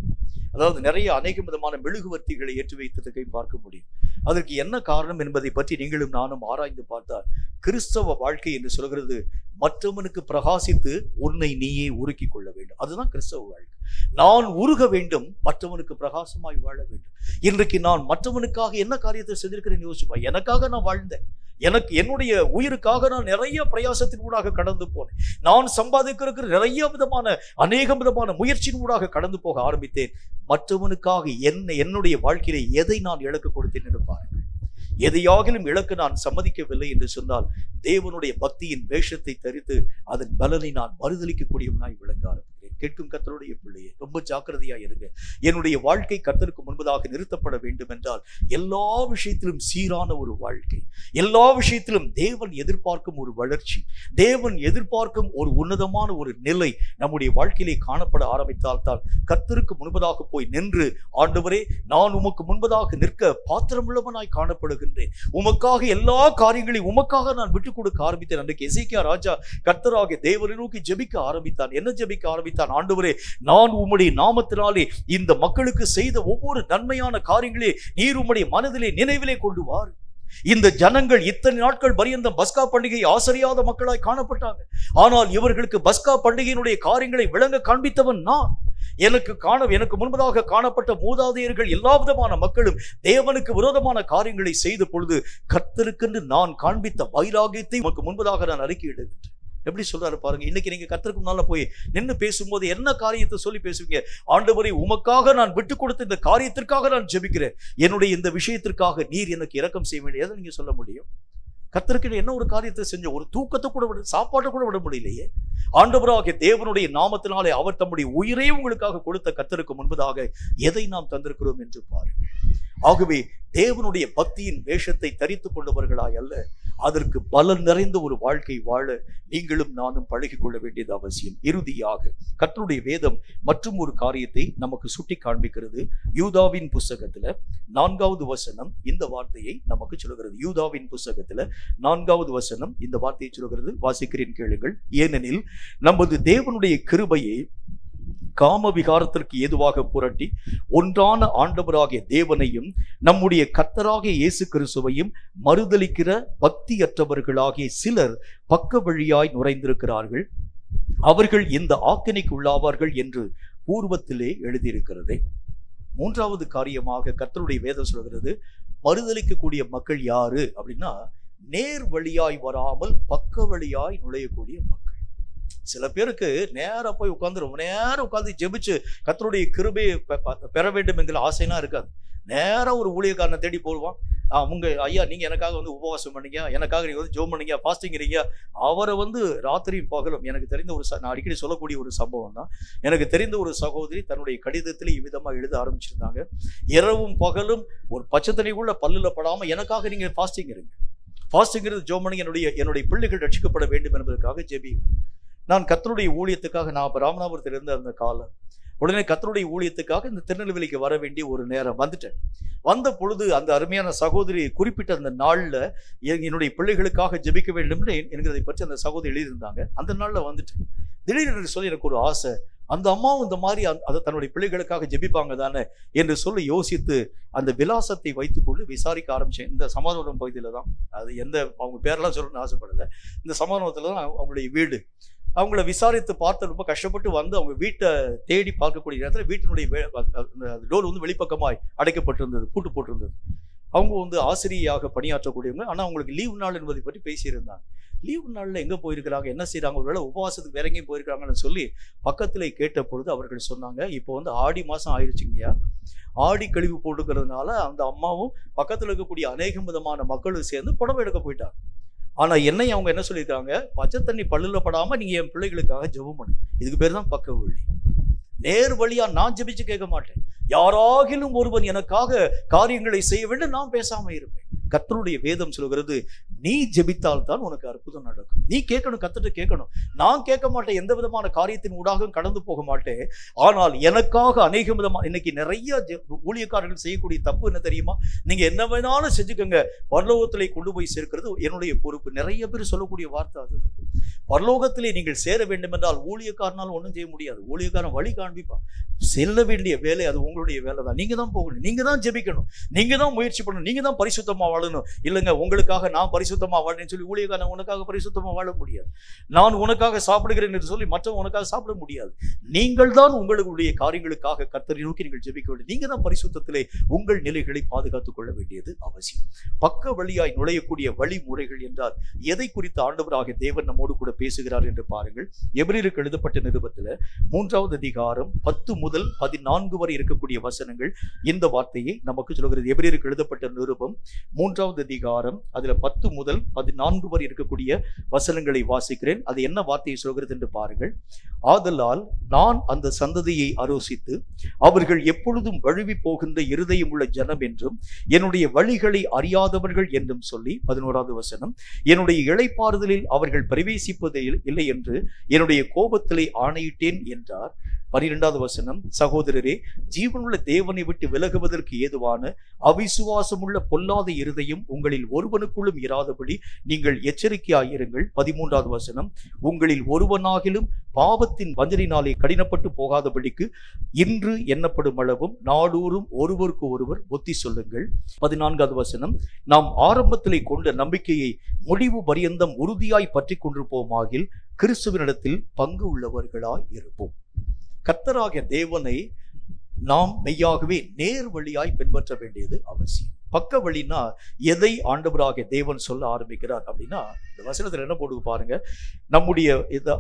அதாவது நிறைய அநேக விதமான மெழுகுவர்த்திகளை ஏற்றி வைத்ததை பார்க்க முடியும். அதற்கு என்ன காரணம் என்பதை பற்றி நீங்களும் நானும் ஆராய்ந்து பார்த்தால் கிறிஸ்தவ வாழ்க்கை என்று சொல்கிறது மற்றவனுக்கு பிரகாசித்து உன்னை நீயே உருக்கி கொள்ள வேண்டும். அதுதான் கிறிஸ்தவ வாழ்க்கை. நான் உருக வேண்டும், மற்றவனுக்கு பிரகாசமாய் வாழ வேண்டும். இன்றைக்கு நான் மற்றவனுக்காக என்ன காரியத்தை செஞ்சிருக்கிறேன் யோசிப்பா. எனக்காக நான் வாழ்ந்தேன், எனக்கு என்னுடைய உயிருக்காக நான் நிறைய பிரயாசத்தின் ஊடாக கடந்து போனேன், நான் சம்பாதிக்கிற நிறைய விதமான அநேக விதமான முயற்சியின் ஊடாக கடந்து போக ஆரம்பித்தேன். மற்றவனுக்காக என்னுடைய வாழ்க்கையில எதை நான் இழக்க கொடுத்தேன் என்று பாருங்கள். எதையாகிலும் இழக்க நான் சம்மதிக்கவில்லை என்று சொன்னால் தேவனுடைய பக்தியின் வேஷத்தை தரித்து அதன் பலனை நான் மறுதலிக்கக்கூடியவனாய் விளங்க ஆரம்பிக்கிறேன். கேட்கும் கர்த்தருடைய பிள்ளையே, ரொம்ப ஜாக்கிரதையா இருங்க. என்னுடைய வாழ்க்கை கர்த்தருக்கு முன்பதாக நிறுத்தப்பட வேண்டும் என்றால் எல்லா விஷயத்திலும் சீரான ஒரு வாழ்க்கை, எல்லா விஷயத்திலும் தேவன் எதிர்பார்க்கும் ஒரு வளர்ச்சி, தேவன் எதிர்பார்க்கும் ஒரு உன்னதமான ஒரு நிலை நம்முடைய வாழ்க்கையிலே காணப்பட ஆரம்பித்தால் தான் கர்த்தருக்கு முன்பதாக போய் நின்று, ஆண்டவரே நான் உமக்கு முன்பதாக நிற்க பாத்திரமுள்ளவனாய் காணப்படுகின்றேன், உமக்காக எல்லா காரியங்களையும் உமக்காக நான் விட்டுக் கொடுக்க ஆரம்பித்தேன். அன்றைக்கு எசேக்கியா ராஜா கர்த்தராகிய தேவனை நோக்கி ஜெபிக்க ஆரம்பித்தான். என்ன ஜெபிக்க ஆரம்பித்தான்? ஆண்டவரே நான் உம்முடைய நாமத்தினாலே இந்த மக்களுக்கு செய்த ஒவ்வொரு நன்மையான காரியங்களே நீர் உம்முடைய மனதிலே நினைவிலே கொண்டு வார். இந்த ஜனங்கள் இத்தனை நாட்கள் பரியந்தம் பஸ்கா பண்டிகையை ஆசரியாத மக்களாய் காணப்பட்டாங்க. ஆனால் இவர்களுக்கு பஸ்கா பண்டிகையினுடைய காரியங்களை விளங்க காண்பித்தவன் நான். எனக்கு முன்பதாக காணப்பட்ட மூதாதையர்கள் எல்லா விதமான மக்களும் தேவனுக்கு விரோதமான காரியங்களை செய்த பொழுது கர்த்தருக்கென்று நான் காண்பித்த வைராகியத்தை உமக்கு முன்பதாக நான் அறிக்கையிடுகிறேன். எப்படி சொல்றாரு பாருங்க. இன்னைக்கு நீங்க கர்த்தருக்கு முன்னால போய் நின்று பேசும்போது என்ன காரியத்தை சொல்லி பேசுவீங்க? ஆண்டவரே உமக்காக நான் விட்டு கொடுத்த இந்த காரியத்திற்காக நான் ஜெபிக்கிறேன், என்னுடைய இந்த விஷயத்திற்காக நீர் எனக்கு இரக்கம் செய்ய வேண்டியதை நீங்க சொல்ல முடியும்? கர்த்தருக்கு என்ன ஒரு காரியத்தை செஞ்ச, ஒரு தூக்கத்தை கூட விட, சாப்பாட்டை கூட விட முடியலையே. ஆண்டவராகிய தேவனுடைய நாமத்தினாலே அவர் தம்முடைய உயிரை உங்களுக்காக கொடுத்த கர்த்தருக்கு முன்பதாக எதை நாம் தந்திருக்கிறோம் என்று பாருங்கள். ஆகவே தேவனுடைய பக்தியின் வேஷத்தை தரித்துக் கொண்டவர்களாய் அல்ல, அதற்கு பலன் நிறைந்த ஒரு வாழ்க்கை வாழ நீங்களும் நானும் பழகிக் கொள்ள வேண்டியது அவசியம். இறுதியாக கர்த்தருடைய வேதம் மற்றும் ஒரு காரியத்தை நமக்கு சுட்டி காண்பிக்கிறது. யூதாவின் புஸ்தகத்துல 4வது வசனம் இந்த வார்த்தையை நமக்கு சொல்லுகிறது. யூதாவின் புஸ்தகத்துல 4வது வசனம் இந்த வார்த்தையை சொல்லுகிறது. வாசிக்கிறேன், கேளுங்கள். ஏனெனில் நமது தேவனுடைய கிருபையை காம விகாரத்திற்கு ஏதுவாக புரட்டி ஒன்றான ஆண்டவராகிய தேவனையும் நம்முடைய கர்த்தராகிய இயேசு கிறிஸ்துவையும் மறுதலிக்கிற பக்தியற்றவர்களாகிய சிலர் பக்க வழியாய் நுழைந்திருக்கிறார்கள், அவர்கள் இந்த ஆக்கினைக்கு உள்ளாவார்கள் என்று பூர்வத்திலே எழுதியிருக்கிறதே. 3வது காரியமாக கர்த்தருடைய வேதம் சொல்கிறது, மறுதலிக்கக்கூடிய மக்கள் யாரு அப்படின்னா, நேர் வழியாய் வராமல் பக்க வழியாய் நுழையக்கூடிய மக்கள். சில பேருக்கு நேரா போய் உட்கார்ந்து ரொம்ப நேரம் உட்கார்ந்து ஜெபிச்சு கர்த்தருடைய கிருபையை பெற வேண்டும் என்கிற ஆசைலாம் இருக்காது. நேரா ஒரு ஊழியக்காரனை தேடி போடுவான். உங்க ஐயா நீங்க எனக்காக வந்து உபவாசம் பண்ணீங்க, எனக்காக நீங்க வந்து ஜெபம் பண்ணீங்க, ஃபாஸ்டிங் இருங்க. அவரை வந்து ராத்திரியும் பகலும், எனக்கு தெரிந்த ஒரு நான் அடிக்கடி சொல்லக்கூடிய ஒரு சம்பவம் தான். எனக்கு தெரிந்த ஒரு சகோதரி தன்னுடைய கடிதத்தில் இவ்விதமா எழுத ஆரம்பிச்சிருந்தாங்க. இரவும் பகலும் ஒரு பச்சை தண்ணிக்குள்ள பல்லுல படாம எனக்காக நீங்க ஃபாஸ்டிங் இருங்க, ஃபாஸ்டிங் இருந்து ஜெபம் பண்ணி என்னுடைய பிள்ளைகள் ரட்சிக்கப்பட வேண்டும் என்பதற்காக ஜெபி. நான் கர்த்தருடைய ஊழியத்துக்காக, நான் ராமநாதபுரத்தில் இருந்த அந்த காலம், உடனே கர்த்தருடைய ஊழியத்துக்காக இந்த திருநெல்வேலிக்கு வர வேண்டிய ஒரு நேரம் வந்துட்டேன். வந்த பொழுது அந்த அருமையான சகோதரி குறிப்பிட்ட அந்த நாளில் என்னுடைய பிள்ளைகளுக்காக ஜெபிக்க வேண்டும் என்கிறதை பற்றி அந்த சகோதரி எழுதியிருந்தாங்க. அந்த நாளில் வந்துட்டேன். திடீரென்று சொல்லி எனக்கு ஒரு ஆசை, அந்த அம்மாவும் இந்த மாதிரி அதை தன்னுடைய பிள்ளைகளுக்காக ஜெபிப்பாங்க தானே என்று சொல்லி யோசித்து அந்த விலாசத்தை வைத்துக்கொண்டு விசாரிக்க ஆரம்பிச்சேன். இந்த சமாதானம் பகுதியில் தான், அது எந்த அவங்க பேரெல்லாம் சொல்லணும்னு ஆசைப்படலை, இந்த சமாதானத்தில் தான் அவங்களுடைய வீடு. அவங்கள விசாரித்து பார்த்து ரொம்ப கஷ்டப்பட்டு வந்து அவங்க வீட்டை தேடி பார்க்கக்கூடிய நேரத்தில் வீட்டினுடைய டோர் வந்து வெளிப்பக்கமாய் அடைக்கப்பட்டிருந்தது, பூட்டு போட்டிருந்தது. அவங்க வந்து ஆசிரியையாக பணியாற்றக்கூடியவங்க. ஆனால் அவங்களுக்கு லீவு நாள் என்பதை பற்றி பேசியிருந்தாங்க. லீவு நாளில் எங்கே போயிருக்கிறாங்க, என்ன செய்கிறாங்க, ஒருவேளை உபவாசத்துக்கு வேற எங்கேயும் போயிருக்காங்கன்னு சொல்லி பக்கத்தில் கேட்ட பொழுது அவர்கள் சொன்னாங்க, இப்போ வந்து ஆடி மாதம் ஆயிடுச்சுங்கய்யா, ஆடி கழிவு போட்டுக்கிறதுனால அந்த அம்மாவும் பக்கத்தில் இருக்கக்கூடிய அநேகம் விதமான மக்களும் சேர்ந்து புடவை எடுக்க போயிட்டாங்க. ஆனா என்னை அவங்க என்ன சொல்லியிருக்காங்க, பச்சை தண்ணி பல்லுல படாம நீங்க என் பிள்ளைகளுக்காக ஜெபம் பண்ணு. இதுக்கு பேர் தான் பக்க வழி. நேர் வழியா நான் ஜெபிச்சு கேட்க மாட்டேன். யாராகிலும் ஒருவன் எனக்காக காரியங்களை செய்ய வேண்டும், நான் பேசாம இருப்பேன். கர்த்தருடைய வேதம் சொல்கிறது, நீ ஜெபித்தால் தான் உனக்கு அற்புதம் நடக்கும். நீ கேட்கணும், கர்த்தர்ட்ட கேட்கணும். நான் கேட்க மாட்டேன், எந்த விதமான காரியத்தின் ஊடாக கடந்து போக மாட்டேன். ஆனால் எனக்காக அநேக விதமான, இன்னைக்கு நிறைய ஊழியக்காரர்கள் செய்யக்கூடிய தப்பு என்ன தெரியுமா, நீங்க என்ன வேணாலும் செஞ்சுக்கோங்க, பரலோகத்திலே கொண்டு போய் சேர்க்கிறது என்னுடைய பொறுப்பு. நிறைய பேர் சொல்லக்கூடிய வார்த்தை அதுதான். பரலோகத்திலே நீங்கள் சேர வேண்டும் என்றால் ஊழியக்காரனால் ஒன்றும் செய்ய முடியாது. ஊழியக்காரன் வழி காண்பிப்பான். செல்ல வேண்டிய வேலை அது உங்களுடைய வேலை தான். நீங்க தான் போகணும், நீங்க தான் ஜெபிக்கணும், நீங்க தான் முயற்சி பண்ணணும், நீங்க தான் பரிசுத்தமா வாழணும். இல்லைங்க உங்களுக்காக நான் பரிசுத்தமா வாழணும்னு சொல்லி ஊழியக்காரன் உனக்காக பரிசுத்தமா வாழ முடியாது. நான் உனக்காக சாப்பிடுகிறேன் என்று சொல்லி மற்றவங்க உனக்காக சாப்பிட முடியாது. நீங்கள் தான் உங்களுடைய காரியங்களுக்காக கர்த்தரை நோக்கி நீங்கள் ஜெபிக்க வேண்டும். நீங்க தான் பரிசுத்தத்திலே உங்கள் நிலைகளை பாதுகாத்துக் கொள்ள வேண்டியது அவசியம். பக்க வழியாய் நுழையக்கூடிய வழிமுறைகள் என்றால் எதை குறித்து ஆண்டவராகிய தேவன் நம்மோடு கூட பேசுகிறார் என்று பாருங்கள். எபிரேயருக்கு எழுதப்பட்ட நிருபத்தில் 3வது அதிகாரம் 10 முதல் 14 வரை இருக்கக்கூடிய வசனங்கள் இந்த வார்த்தையை நமக்கு சொல்கிறது. எபிரேயருக்கு எழுதப்பட்ட நிருபம் 3வது அதிகாரம் அதுல 10 முதல் 14 வரை இருக்கக்கூடிய வசனங்களை வாசிக்கிறேன். அது என்ன வார்த்தையை சொல்கிறது என்று பாருங்கள். ஆதலால் நான் அந்த சந்ததியை ஆலோசித்து அவர்கள் எப்பொழுதும் வழுவி போகின்ற இருதயம் உள்ள ஜனம் என்றும் என்னுடைய வழிகளை அறியாதவர்கள் என்றும் சொல்லி 11வது வசனம், என்னுடைய இளைப்பாறுதலில் அவர்கள் பிரவேசிப்பது இல்லை என்று என்னுடைய கோபத்திலே ஆணையிட்டேன் என்றார். 12வது வசனம், சகோதரரே, ஜீவனுள்ள தேவனை விட்டு விலகுவதற்கு ஏதுவான அவிசுவாசமுள்ள பொல்லாத இருதயம் உங்களில் ஒருவனுக்குள்ளும் இராதபடி நீங்கள் எச்சரிக்கையாயிருங்கள். 13வது வசனம், உங்களில் ஒருவனாகிலும் பாவத்தின் வஞ்சனையினாலே கடினப்பட்டு போகாதபடிக்கு இன்று எண்ணப்படும் அளவும் நாடூரும் ஒருவருக்கு ஒருவர் புத்தி சொல்லுங்கள். 14வது வசனம், நாம் ஆரம்பத்திலே கொண்ட நம்பிக்கையை முடிவு பரியந்தம் உறுதியாய் பற்றி கொண்டிருப்போமாகில் கிறிஸ்துவினிடத்தில் பங்கு உள்ளவர்களாய் இருப்போம். கர்த்தராகிய தேவனை நாம் மெய்யாகவே நேர் வழியாய் பின்பற்ற வேண்டியது அவசியம். பக்க வழினா எதை ஆண்டவராகிய தேவன் சொல்ல ஆரம்பிக்கிறார் அப்படின்னா, இந்த வசனத்தில் என்ன போடுது பாருங்க, நம்முடைய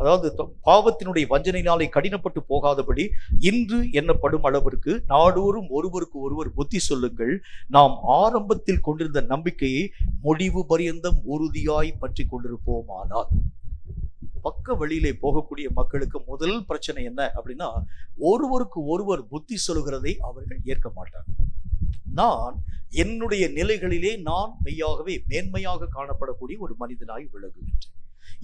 அதாவது பாவத்தினுடைய வஞ்சனையினாலே கடினப்பட்டு போகாதபடி இன்று எண்ணப்படும் அளவிற்கு நாடோறும் ஒருவருக்கு ஒருவர் புத்தி சொல்லுங்கள். நாம் ஆரம்பத்தில் கொண்டிருந்த நம்பிக்கையை முடிவு பரியந்தம் உறுதியாய் பற்றி கொண்டிருப்போமானால். பக்க வழியிலே போகக்கூடிய மக்களுக்கு முதல் பிரச்சனை என்ன அப்படின்னா, ஒருவருக்கு ஒருவர் புத்தி சொல்கிறதை அவர்கள் ஏற்க மாட்டாங்க. நான் என்னுடைய நிலைகளிலே நான் மெய்யாகவே மேன்மையாக காணப்படக்கூடிய ஒரு மனிதனாய் விளங்குகின்றேன்.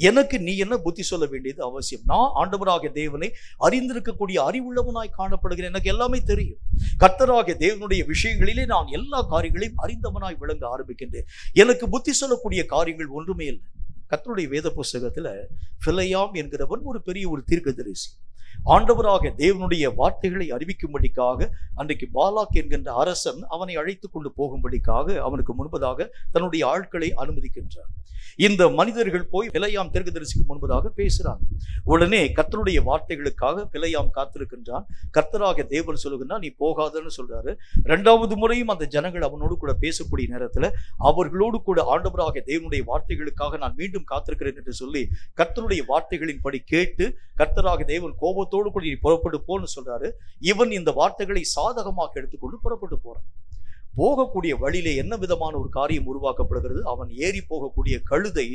எனக்கு நீ என்ன புத்தி சொல்ல வேண்டியது அவசியம். நான் ஆண்டவராகிய தேவனை அறிந்திருக்கக்கூடிய அறிவுள்ளவனாய் காணப்படுகிறேன். எனக்கு எல்லாமே தெரியும். கர்த்தராகிய தேவனுடைய விஷயங்களிலே நான் எல்லா காரியங்களையும் அறிந்தவனாய் விளங்க ஆரம்பிக்கின்றேன். எனக்கு புத்தி சொல்லக்கூடிய காரியங்கள் ஒன்றுமே இல்லை. கர்த்தருடைய வேத புஸ்தகத்துல பிலேயாம் என்கிறவன் ஒரு பெரிய ஒரு தீர்க்கதரிசி. ஆண்டவராக தேவனுடைய வார்த்தைகளை அறிவிக்கும்படிக்காக அன்றைக்கு பாலாக் என்கின்ற அரசன் அவனை அழைத்து கொண்டு போகும்படிக்காக அவனுக்கு முன்பதாக தன்னுடைய ஆட்களை அனுமதிக்கின்றார். இந்த மனிதர்கள் போய் பிலேயாம் தீர்க்கதரிசிக்கு முன்பதாக பேசுறாங்க. உடனே கர்த்தருடைய வார்த்தைகளுக்காக பிலேயாம் காத்திருக்கின்றான். கர்த்தராக தேவன் சொல்லுகிறார், நீ போகாதன்னு சொல்றாரு. 2வது முறையும் அந்த ஜனங்கள் அவனோடு கூட பேசக்கூடிய நேரத்துல அவர்களோடு கூட ஆண்டவராக தேவனுடைய வார்த்தைகளுக்காக நான் மீண்டும் காத்திருக்கிறேன் என்று சொல்லி கர்த்தருடைய வார்த்தைகளின்படி கேட்டு கர்த்தராக தேவன் கோபத்தோடு கூட நீ புறப்பட்டு போன்னு சொல்றாரு. இவன் இந்த வார்த்தைகளை சாதகமாக எடுத்துக்கொண்டு புறப்பட்டு போறான். போகக்கூடிய வழியிலே என்ன விதமான ஒரு காரியம் உருவாக்கப்படுகிறது. அவன் ஏறி போகக்கூடிய கழுதை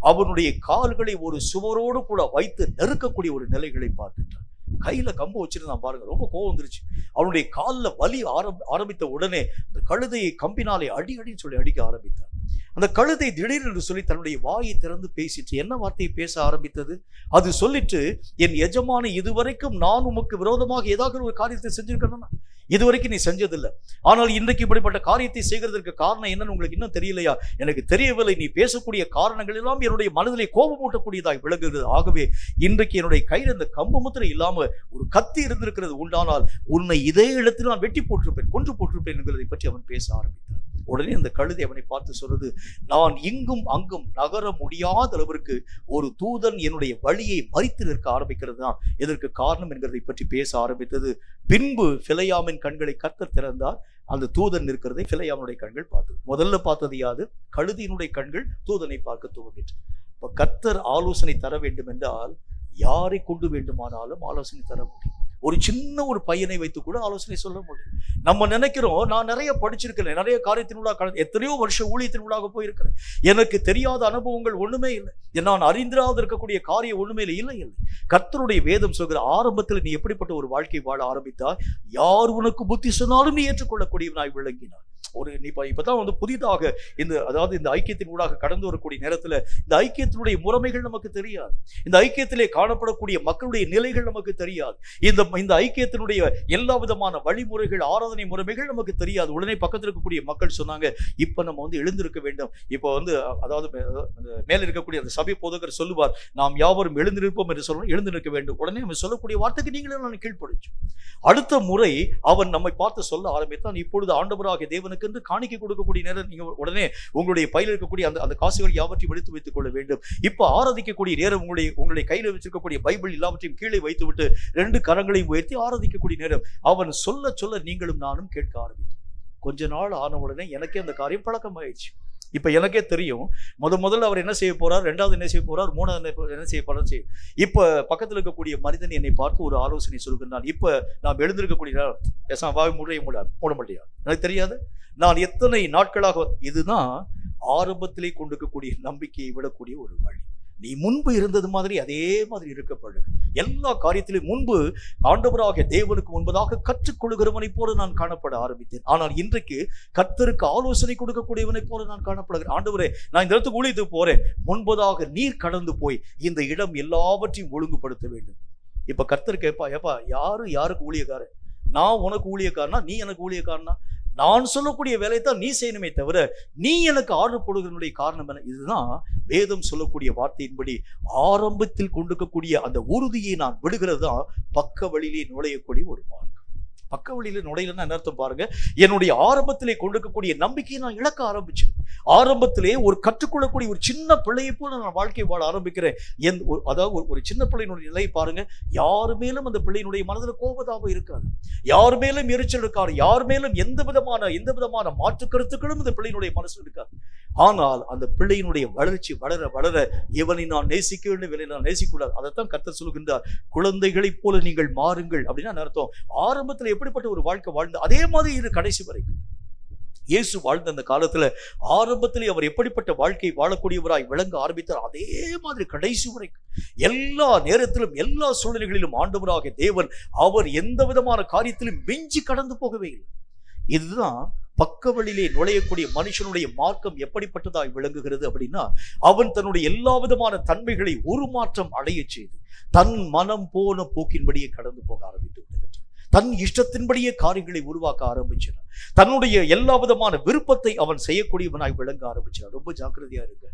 அவனுடைய கால்களை ஒரு சுவரோடு கூட வைத்து நெருக்கக்கூடிய ஒரு நிலைகளை பார்க்கின்றான். கையில கம்பு வச்சிருந்தான் பாருங்க. ரொம்ப கோவம் வந்துருச்சு. அவனுடைய காலில் வலி ஆரம்பித்த உடனே அந்த கழுதையை கம்பினாலே அடின்னு சொல்லி அடிக்க ஆரம்பித்தான். அந்த கழுதை திடீரென்று சொல்லி தன்னுடைய வாயை திறந்து பேசிட்டு என்ன வார்த்தையை பேச ஆரம்பித்தது. அது சொல்லிட்டு, என் எஜமானி, இதுவரைக்கும் நான் உமக்கு விரோதமாக ஏதாவது ஒரு காரியத்தை செஞ்சிருக்கணும்னா இதுவரைக்கும் நீ செஞ்சதில்லை. ஆனால் இன்றைக்கு இப்படிப்பட்ட காரியத்தை செய்கிறதற்கு காரணம் என்னன்னு உங்களுக்கு இன்னும் தெரியலையா? எனக்கு தெரியவில்லை. நீ பேசக்கூடிய காரணங்கள் எல்லாம் என்னுடைய மனதிலே கோபமூட்டக்கூடியதாய் விளங்குகிறது. ஆகவே இன்றைக்கு என்னுடைய கையில் இந்த கம்பு முத்திரை இல்லாம ஒரு கத்தி இருந்திருக்கிறது உண்டானால் உன்னை இதே இடத்தில் நான் வெட்டி போட்டிருப்பேன், கொன்று போட்டிருப்பேன் என்கிறதை பற்றி அவன் பேச ஆரம்பித்தான். உடனே அந்த கழுதை அவனை பார்த்து சொல்றது, நான் இங்கும் அங்கும் நகர முடியாத அளவிற்கு ஒரு தூதன் என்னுடைய வழியை மறித்து நிற்க ஆரம்பிக்கிறது தான் இதற்கு காரணம் என்கிறதை பற்றி பேச ஆரம்பித்தது. பின்பு பிலேயாமின் கண்களை கர்த்தர் திறந்தார். அந்த தூதன் நிற்கிறதை பிலேயாமுடைய கண்கள் பார்த்தது. முதல்ல பார்த்தது யாது? கழுதியினுடைய கண்கள் தூதனை பார்க்க துவங்கிற்று. இப்ப கர்த்தர் ஆலோசனை தர வேண்டும் என்றால் யாரை கொண்டு வேண்டுமானாலும் ஆலோசனை தர முடியும். ஒரு சின்ன ஒரு பையனை வைத்து கூட ஆலோசனை சொல்ல முடியும். நம்ம நினைக்கிறோம், நான் நிறைய படிச்சிருக்கிறேன், நிறைய காரியத்தினூடாக எத்தனையோ வருஷம் ஊழியத்தினூடாக போயிருக்கிறேன், எனக்கு தெரியாத அனுபவங்கள் ஒண்ணுமே இல்லை, நான் அறிந்திராத இருக்கக்கூடிய காரியம் ஒண்ணுமே இல்லை. கர்த்தருடைய வேதம் சொல்கிற ஆரம்பத்தில் நீ எப்படிப்பட்ட ஒரு வாழ்க்கை வாழ ஆரம்பித்தால் யார் உனக்கு புத்தி சொன்னாலும் நீ ஏற்றுக்கொள்ளக்கூடியவனாய் விளங்கினார். நீ இப்பதான் புதிதாக இந்த ஐக்கியத்தின் ஊடாக கடந்து வரக்கூடிய நேரத்துல இந்த ஐக்கியத்தினுடைய முறைமைகள் நமக்கு தெரியாது. இந்த ஐக்கியத்திலே காணப்படக்கூடிய மக்களுடைய நிலைகள் நமக்கு தெரியாது. இந்த ஐக்கியத்தினுடைய எல்லா விதமான வழிமுறைகள், ஆராதனை முறைமைகள் நமக்கு தெரியாது. உடனே பக்கத்தில் இருக்கக்கூடிய மக்கள் சொன்னாங்க, இப்ப நம்ம எழுந்திருக்க வேண்டும். இப்போ அதாவது மேல இருக்கக்கூடிய அந்த சபை போதகர் சொல்லுவார், நாம் யாவரும் எழுந்திருப்போம் என்று சொல்லணும், எழுந்து நிற்க வேண்டும். உடனே அவன் சொல்லக்கூடிய வார்த்தைக்கு நீங்களும் நான் கீழ்ப்படிச்சோம். அடுத்த முறை அவன் நம்மை பார்த்து சொல்ல ஆரம்பித்தான், இப்பொழுது ஆண்டவராகிய தேவனுக்கு என்று காணிக்கை கொடுக்கக்கூடிய நேரம் நீங்க உடனே உங்களுடைய பையில் இருக்கக்கூடிய அந்த காசுகள் யாவற்றையும் எடுத்து வைத்துக் கொள்ள வேண்டும். இப்ப ஆராதிக்கக்கூடிய நேரம் உங்களுடைய கையில் வச்சிருக்கக்கூடிய பைபிள் எல்லாவற்றையும் கீழே வைத்து விட்டு 2 கரங்களையும் உயர்த்தி ஆராதிக்கக்கூடிய நேரம் அவன் சொல்ல சொல்ல நீங்களும் நானும் கேட்க ஆரம்பித்தோம். கொஞ்ச நாள் ஆன உடனே எனக்கே அந்த காரியம் பழக்கமாயிடுச்சு. இப்ப எனக்கே தெரியும், முதல்ல அவர் என்ன செய்ய போறார், 2வது என்ன செய்ய போறார், 3வது என்ன செய்ய போறார். இப்ப பக்கத்தில் இருக்கக்கூடிய மனிதன் என்னை பார்த்து ஒரு ஆலோசனை சொல்கிறான். இப்ப நாம் எழுந்திருக்கக்கூடிய வாய் மூட முடியாது, எனக்கு தெரியாது. நான் எத்தனை நாட்களாக இதுதான் ஆரம்பத்திலே கொண்டிருக்கக்கூடிய நம்பிக்கையை விடக்கூடிய ஒரு வழி. நீ முன்பு இருந்தது மாதிரி அதே மாதிரி இருக்க பழகு. எல்லா காரியத்திலும் முன்பு ஆண்டவராக தேவனுக்கு முன்பதாக கற்றுக்கொள்கிறவனை போல நான் காணப்பட ஆரம்பித்தேன். ஆனால் இன்றைக்கு கர்த்தருக்கு ஆலோசனை கொடுக்கக்கூடியவனை போல நான் காணப்படுகிறேன். ஆண்டவரே, நான் இந்த இடத்துக்கு ஊழியத்துக்கு போறேன், முன்பதாக நீர் கடந்து போய் இந்த இடம் எல்லாவற்றையும் ஒழுங்குபடுத்த வேண்டும். இப்ப கர்த்தர் கேட்பா, ஏப்பா யாருக்கு ஊழியக்காரன்? நான் உனக்கு ஊழியக்காரனா, நீ எனக்கு ஊழியக்காரனா? நான் சொல்லக்கூடிய வேலையை தான் நீ செய்யணுமே தவிர நீ எனக்கு ஆர்டர் போடுகிறனுடைய காரணம் என்ன? இதுதான் வேதம் சொல்லக்கூடிய வார்த்தையின்படி ஆரம்பத்தில் கொண்டிருக்கக்கூடிய அந்த உறுதியை நான் விடுகிறது தான் பக்க வழியிலே நுழையக்கூடிய ஒரு மார்க்கம். பக்க வழியில நுழையலன்னா என்ன அர்த்தம் பாருங்க. என்னுடைய ஆரம்பத்திலே கொண்டிருக்கக்கூடிய நம்பிக்கையை நான் இழக்க ஆரம்பிச்சேன். ஆரம்பத்திலே ஒரு கற்றுக்கொள்ளக்கூடிய ஒரு சின்ன பிள்ளையை போல நான் வாழ்க்கை வாழ ஆரம்பிக்கிறேன். அதாவது ஒரு சின்ன பிள்ளையினுடைய நிலையை பாருங்க. யாரு மேலும் அந்த பிள்ளையினுடைய மனதில் கோபதாபம் இருக்காது, யார் மேலும் எரிச்சல் இருக்காது, யார் மேலும் எந்த விதமான மாற்று கருத்துக்களும் இந்த பிள்ளையினுடைய மனசு இருக்காது. ஆனால் அந்த பிள்ளையினுடைய வளர்ச்சி வளர வளர இவனை நான் நேசிக்க வேண்டும், இவனை நான் நேசிக்கூடாது. அதைத்தான் கர்த்தர் சொல்லுகின்றார், குழந்தைகளைப் போல நீங்கள் மாறுங்கள். அப்படின்னா அர்த்தம், ஆரம்பத்தில் எப்படிப்பட்ட ஒரு வாழ்க்கை வாழ்ந்து அதே மாதிரி இது கடைசி வரைக்கும். இயேசு வாழ்ந்த அந்த காலத்துல ஆரம்பத்திலே அவர் எப்படிப்பட்ட வாழ்க்கை வாழக்கூடியவராய் விளங்க ஆரம்பித்தார், அதே மாதிரி கடைசி வரைக்கும் எல்லா நேரத்திலும் எல்லா சூழ்நிலைகளிலும் ஆண்டவராக தேவன் அவர் எந்த விதமான காரியத்திலும் மிஞ்சி கடந்து போகவே இல்லை. இதுதான் பக்க வழியிலே நுழையக்கூடிய மனுஷனுடைய மார்க்கம் எப்படிப்பட்டதாய் விளங்குகிறது அப்படின்னா, அவன் தன்னுடைய எல்லா விதமான தன்மைகளை ஒரு மாற்றம் அடைய செய்து தன் மனம் போன போக்கின்படியே கடந்து போக ஆரம்பித்து விடுகின்றான். தன் இஷ்டத்தின்படியே காரியங்களை உருவாக்க ஆரம்பிச்சான். தன்னுடைய எல்லா விதமான விருப்பத்தை அவன் செய்யக்கூடியவனாய் விளங்க ஆரம்பிச்சான். ரொம்ப ஜாக்கிரதையா இருக்க.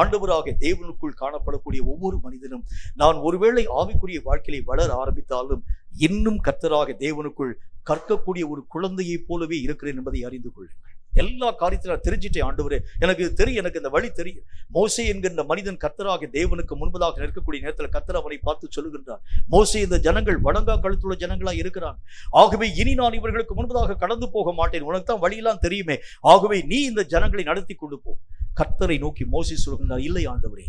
ஆண்டவராக தேவனுக்குள் காணப்படக்கூடிய ஒவ்வொரு மனிதனும், நான் ஒருவேளை ஆவிக்குரிய வாழ்க்கையை வளர ஆரம்பித்தாலும் இன்னும் கர்த்தராக தேவனுக்குள் கற்கக்கூடிய ஒரு குழந்தையை போலவே இருக்கிறேன் என்பதை அறிந்து கொள்ளுங்கள். எல்லா காரியத்திலும் தெரிஞ்சிட்டேன். ஆண்டவரே, எனக்கு தெரியும், எனக்கு இந்த வழி தெரியும். மோசே என்கின்ற மனிதன் கர்த்தராக தேவனுக்கு முன்பதாக நிற்கக்கூடிய நேரத்தில் கர்த்தர் அவனை பார்த்து சொல்லுகின்றார், மோசே, இந்த ஜனங்கள் வணங்கா கழுத்துள்ள ஜனங்களா இருக்கிறான். ஆகவே இனி நான் இவர்களுக்கு முன்பதாக கடந்து போக மாட்டேன். உனக்கு தான் வழியெல்லாம் தெரியுமே. ஆகவே நீ இந்த ஜனங்களை நடத்தி கொண்டு போ. கர்த்தரை நோக்கி மோசே சொல்கின்றார், இல்லை ஆண்டவரே,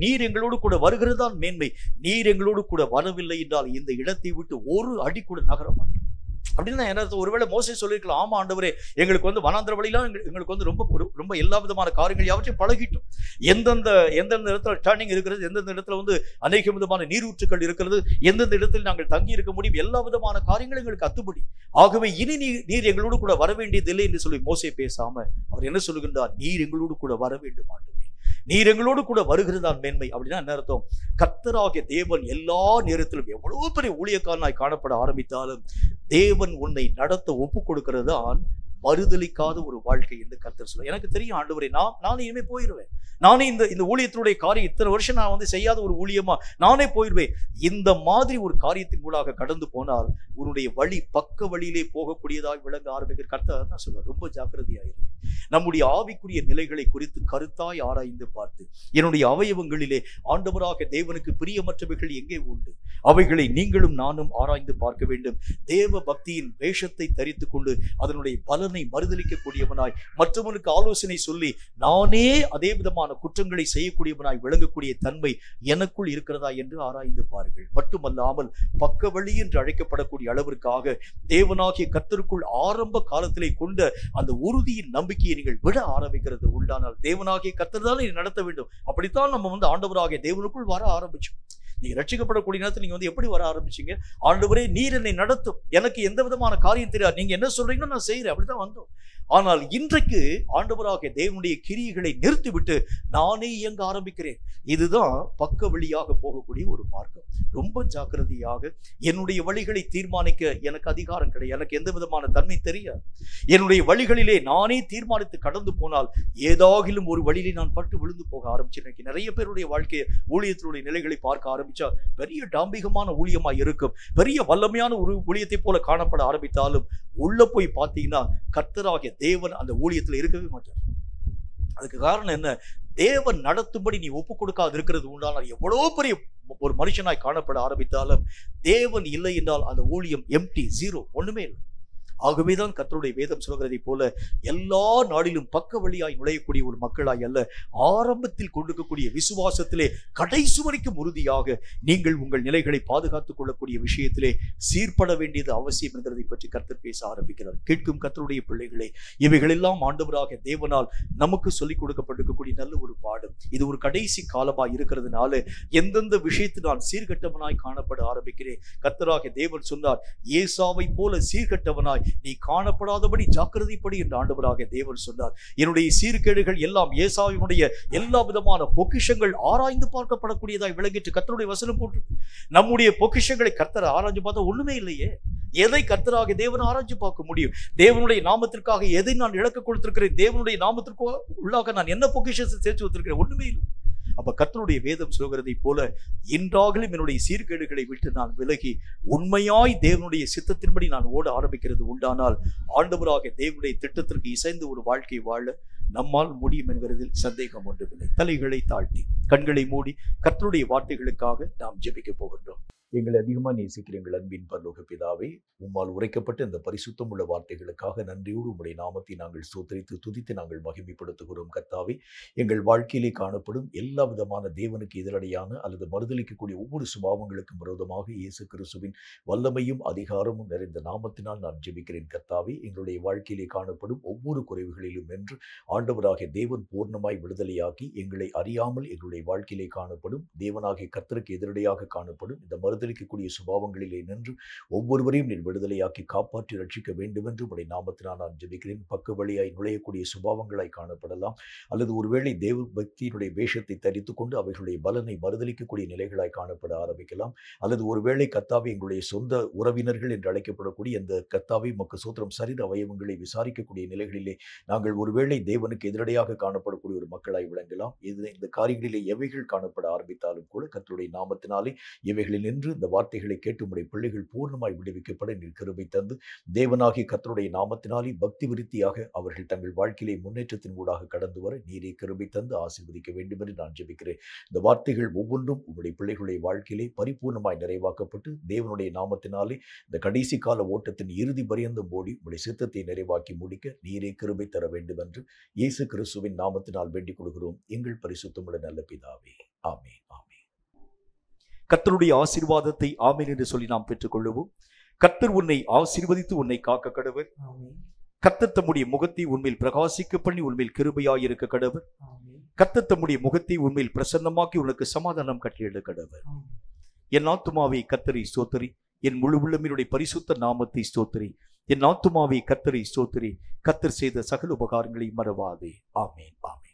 நீர் எங்களோடு கூட வருகிறதான் மேன்மை. நீர் எங்களோடு கூட வரவில்லை என்றால் இந்த இடத்தை விட்டு ஒரு அடி கூட நகர மாட்டோம். அப்படின்னா என்ன? ஒருவேளை மோசே சொல்லியிருக்கலாம், ஆமா ஆண்டவரே, எங்களுக்கு வனாந்திர வழியெல்லாம் எங்களுக்கு ரொம்ப எல்லா விதமான காரியங்கள் யாவற்றையும் பழகிட்டோம். எந்தெந்த இடத்துல டர்னிங் இருக்கிறது, எந்தெந்த இடத்துல அநேக விதமான நீரூற்றுக்கள் இருக்கிறது, எந்தெந்த இடத்தில் நாங்கள் தங்கி இருக்க முடியும், எல்லா விதமான காரியங்களும் எங்களுக்கு அத்துப்படி. ஆகவே இனி நீர் எங்களோடு கூட வர வேண்டியதில்லை என்று சொல்லி மோசே பேசாம அவர் என்ன சொல்லுகின்றார்? நீர் எங்களோடு கூட வர வேண்டும் ஆண்டவரே, நீர் எங்களோடு கூட வருகிறதான் மேன்மை. அப்படின்னா என்ன அர்த்தம்? கர்த்தராகிய தேவன் எல்லா நேரத்திலும் எவ்வளவு பெரிய ஊழியக்காரனாய் காணப்பட ஆரம்பித்தாலும் தேவன் உன்னை நடத்த ஒப்பு கொடுக்கிறது தான் மறுதலிக்காத ஒரு வாழ்க்கை என்று கர்த்தர் சொல்ல. எனக்கு தெரியும் ஆண்டவரே, நானே இனிமே போயிடுவேன். நானே இந்த ஊழியத்தினுடைய காரியம் இத்தனை வருஷம் நான் செய்யாத ஒரு ஊழியமா நானே போயிடுவேன். இந்த மாதிரி ஒரு காரியத்தின் மூலமாக கடந்து போனால் உன்னுடைய வழி பக்க வழியிலே போகக்கூடியதாக விளங்க ஆரம்பிக்கிற கர்த்தர் தான் சொல்ல. ரொம்ப ஜாக்கிரதையாயிருக்கு. நம்முடைய ஆவிக்குரிய நிலைகளை குறித்து கருத்தாய் ஆராய்ந்து பார்த்து, என்னுடைய அவயவங்களிலே ஆண்டவராக தேவனுக்கு பிரியமற்றவைகள் எங்கே உண்டு, அவைகளை நீங்களும் நானும் ஆராய்ந்து பார்க்க வேண்டும். தேவ பக்தியின் வேஷத்தை தரித்துக் கொண்டு அதனுடைய பலனை மறுதலிக்கக்கூடியவனாய், மற்றவனுக்கு ஆலோசனை சொல்லி நானே அதே விதமான குற்றங்களை செய்யக்கூடியவனாய் விளங்கக்கூடிய தன்மை எனக்குள் இருக்கிறதா என்று ஆராய்ந்து பாருங்கள். மட்டுமல்லாமல் பக்க வழி என்று அழைக்கப்படக்கூடிய அளவிற்காக தேவனாகிய கர்த்தருக்குள் ஆரம்ப காலத்திலே கொண்ட அந்த உறுதியின் நம்பிக்கையை நீங்கள் விட ஆரம்பிக்கிறது உண்டானால் தேவனாகிய கர்த்தர் தான் நடத்த வேண்டும். அப்படித்தான் நம்ம ஆண்டவராகிய தேவனுக்குள் வர ஆரம்பிச்சோம். நீங்க ரட்சிக்கப்படக்கூடிய நேரத்தில் நீங்க எப்படி வர ஆரம்பிச்சீங்க? ஆண்டவரே, நீர் என்னை நடத்தும், எனக்கு எந்த விதமான காரியம் தெரியாது, நீங்க என்ன சொல்றீங்களோ நான் செய்யறேன், அப்படித்தான் வந்தோம். ஆனால் இன்றைக்கு ஆண்டவராகிய தேவனுடைய கிரியைகளை நிறுத்திவிட்டு நானே இயங்க ஆரம்பிக்கிறேன். இதுதான் பக்க வழியாக போகக்கூடிய ஒரு மார்க்கம். ரொம்ப ஜாக்கிரதையாக என்னுடைய வழிகளை தீர்மானிக்க எனக்கு அதிகாரம் கிடையாது. எனக்கு எந்த விதமான தன்மை தெரியாது. என்னுடைய வழிகளிலே நானே தீர்மானித்து கடந்து போனால் ஏதாகிலும் ஒரு வழியிலே நான் பட்டு விழுந்து போக ஆரம்பிச்சேன். நிறைய பேருடைய வாழ்க்கையை ஊழியத்தினுடைய நிலைகளை பார்க்க ஆரம்பிச்சா பெரிய டாம்பிகமான ஊழியமா இருக்கும், பெரிய வல்லமையான ஒரு ஊழியத்தை போல காணப்பட ஆரம்பித்தாலும் உள்ள போய் பார்த்தீங்கன்னா கர்த்தராகிய தேவன் அந்த ஊழியத்தில் இருக்கவே மாட்டார். அதுக்கு காரணம் என்ன? தேவன் நடத்தும்படி நீ ஒப்பு கொடுக்காது இருக்கிறது உண்டானால் எவ்வளவு பெரிய ஒரு மனுஷனாய் காணப்பட ஆரம்பித்தாலும் தேவன் இல்லை என்றால் அந்த ஊழியம் எம்டி, ஜீரோ, ஒண்ணுமே இல்லை. ஆகவேதான் கர்த்தருடைய வேதம் சொல்கிறதை போல எல்லா நாளிலும் பக்க வழியாய் நுழையக்கூடிய ஒரு மக்களாய் அல்ல, ஆரம்பத்தில் கொண்டிருக்கக்கூடிய விசுவாசத்திலே கடைசி வரைக்கும் உறுதியாக நீங்கள் உங்கள் நிலைகளை பாதுகாத்துக் கொள்ளக்கூடிய விஷயத்திலே சீர்பட வேண்டியது அவசியம் என்கிறதை பற்றி கர்த்தர் பேச ஆரம்பிக்கிறார். கேட்கும் கர்த்தருடைய பிள்ளைகளே, இவைகளெல்லாம் ஆண்டவராக தேவனால் நமக்கு சொல்லிக் கொடுக்கப்பட்டிருக்கக்கூடிய நல்ல ஒரு பாடம். இது ஒரு கடைசி காலமாய் இருக்கிறதுனால எந்தெந்த விஷயத்தில் நான் சீர்கட்டவனாய் காணப்பட ஆரம்பிக்கிறேன். கர்த்தராக தேவன் சொன்னார், ஏசாவை போல சீர்கட்டவனாய் நீ காணப்படாதபடி ஜாக்கிரதைப்படி என்று ஆண்டவராக தேவன் சொன்னார். என்னுடைய சீர்கேடுகள் எல்லாம் ஏசாவினுடைய எல்லா விதமான பொக்கிஷங்கள் ஆராய்ந்து பார்க்கப்படக்கூடியதாய் விளங்கிட்டு கர்த்தருடைய வசனம் போட்டு, நம்முடைய பொக்கிஷங்களை கர்த்தரை ஆராய்ஞ்சு பார்த்தா ஒண்ணுமே இல்லையே. எதை கர்த்தராக தேவன் ஆராய்ச்சி பார்க்க முடியும்? தேவனுடைய நாமத்திற்காக எதை நான் இழக்க கொடுத்திருக்கிறேன்? தேவனுடைய நாமத்திற்கு உள்ளாக நான் என்ன பொக்கிஷத்தை சேர்த்து வைத்திருக்கிறேன்? ஒண்ணுமே இல்லை. அப்ப கர்த்தருடைய வேதம் சொல்கிறதை போல இன்றாகலும் என்னுடைய சீர்கேடுகளை விட்டு நான் விலகி உண்மையாய் தேவனுடைய சித்தத்தின்படி நான் ஓட ஆரம்பிக்கிறது உண்டானால் ஆண்டவராக தேவனுடைய திட்டத்திற்கு இசைந்து ஒரு வாழ்க்கை வாழ நம்மால் முடியும் என்கிறதில் சந்தேகம் ஒன்றுமில்லை. தலைகளை தாழ்த்தி கண்களை மூடி கர்த்தருடைய வார்த்தைகளுக்காக நாம் ஜெபிக்க போகின்றோம். எங்களை அதிகமாக நேசிக்கிற எங்கள் அன்பின் பரலோக பிதாவே, உம்மால் உரைக்கப்பட்ட இந்த பரிசுத்தம் உள்ள வார்த்தைகளுக்காக நன்றியோடு உம்முடைய நாமத்தை நாங்கள் ஸ்தோத்திரித்து துதித்து நாங்கள் மகிமைப்படுத்துகிறோம். கர்த்தாவே, எங்கள் வாழ்க்கையிலே காணப்படும் எல்லா விதமான தேவனுக்கு எதிரடையான அல்லது மறுதலிக்கக்கூடிய ஒவ்வொரு சுபாவங்களுக்கும் விரோதமாக இயேசு கிறிஸ்துவின் வல்லமையும் அதிகாரமும் நிறைந்த நாமத்தினால் நான் ஜெபிக்கிறேன். கர்த்தாவே, எங்களுடைய வாழ்க்கையிலே காணப்படும் ஒவ்வொரு குறைவுகளிலும் என்று ஆண்டவராக தேவன் பூர்ணமாய் விடுதலையாக்கி எங்களை அறியாமல் எங்களுடைய வாழ்க்கையிலே காணப்படும் தேவனாகிய கர்த்தருக்கு எதிரடையாக காணப்படும் இந்த மறுதலிக்கக்கூடிய சுபாவங்களிலே நின்று ஒவ்வொருவரையும் நீர் விடுதலையாக்கி காப்பாற்றி ரட்சிக்க வேண்டும் என்று உடைய நாமத்தினால் நான் ஜெபிக்கிறேன். பக்க வழியாய் நுழையக்கூடிய சுபாவங்களாய் காணப்படலாம், அல்லது ஒருவேளை தேவ பக்தியினுடைய வேஷத்தை தரித்து கொண்டு அவைகளுடைய பலனை மறுதலிக்கக்கூடிய நிலைகளாய் காணப்பட ஆரம்பிக்கலாம். அல்லது ஒருவேளை கர்த்தாவே, எங்களுடைய சொந்த உறவினர்கள் என்று அழைக்கப்படக்கூடிய இந்த கர்த்தாவே மக்கு சூத்திரம் சரீர அவயவங்களை விசாரிக்கக்கூடிய நிலைகளிலே நாங்கள் ஒருவேளை தேவனுக்கு எதிரடையாக காணப்படக்கூடிய ஒரு மக்களாய் விளங்கலாம். இந்த காரியங்களிலே எவைகள் காணப்பட ஆரம்பித்தாலும் கூட கர்த்தருடைய நாமத்தினாலே இவைகளில் நின்று இந்த வார்த்தைகளை கேட்டு உடைய பிள்ளைகள் பூர்ணமாய் விடுவிக்கப்பட நீர் கிருபை தந்து தேவனாகிய கர்த்தருடைய நாமத்தினாலே பக்தி விருத்தியாக அவர்கள் தங்கள் வாழ்க்கையிலே முன்னேற்றத்தின் ஊடாக கடந்து வர நீரே கிருபை தந்து ஆசீர்வதிக்க வேண்டும் என்று நான் ஜெபிக்கிறேன். இந்த வார்த்தைகள் ஒவ்வொன்றும் உங்களுடைய பிள்ளைகளுடைய வாழ்க்கையிலே பரிபூர்ணமாய் நிறைவாக்கப்பட்டு தேவனுடைய நாமத்தினாலே இந்த கடைசி கால ஓட்டத்தின் இறுதி பரியந்தம் ஓடி உங்களுடைய சித்தத்தை நிறைவாக்கி முடிக்க நீரே கிருபை தர வேண்டும் என்று இயேசு கிறிஸ்துவின் நாமத்தினால் வேண்டிக் கொள்கிறோம் எங்கள் பரிசுத்தமுள்ள நல்ல பிதாவே. ஆமென். ஆமென். கர்த்தருடைய ஆசீர்வாதத்தை ஆமென் என்று சொல்லி நாம் பெற்றுக்கொள்ளுவோம். கர்த்தர் உன்னை ஆசீர்வதித்து உன்னை காக்க கடவர். கர்த்தர் தம்முடைய முகத்தை உன்மேல் பிரகாசிக்க பண்ணி உன்மேல் கிருபையாய் இருக்க கடவர். கர்த்தர் தம்முடைய முகத்தை உன்மேல் பிரசன்னமாக்கி உனக்கு சமாதானம் கட்டளையிட கடவர். என் ஆத்துமாவை கர்த்தரை ஸ்தோத்திரி, என் முழு உள்ளமினுடைய பரிசுத்த நாமத்தை ஸ்தோத்திரி. என் ஆத்துமாவை கர்த்தரை ஸ்தோத்திரி, கர்த்தர் செய்த சகல உபகாரங்களை மறவாதே. ஆமென். ஆமென்.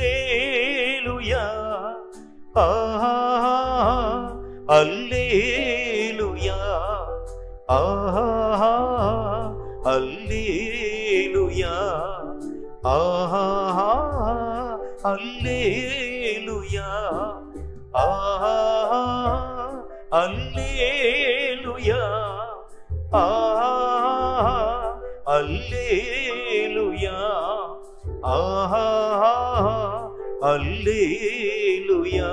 அல்லேலூயா, அல்லேலூயா, அல்லேலூயா, அல்லேலூயா, அல்லேலூயா, அல்லேலூயா,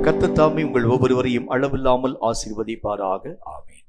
கர்த்தர் தாமே உங்கள் ஒவ்வொருவரையும் அளவில்லாமல் ஆசீர்வதிப்பாராக. ஆமென்.